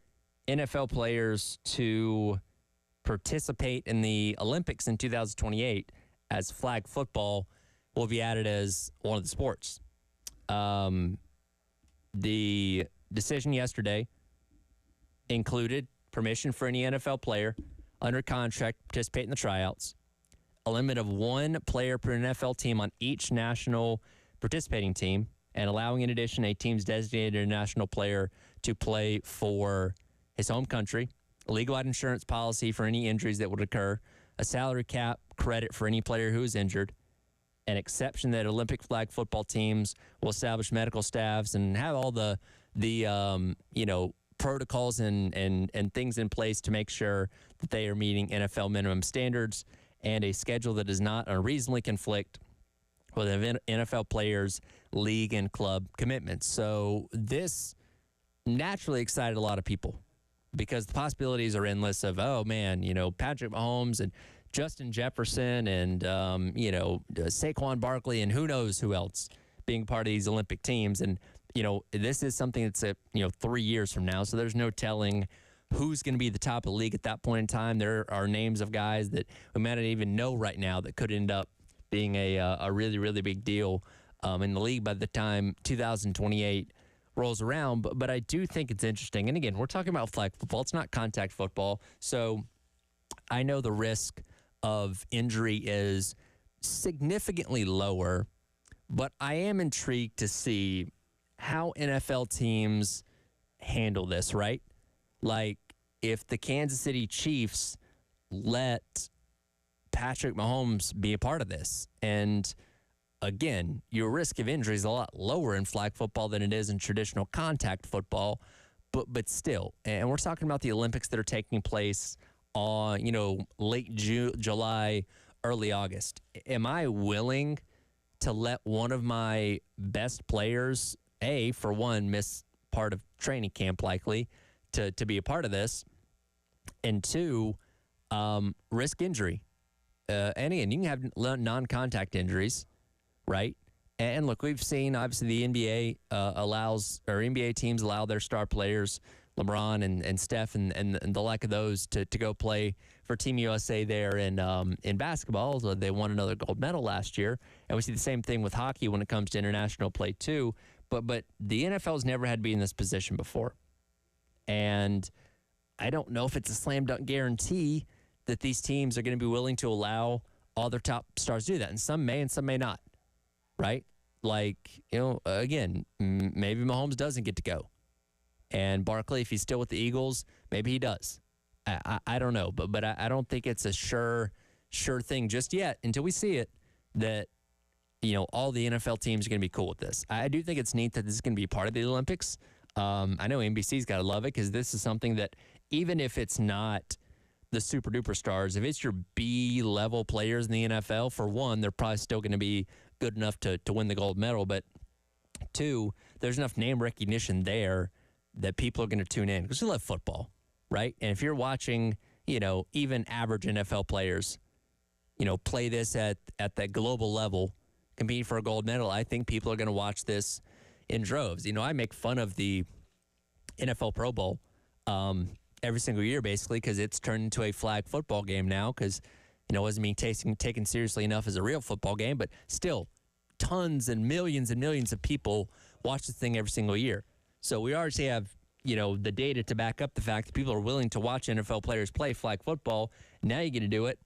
[SPEAKER 1] NFL players to participate in the Olympics in 2028 as flag football will be added as one of the sports. The decision yesterday included permission for any NFL player under contract to participate in the tryouts, a limit of 1 player per NFL team on each national participating team, and allowing, in addition, a team's designated international player to play for his home country, a legal-wide insurance policy for any injuries that would occur, a salary cap credit for any player who is injured, an exception that Olympic flag football teams will establish medical staffs and have all the protocols and things in place to make sure that they are meeting NFL minimum standards, and a schedule that does not unreasonably conflict with NFL players' league and club commitments. So this naturally excited a lot of people because the possibilities are endless of, oh, man, Patrick Mahomes and Justin Jefferson and, Saquon Barkley and who knows who else being part of these Olympic teams. And, this is something that's, 3 years from now. So there's no telling who's going to be the top of the league at that point in time. There are names of guys that we might not even know right now that could end up being a really, really big deal in the league by the time 2028 rolls around. But I do think it's interesting. And again, we're talking about flag football. It's not contact football. So I know the risk of injury is significantly lower, but I am intrigued to see how NFL teams handle this, right? Like if the Kansas City Chiefs let Patrick Mahomes be a part of this, and again, your risk of injury is a lot lower in flag football than it is in traditional contact football, but still, and we're talking about the Olympics that are taking place on, late July, early August. Am I willing to let one of my best players, for one, miss part of training camp likely to be a part of this, and 2, risk injury? And again, you can have non-contact injuries, right? And look, we've seen, obviously, the NBA NBA teams allow their star players, LeBron and Steph and the like of those, to go play for Team USA there in basketball. So they won another gold medal last year. And we see the same thing with hockey when it comes to international play, too. But the NFL's never had to be in this position before. And I don't know if it's a slam dunk guarantee that these teams are going to be willing to allow all their top stars to do that. And some may and some may not, right? Like, again, maybe Mahomes doesn't get to go. And Barkley, if he's still with the Eagles, maybe he does. I don't know. But I don't think it's a sure thing just yet until we see it that, all the NFL teams are going to be cool with this. I do think it's neat that this is going to be part of the Olympics. I know NBC's got to love it because this is something that even if it's not the super duper stars, if it's your B-level players in the NFL, for one, they're probably still going to be good enough to win the gold medal. But 2, there's enough name recognition there that people are going to tune in because they love football, right? And if you're watching, even average NFL players, play this at that global level, compete for a gold medal, I think people are going to watch this in droves. I make fun of the NFL Pro Bowl every single year, basically, because it's turned into a flag football game now because, it wasn't being taken seriously enough as a real football game. But still, tons and millions of people watch this thing every single year. So we already have, the data to back up the fact that people are willing to watch NFL players play flag football. Now you get to do it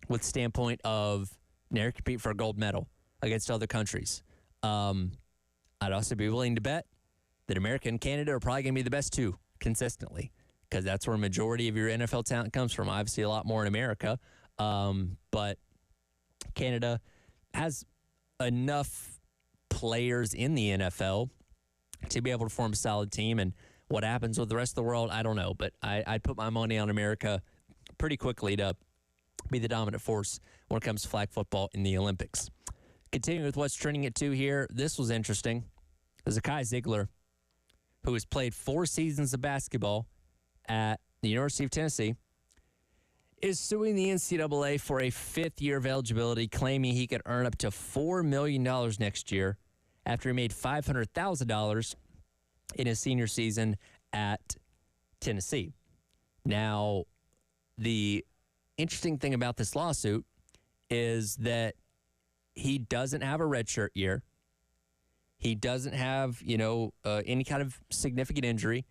[SPEAKER 1] with the standpoint of never compete for a gold medal against other countries. I'd also be willing to bet that America and Canada are probably going to be the best 2 consistently because that's where a majority of your NFL talent comes from. Obviously, a lot more in America. But Canada has enough players in the NFL to be able to form a solid team. And what happens with the rest of the world, I don't know. But I'd put my money on America pretty quickly to be the dominant force when it comes to flag football in the Olympics. Continuing with what's trending at 2 here, this was interesting. Zakai Ziegler, who has played 4 seasons of basketball at the University of Tennessee, is suing the NCAA for a 5th year of eligibility, claiming he could earn up to $4 million next year after he made $500,000 in his senior season at Tennessee. Now, the interesting thing about this lawsuit is that he doesn't have a redshirt year. He doesn't have, any kind of significant injury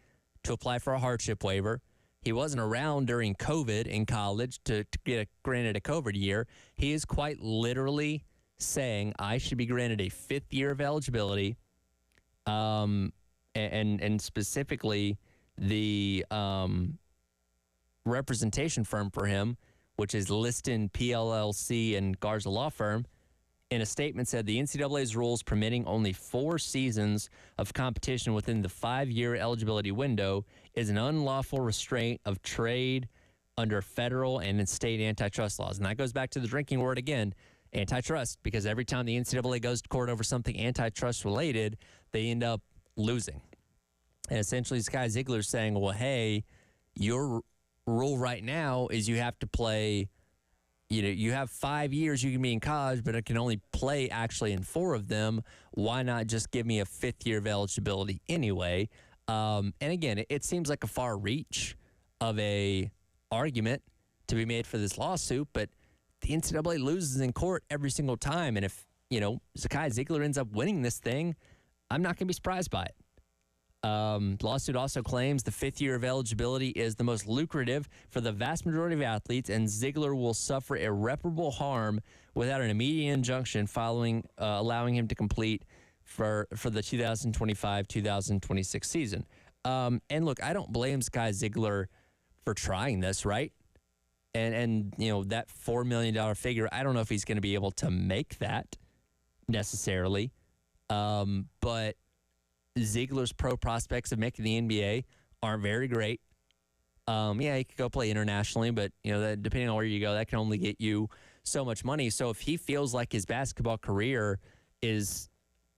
[SPEAKER 1] to apply for a hardship waiver. He wasn't around during COVID in college to get granted a COVID year. He is quite literally saying I should be granted a 5th year of eligibility, and specifically the representation firm for him, which is Liston PLLC and Garza Law Firm, in a statement said the NCAA's rules permitting only 4 seasons of competition within the 5-year eligibility window is an unlawful restraint of trade under federal and state antitrust laws. And that goes back to the drinking word again, antitrust, because every time the NCAA goes to court over something antitrust related, they end up losing. And essentially, this guy Ziegler's saying, well, hey, your rule right now is you have to play, you have 5 years you can be in college, but it can only play actually in 4 of them. Why not just give me a 5th year of eligibility anyway? And again, it seems like a far reach of a argument to be made for this lawsuit, but the NCAA loses in court every single time. And if, Zakai Ziegler ends up winning this thing, I'm not going to be surprised by it. Lawsuit also claims the 5th year of eligibility is the most lucrative for the vast majority of athletes, and Ziegler will suffer irreparable harm without an immediate injunction following allowing him to complete for the 2025-2026 season. And look, I don't blame Zakai Ziegler for trying this, right? And that $4 million figure, I don't know if he's going to be able to make that necessarily, but Ziegler's pro prospects of making the NBA aren't very great. He could go play internationally, but that, depending on where you go, that can only get you so much money. So if he feels like his basketball career is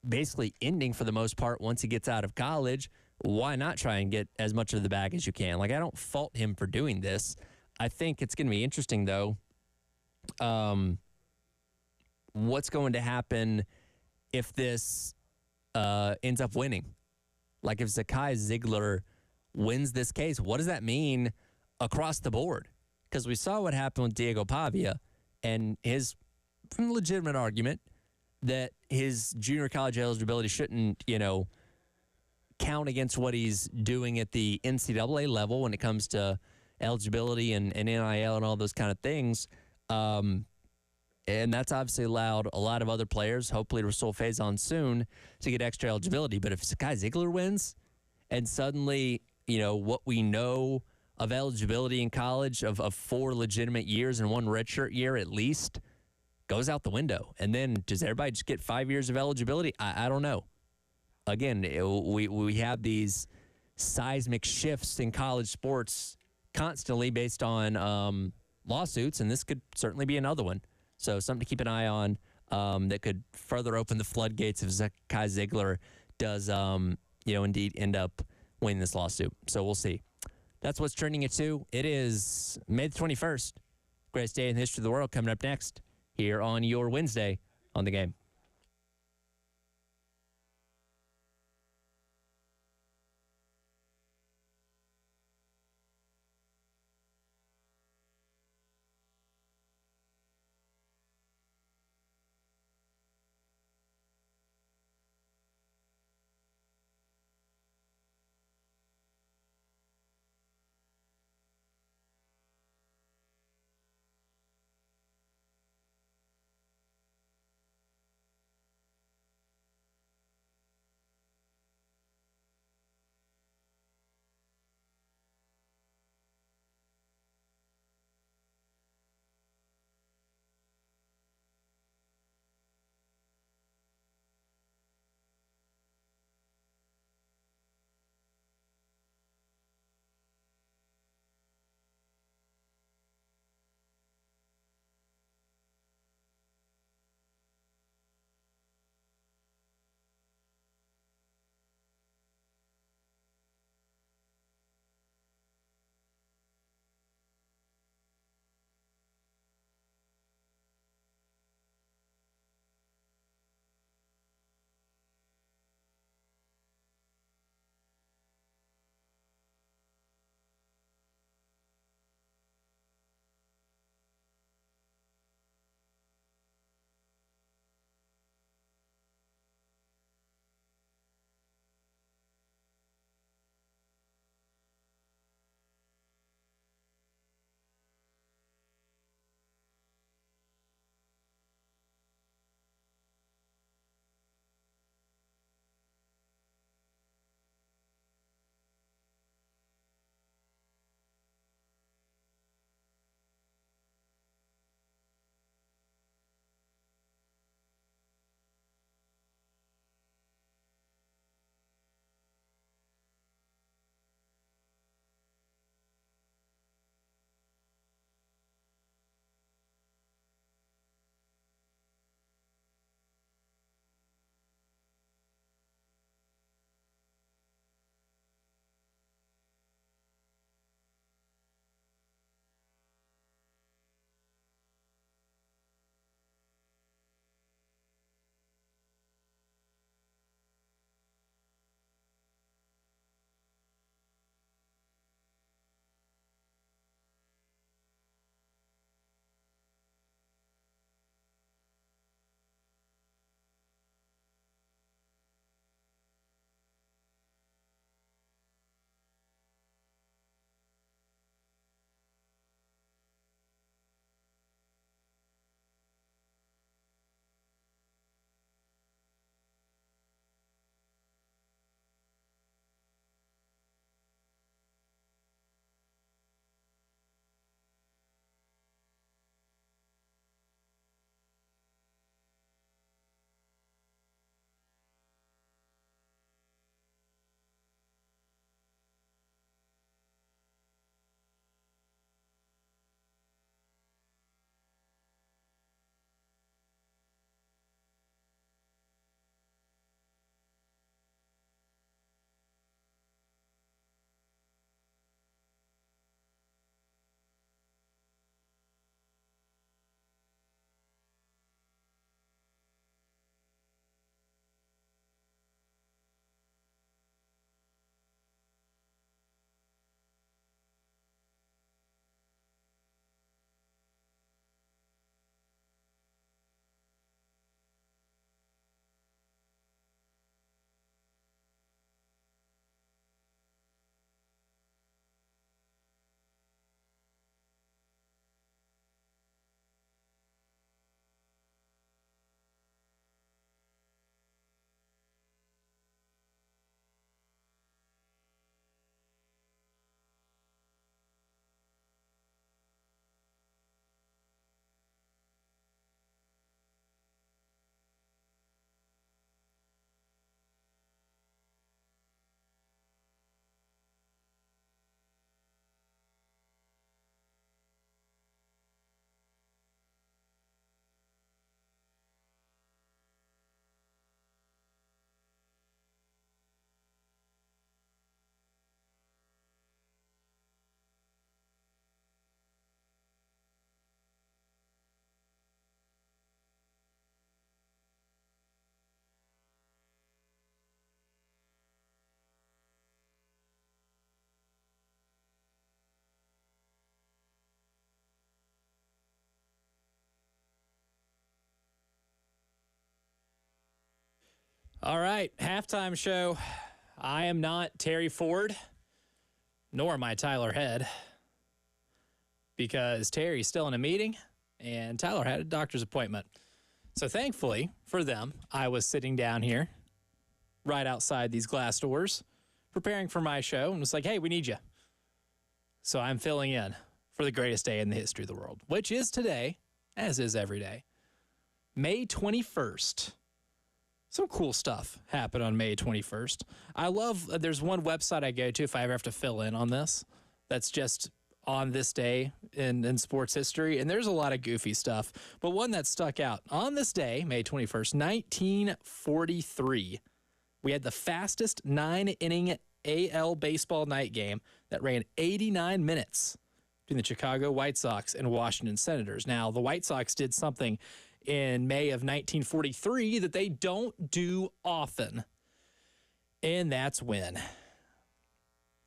[SPEAKER 1] basically ending for the most part once he gets out of college, why not try and get as much of the bag as you can? Like, I don't fault him for doing this. I think it's going to be interesting, though, what's going to happen if this ends up winning. Like, if Zakai Ziegler wins this case, what does that mean across the board? Because we saw what happened with Diego Pavia and his legitimate argument that his junior college eligibility shouldn't, count against what he's doing at the NCAA level when it comes to eligibility and NIL and all those kind of things. And that's obviously allowed a lot of other players, hopefully Rasul Faison soon, to get extra eligibility. But if Zakai Ziegler wins and suddenly, what we know of eligibility in college of 4 legitimate years and 1 redshirt year at least goes out the window. And then does everybody just get 5 years of eligibility? I don't know. Again, we have these seismic shifts in college sports constantly based on lawsuits, and this could certainly be another one. So something to keep an eye on that could further open the floodgates if Zakai Ziegler does, indeed end up winning this lawsuit. So we'll see. That's what's trending at 2. It is May the 21st. Greatest day in the history of the world coming up next here on your Wednesday on The Game.
[SPEAKER 5] All right, halftime show. I am not Terry Ford, nor am I Tyler Head, because Terry's still in a meeting and Tyler had a doctor's appointment. So thankfully for them, I was sitting down here right outside these glass doors, preparing for my show, and was like, hey, we need you. So I'm filling in for the greatest day in the history of the world, which is today, as is every day, May 21st. Some cool stuff happened on May 21st. I love, there's one website I go to if I ever have to fill in on this, that's just on this day in sports history, and there's a lot of goofy stuff, but one that stuck out. On this day, May 21st, 1943, we had the fastest 9-inning AL baseball night game that ran 89 minutes between the Chicago White Sox and Washington Senators. Now, the White Sox did something in May of 1943 that they don't do often, and that's win.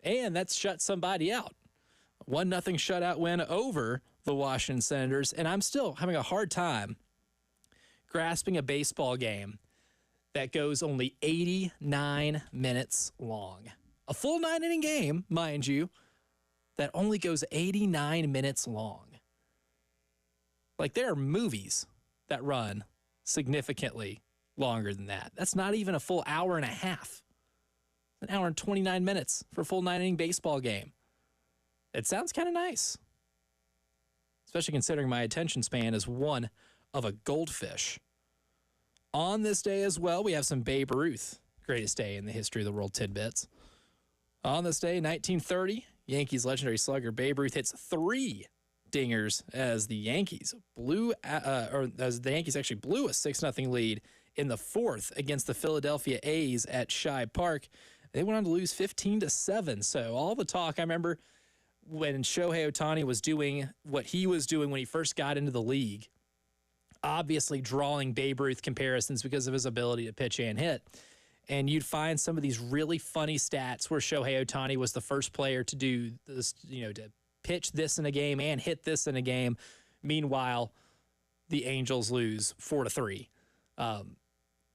[SPEAKER 5] And that's shut somebody out. 1-0 shutout win over the Washington Senators, and I'm still having a hard time grasping a baseball game that goes only 89 minutes long. A full 9-inning game, mind you, that only goes 89 minutes long. Like, there are movies that run significantly longer than that. That's not even a full hour and a half. An hour and 29 minutes for a full 9-inning baseball game. It sounds kind of nice, especially considering my attention span is one of a goldfish. On this day as well, we have some Babe Ruth, greatest day in the history of the world tidbits. On this day, 1930, Yankees legendary slugger Babe Ruth hits 3 dingers as the Yankees blew a 6-0 lead in the 4th against the Philadelphia A's at Shibe Park. They went on to lose 15-7. So all the talk, I remember when Shohei Ohtani was doing what he was doing when he first got into the league, obviously drawing Babe Ruth comparisons because of his ability to pitch and hit. And you'd find some of these really funny stats where Shohei Ohtani was the first player to do this, to pitch this in a game and hit this in a game. Meanwhile, the Angels lose 4-3.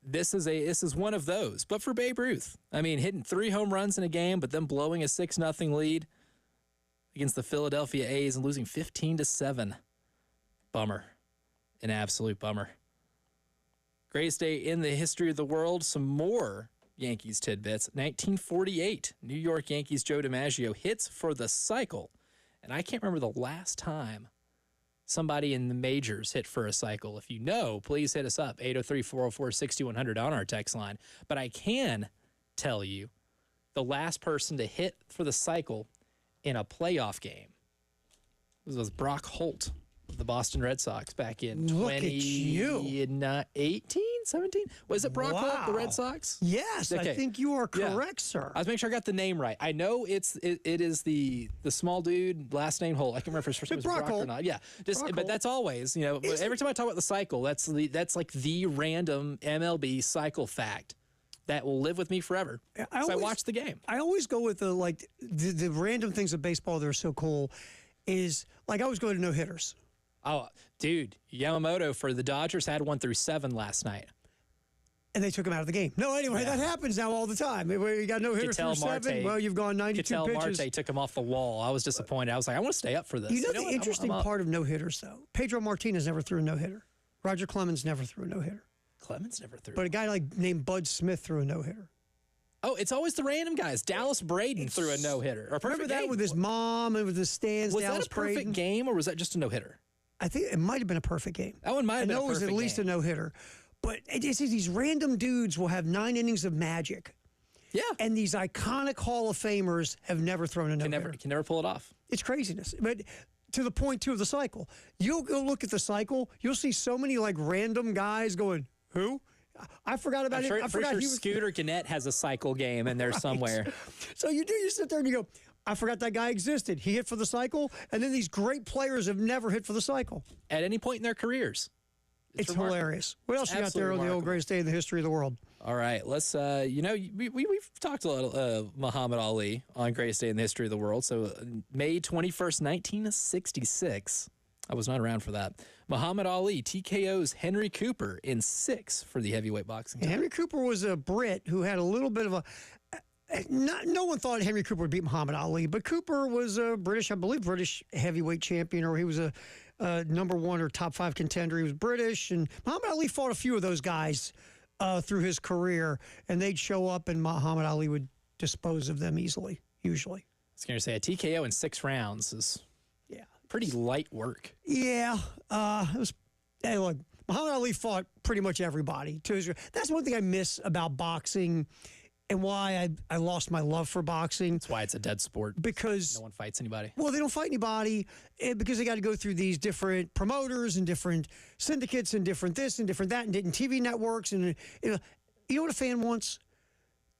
[SPEAKER 5] This is one of those. But for Babe Ruth, I mean, hitting 3 home runs in a game, but then blowing a 6-0 lead against the Philadelphia A's and losing 15-7. Bummer. An absolute bummer. Greatest day in the history of the world. Some more Yankees tidbits. 1948, New York Yankees Joe DiMaggio hits for the cycle. And I can't remember the last time somebody in the majors hit for a cycle. If you know, please hit us up, 803-404-6100 on our text line. But I can tell you the last person to hit for the cycle in a playoff game was Brock Holt of the Boston Red Sox back in 2018, 17? Was it Brock Holt, the Red Sox?
[SPEAKER 2] Yes,
[SPEAKER 5] Okay.
[SPEAKER 2] I think you are correct, sir.
[SPEAKER 5] I was making sure I got the name right. I know it is the small dude, last name Holt. I can't remember if his first name was Brock
[SPEAKER 2] Holt.
[SPEAKER 5] or not. Yeah,
[SPEAKER 2] Brock Holt.
[SPEAKER 5] That's always, every time I talk about the cycle, that's like the random MLB cycle fact that will live with me forever. I watched the game.
[SPEAKER 2] I always go with the random things of baseball that are so cool. Is like I always go to no hitters.
[SPEAKER 5] Oh, dude, Yamamoto for the Dodgers had 1 through 7 last night.
[SPEAKER 2] And they took him out of the game. No, anyway, that happens now all the time. You got no hitter through 7. Well, you've gone 92 pitches.
[SPEAKER 5] Marte took him off the wall. I was disappointed. I was like, I want to stay up for this.
[SPEAKER 2] You know the interesting part of no hitters, though? Pedro Martinez never threw a no hitter. Roger Clemens never threw a no hitter.
[SPEAKER 5] Clemens never threw.
[SPEAKER 2] But a guy named Bud Smith threw a no hitter.
[SPEAKER 5] Oh, it's always the random guys. Dallas Braden threw a no hitter.
[SPEAKER 2] Remember that with his mom and with his stands.
[SPEAKER 5] Was
[SPEAKER 2] Dallas
[SPEAKER 5] that a perfect game or was that just a no hitter?
[SPEAKER 2] I think it might have been a perfect game.
[SPEAKER 5] That one might have been a perfect game.
[SPEAKER 2] I know it was at least a no-hitter. But it's these random dudes will have 9 innings of magic.
[SPEAKER 5] Yeah.
[SPEAKER 2] And these iconic Hall of Famers have never thrown a no-hitter.
[SPEAKER 5] Can never pull it off.
[SPEAKER 2] It's craziness. But to the point, too, of the cycle. You'll go look at the cycle. You'll see so many, random guys going, who? I forgot about it. I forgot he was...
[SPEAKER 5] Scooter Gannett has a cycle game in there somewhere.
[SPEAKER 2] So you sit there and you go, I forgot that guy existed. He hit for the cycle, and then these great players have never hit for the cycle.
[SPEAKER 5] At any point in their careers.
[SPEAKER 2] It's hilarious. What else you got there on the old greatest day in the history of the world?
[SPEAKER 5] All right, let's, we've talked a lot of Muhammad Ali on greatest day in the history of the world. So May 21st, 1966, I was not around for that. Muhammad Ali TKO's Henry Cooper in 6 for the heavyweight boxing title.
[SPEAKER 2] Henry Cooper was a Brit who had a little bit of a. No one thought Henry Cooper would beat Muhammad Ali, but Cooper was a British heavyweight champion, or he was a number 1 or top 5 contender. He was British, and Muhammad Ali fought a few of those guys through his career, and they'd show up, and Muhammad Ali would dispose of them easily, usually.
[SPEAKER 5] I was going to say a TKO in 6 rounds is pretty light work.
[SPEAKER 2] Yeah, it was. Hey, look, Muhammad Ali fought pretty much everybody. That's one thing I miss about boxing, and why I lost my love for boxing.
[SPEAKER 5] That's why it's a dead sport.
[SPEAKER 2] Because
[SPEAKER 5] no one fights anybody.
[SPEAKER 2] Well, they don't fight anybody because they got to go through these different promoters and different syndicates and different this and different that and different TV networks. And you know what a fan wants?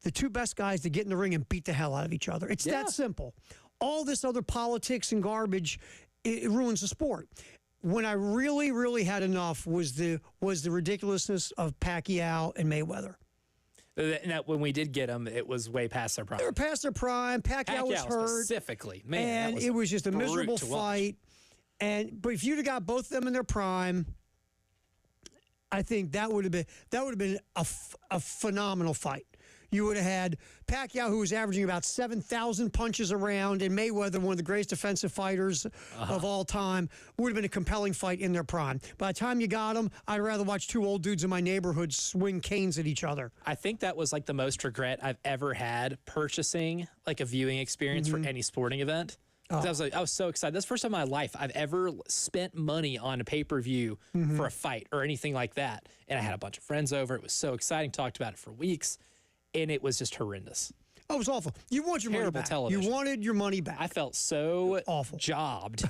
[SPEAKER 2] The 2 best guys to get in the ring and beat the hell out of each other. It's that simple. All this other politics and garbage, it ruins the sport. When I really, really had enough was the ridiculousness of Pacquiao and Mayweather.
[SPEAKER 5] That when we did get them, it was way past their prime.
[SPEAKER 2] They were past their prime. Pacquiao was hurt
[SPEAKER 5] specifically, man,
[SPEAKER 2] and it was just a miserable fight. But if you'd have got both of them in their prime, I think that would have been a phenomenal fight. You would have had Pacquiao, who was averaging about 7,000 punches around, and Mayweather, one of the greatest defensive fighters of all time. Would have been a compelling fight in their prime. By the time you got them, I'd rather watch 2 old dudes in my neighborhood swing canes at each other.
[SPEAKER 5] I think that was like the most regret I've ever had purchasing like a viewing experience for any sporting event. I was so excited. That's the first time in my life I've ever spent money on a pay-per-view for a fight or anything like that. And I had a bunch of friends over. It was so exciting. Talked about it for weeks. And it was just horrendous.
[SPEAKER 2] Oh, it was awful. You want your money back.
[SPEAKER 5] Television.
[SPEAKER 2] You wanted your money back.
[SPEAKER 5] I felt so
[SPEAKER 2] awful
[SPEAKER 5] jobbed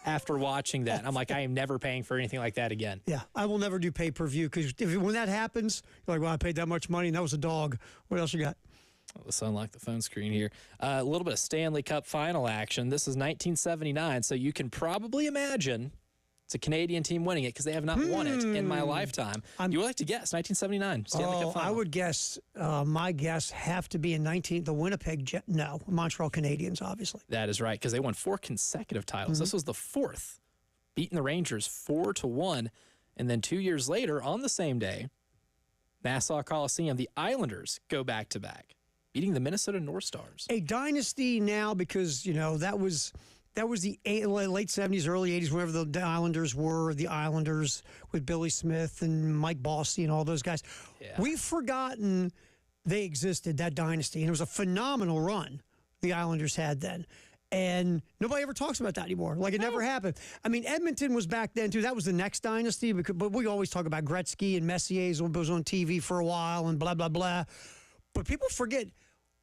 [SPEAKER 5] after watching that. I'm like, I am never paying for anything like that again.
[SPEAKER 2] Yeah, I will never do pay-per-view because when that happens, you're like, well, I paid that much money and that was a dog. What else you got?
[SPEAKER 5] Let's unlock the phone screen here. A little bit of Stanley Cup final action. This is 1979, so you can probably imagine it's a Canadian team winning it because they have not won it in my lifetime. You would like to guess 1979 Stanley Cup final?
[SPEAKER 2] I would guess. My guess have to be in the Winnipeg Jet. No, Montreal Canadiens, obviously.
[SPEAKER 5] That is right because they won 4 consecutive titles. This was the 4th, beating the Rangers 4-1, and then 2 years later on the same day, Nassau Coliseum, the Islanders go back-to-back, beating the Minnesota North Stars.
[SPEAKER 2] A dynasty now because that was the late 70s, early 80s, whenever the Islanders were the Islanders with Billy Smith and Mike Bossy and all those guys. Yeah. We've forgotten they existed, that dynasty, and it was a phenomenal run the Islanders had then. And nobody ever talks about that anymore. Like it never happened. I mean, Edmonton was back then, too. That was the next dynasty, but we always talk about Gretzky and Messier's was on TV for a while and blah, blah, blah. But people forget.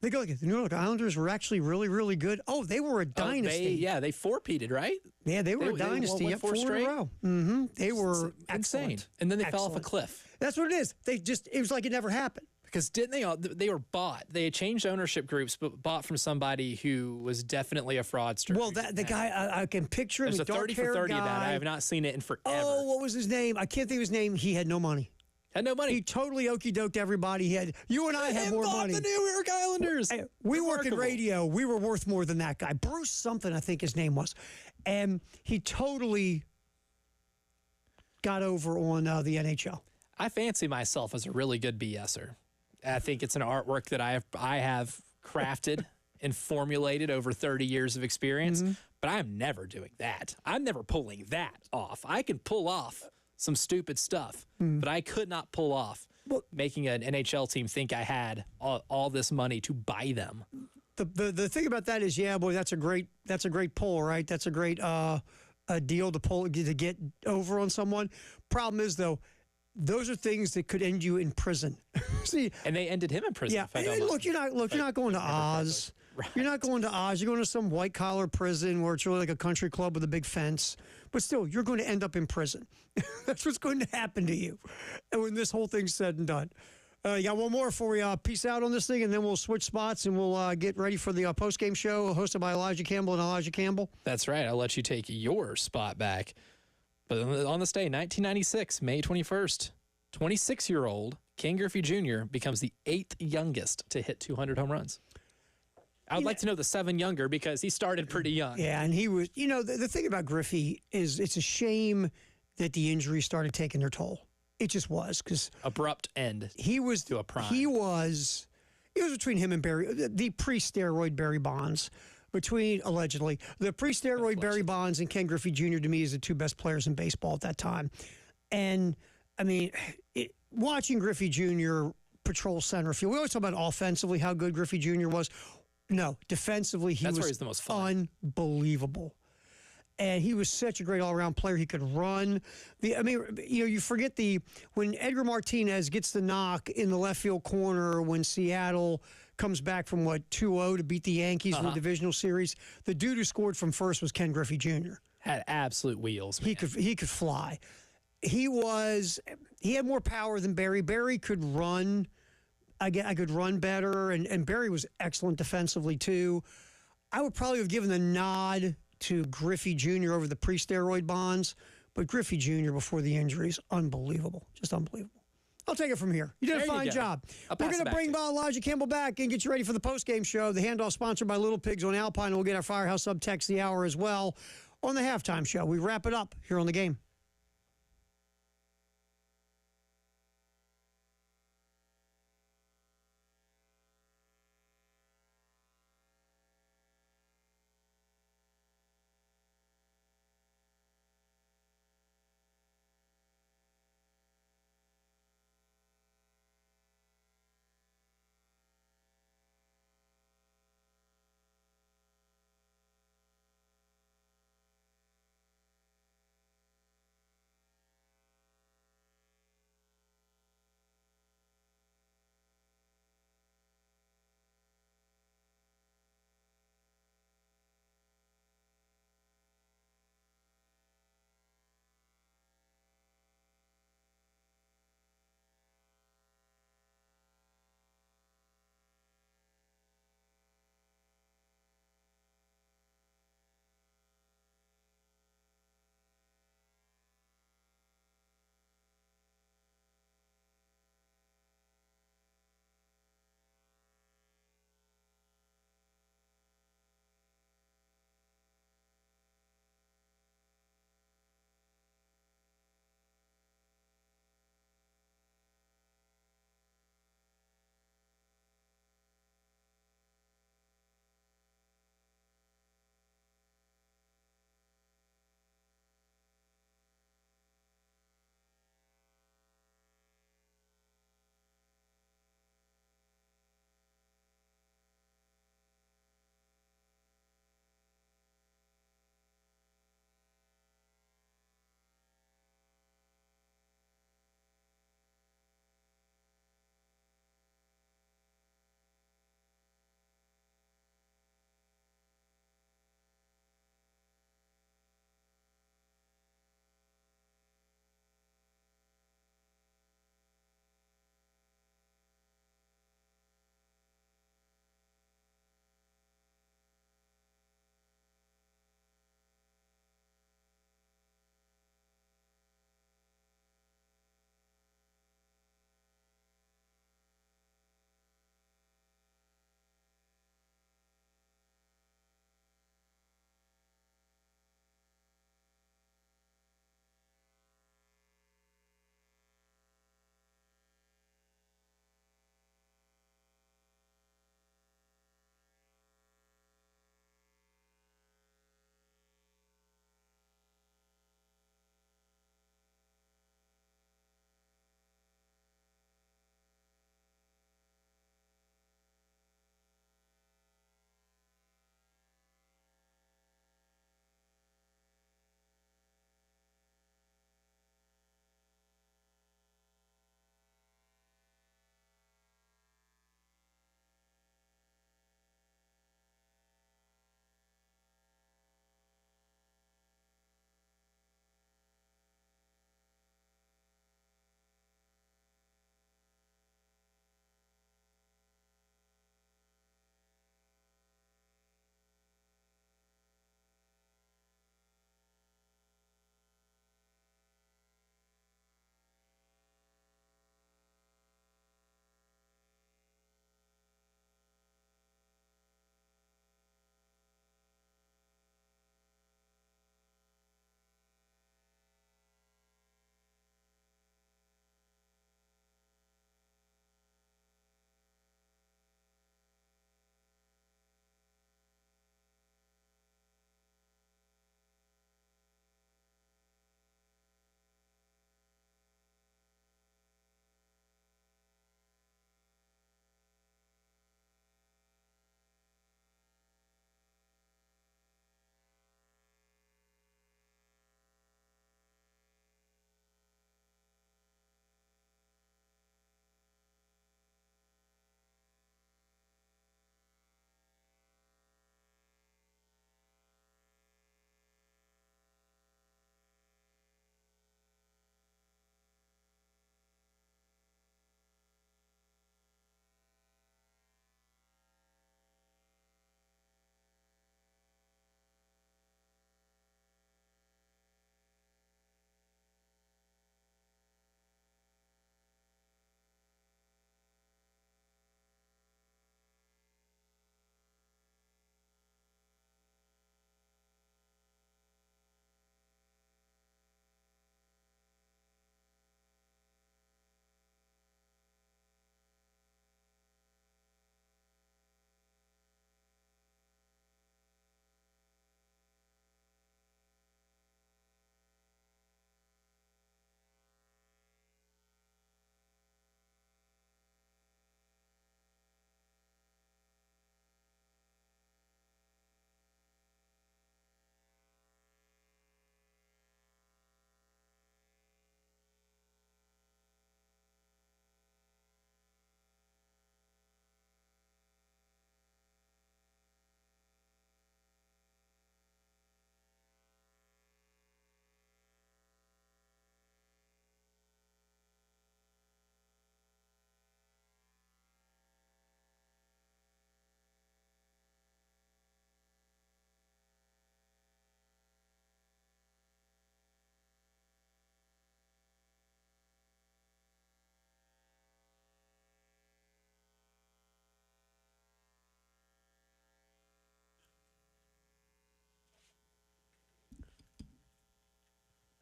[SPEAKER 2] They go, the New York Islanders were actually really, really good. Oh, they were a dynasty.
[SPEAKER 5] They four-peated, right?
[SPEAKER 2] Yeah, they were a dynasty.
[SPEAKER 5] They won 4 straight?
[SPEAKER 2] In a row. They were
[SPEAKER 5] insane. And then they fell off a cliff.
[SPEAKER 2] That's what it is. It was like it never happened.
[SPEAKER 5] Because didn't they were bought. They had changed ownership groups, but bought from somebody who was definitely a fraudster.
[SPEAKER 2] Well, the guy, I can picture him.
[SPEAKER 5] There's a 30 for 30 of that. I have not seen it in forever.
[SPEAKER 2] Oh, what was his name? I can't think of his name. He had no money.
[SPEAKER 5] Had no money.
[SPEAKER 2] He totally okey-doked everybody. You and I had more money.
[SPEAKER 5] The New York Islanders.
[SPEAKER 2] Hey, we work in radio. We were worth more than that guy. Bruce something, I think his name was. And he totally got over on the NHL.
[SPEAKER 5] I fancy myself as a really good BSer. I think it's an artwork that I have crafted and formulated over 30 years of experience, but I'm never doing that. I'm never pulling that off. I can pull off some stupid stuff, but I could not pull off making an NHL team think I had all this money to buy them.
[SPEAKER 2] The thing about that is, yeah, boy, that's a great pull, right? That's a great deal to get over on someone. Problem is, though, those are things that could end you in prison. See,
[SPEAKER 5] and they ended him in prison.
[SPEAKER 2] Yeah, look, you're not going to Oz. Right. You're not going to Oz. You're going to some white collar prison where it's really like a country club with a big fence. But still, you're going to end up in prison. That's what's going to happen to you. And when this whole thing's said and done. You got one more before we peace out on this thing, and then we'll switch spots and we'll get ready for the post-game show hosted by Elijah Campbell and Elijah Campbell.
[SPEAKER 5] That's right. I'll let you take your spot back. But on this day, 1996, May 21st, 26-year-old Ken Griffey Jr. becomes the 8th youngest to hit 200 home runs. I would like to know the 7 younger because he started pretty young.
[SPEAKER 2] Yeah, and he was, the thing about Griffey is it's a shame that the injuries started taking their toll. It just was because
[SPEAKER 5] Abrupt end.
[SPEAKER 2] he was
[SPEAKER 5] to a prime.
[SPEAKER 2] It was between him and Barry, the pre-steroid Barry Bonds. Allegedly, the pre-steroid Barry Bonds and Ken Griffey Jr. to me is the 2 best players in baseball at that time. And I mean, watching Griffey Jr. patrol center field, we always talk about offensively how good Griffey Jr. was. No, defensively,
[SPEAKER 5] That's where
[SPEAKER 2] was
[SPEAKER 5] he's the most fun.
[SPEAKER 2] unbelievable. And he was such a great all-around player. He could run. You forget when Edgar Martinez gets the knock in the left field corner when Seattle comes back from 2-0 to beat the Yankees in the divisional series. The dude who scored from first was Ken Griffey Jr.
[SPEAKER 5] Had absolute wheels. Man.
[SPEAKER 2] He could fly. He had more power than Barry. Barry could run. I could run better, and Barry was excellent defensively too. I would probably have given the nod to Griffey Jr. over the pre-steroid Bonds, but Griffey Jr. before the injuries, unbelievable, just unbelievable. I'll take it from here. You did a fine job. We're going to bring Elijah Campbell back and get you ready for the post-game show. The handoff sponsored by Little Pigs on Alpine. We'll get our Firehouse Subtext the hour as well on the halftime show. We wrap it up here on The Game.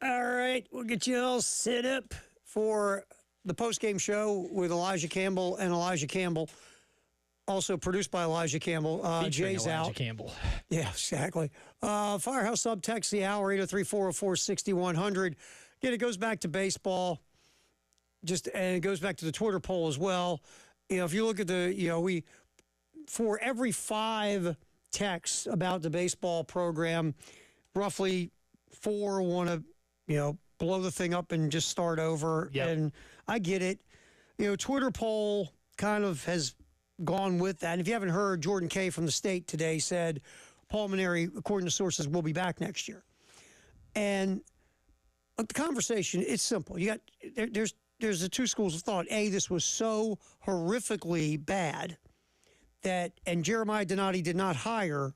[SPEAKER 2] All right, we'll get you all set up for the post-game show with Elijah Campbell and Elijah Campbell. Also produced by Elijah Campbell.
[SPEAKER 5] Featuring
[SPEAKER 2] Jay's
[SPEAKER 5] Elijah
[SPEAKER 2] out.
[SPEAKER 5] Campbell.
[SPEAKER 2] Yeah, exactly. Firehouse sub text the hour 803-404-6100. Again, it goes back to baseball. And it goes back to the Twitter poll as well. If you look at for every 5 texts about the baseball program, roughly 4 want to, blow the thing up and just start over.
[SPEAKER 5] Yep.
[SPEAKER 2] And I get it. Twitter poll kind of has gone with that. And if you haven't heard, Jordan Kay from the state today said Paul Mainieri, according to sources, will be back next year. And the conversation, it's simple. There's the 2 schools of thought. A, this was so horrifically bad and Jeremiah Donati did not hire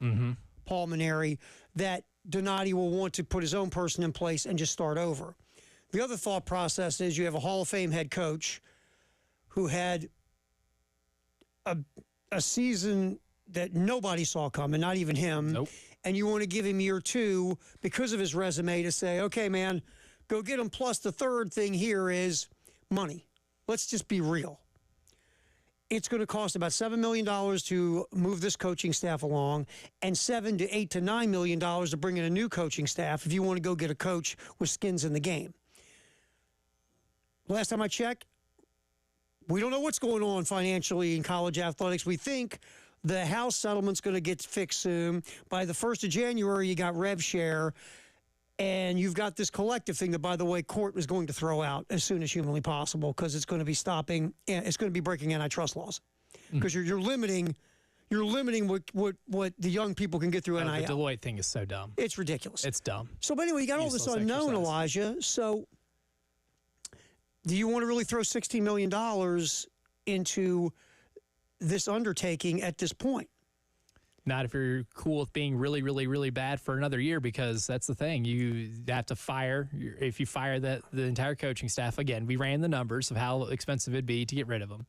[SPEAKER 2] Paul Mainieri, that Donati will want to put his own person in place and just start over. The other thought process is you have a Hall of Fame head coach who had a season that nobody saw coming, not even him.
[SPEAKER 5] Nope.
[SPEAKER 2] And you want to give him year 2 because of his resume to say, okay, man, go get him. Plus the third thing here is money. Let's just be real. It's going to cost about $7 million to move this coaching staff along and $7 to $8 to $9 million to bring in a new coaching staff if you want to go get a coach with skins in the game. Last time I checked, we don't know what's going on financially in college athletics. We think the House settlement's going to get fixed soon. By the 1st of January, you got rev share, and you've got this collective thing that, by the way, court is going to throw out as soon as humanly possible because it's going to be it's going to be breaking antitrust laws because you're limiting what the young people can get through NIL.
[SPEAKER 5] The Deloitte thing is so dumb.
[SPEAKER 2] It's ridiculous.
[SPEAKER 5] It's dumb.
[SPEAKER 2] So, but anyway, you got all this
[SPEAKER 5] Useless
[SPEAKER 2] unknown,
[SPEAKER 5] exercise.
[SPEAKER 2] Elijah. So, do you want to really throw $16 million into this undertaking at this point?
[SPEAKER 5] Not if you're cool with being really, really, really bad for another year, because that's the thing. You have to fire. If you fire the entire coaching staff, again, we ran the numbers of how expensive it'd be to get rid of them.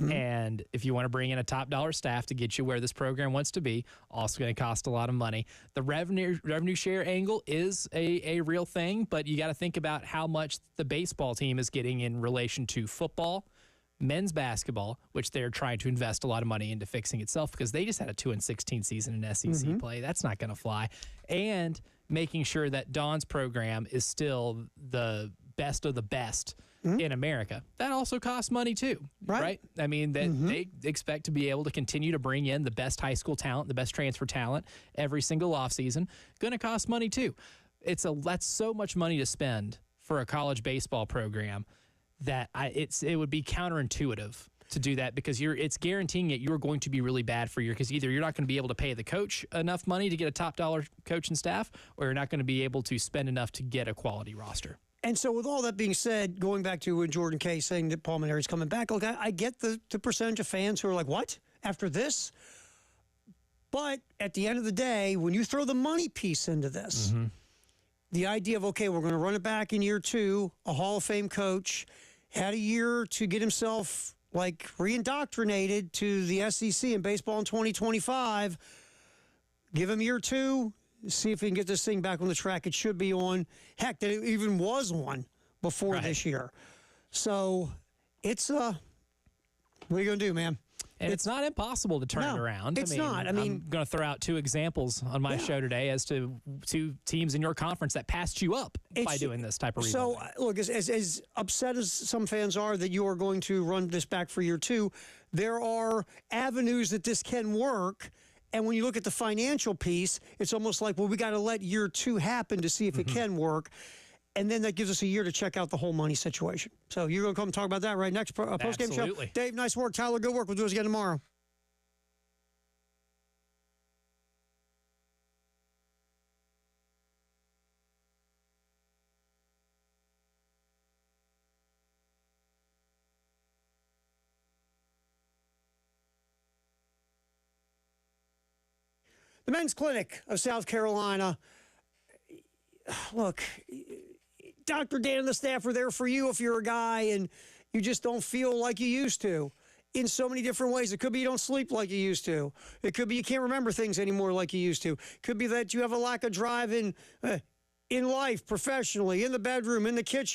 [SPEAKER 5] And if you want to bring in a top dollar staff to get you where this program wants to be, also going to cost a lot of money. The revenue share angle is a real thing, but you got to think about how much the baseball team is getting in relation to football, men's basketball, which they're trying to invest a lot of money into fixing itself because they just had a 2-16 season in SEC play. That's not going to fly. And making sure that Don's program is still the best of the best in America. That also costs money too, right? I mean, they expect to be able to continue to bring in the best high school talent, the best transfer talent every single offseason. Going to cost money too. That's so much money to spend for a college baseball program that it would be counterintuitive to do that because it's guaranteeing that you're going to be really bad for because either you're not going to be able to pay the coach enough money to get a top dollar coach and staff, or you're not going to be able to spend enough to get a quality roster.
[SPEAKER 2] And so with all that being said, going back to when Jordan Kay saying that Paul Mainieri's coming back, look, I get the percentage of fans who are like, what? After this? But at the end of the day, when you throw the money piece into this, the idea of, okay, we're going to run it back in year 2, a Hall of Fame coach, had a year to get himself reindoctrinated to the SEC and baseball in 2025. Give him year 2, see if he can get this thing back on the track it should be on. Heck, that it even was on before this year. So it's what are you going to do, man?
[SPEAKER 5] And it's not impossible to turn it around.
[SPEAKER 2] It's not. I mean,
[SPEAKER 5] I'm going to throw out 2 examples on my show today as to 2 teams in your conference that passed you up by doing this type of rebuilding.
[SPEAKER 2] So, look, as upset as some fans are that you are going to run this back for year 2, there are avenues that this can work. And when you look at the financial piece, it's almost like, well, we got to let year 2 happen to see if it can work. And then that gives us a year to check out the whole money situation. So you're going to come talk about that right next post-game show?
[SPEAKER 5] Absolutely.
[SPEAKER 2] Dave, nice work. Tyler, good work. We'll do this again tomorrow. The Men's Clinic of South Carolina. Look, Dr. Dan and the staff are there for you if you're a guy and you just don't feel like you used to in so many different ways. It could be you don't sleep like you used to. It could be you can't remember things anymore like you used to. It could be that you have a lack of drive and in life, professionally, in the bedroom, in the kitchen.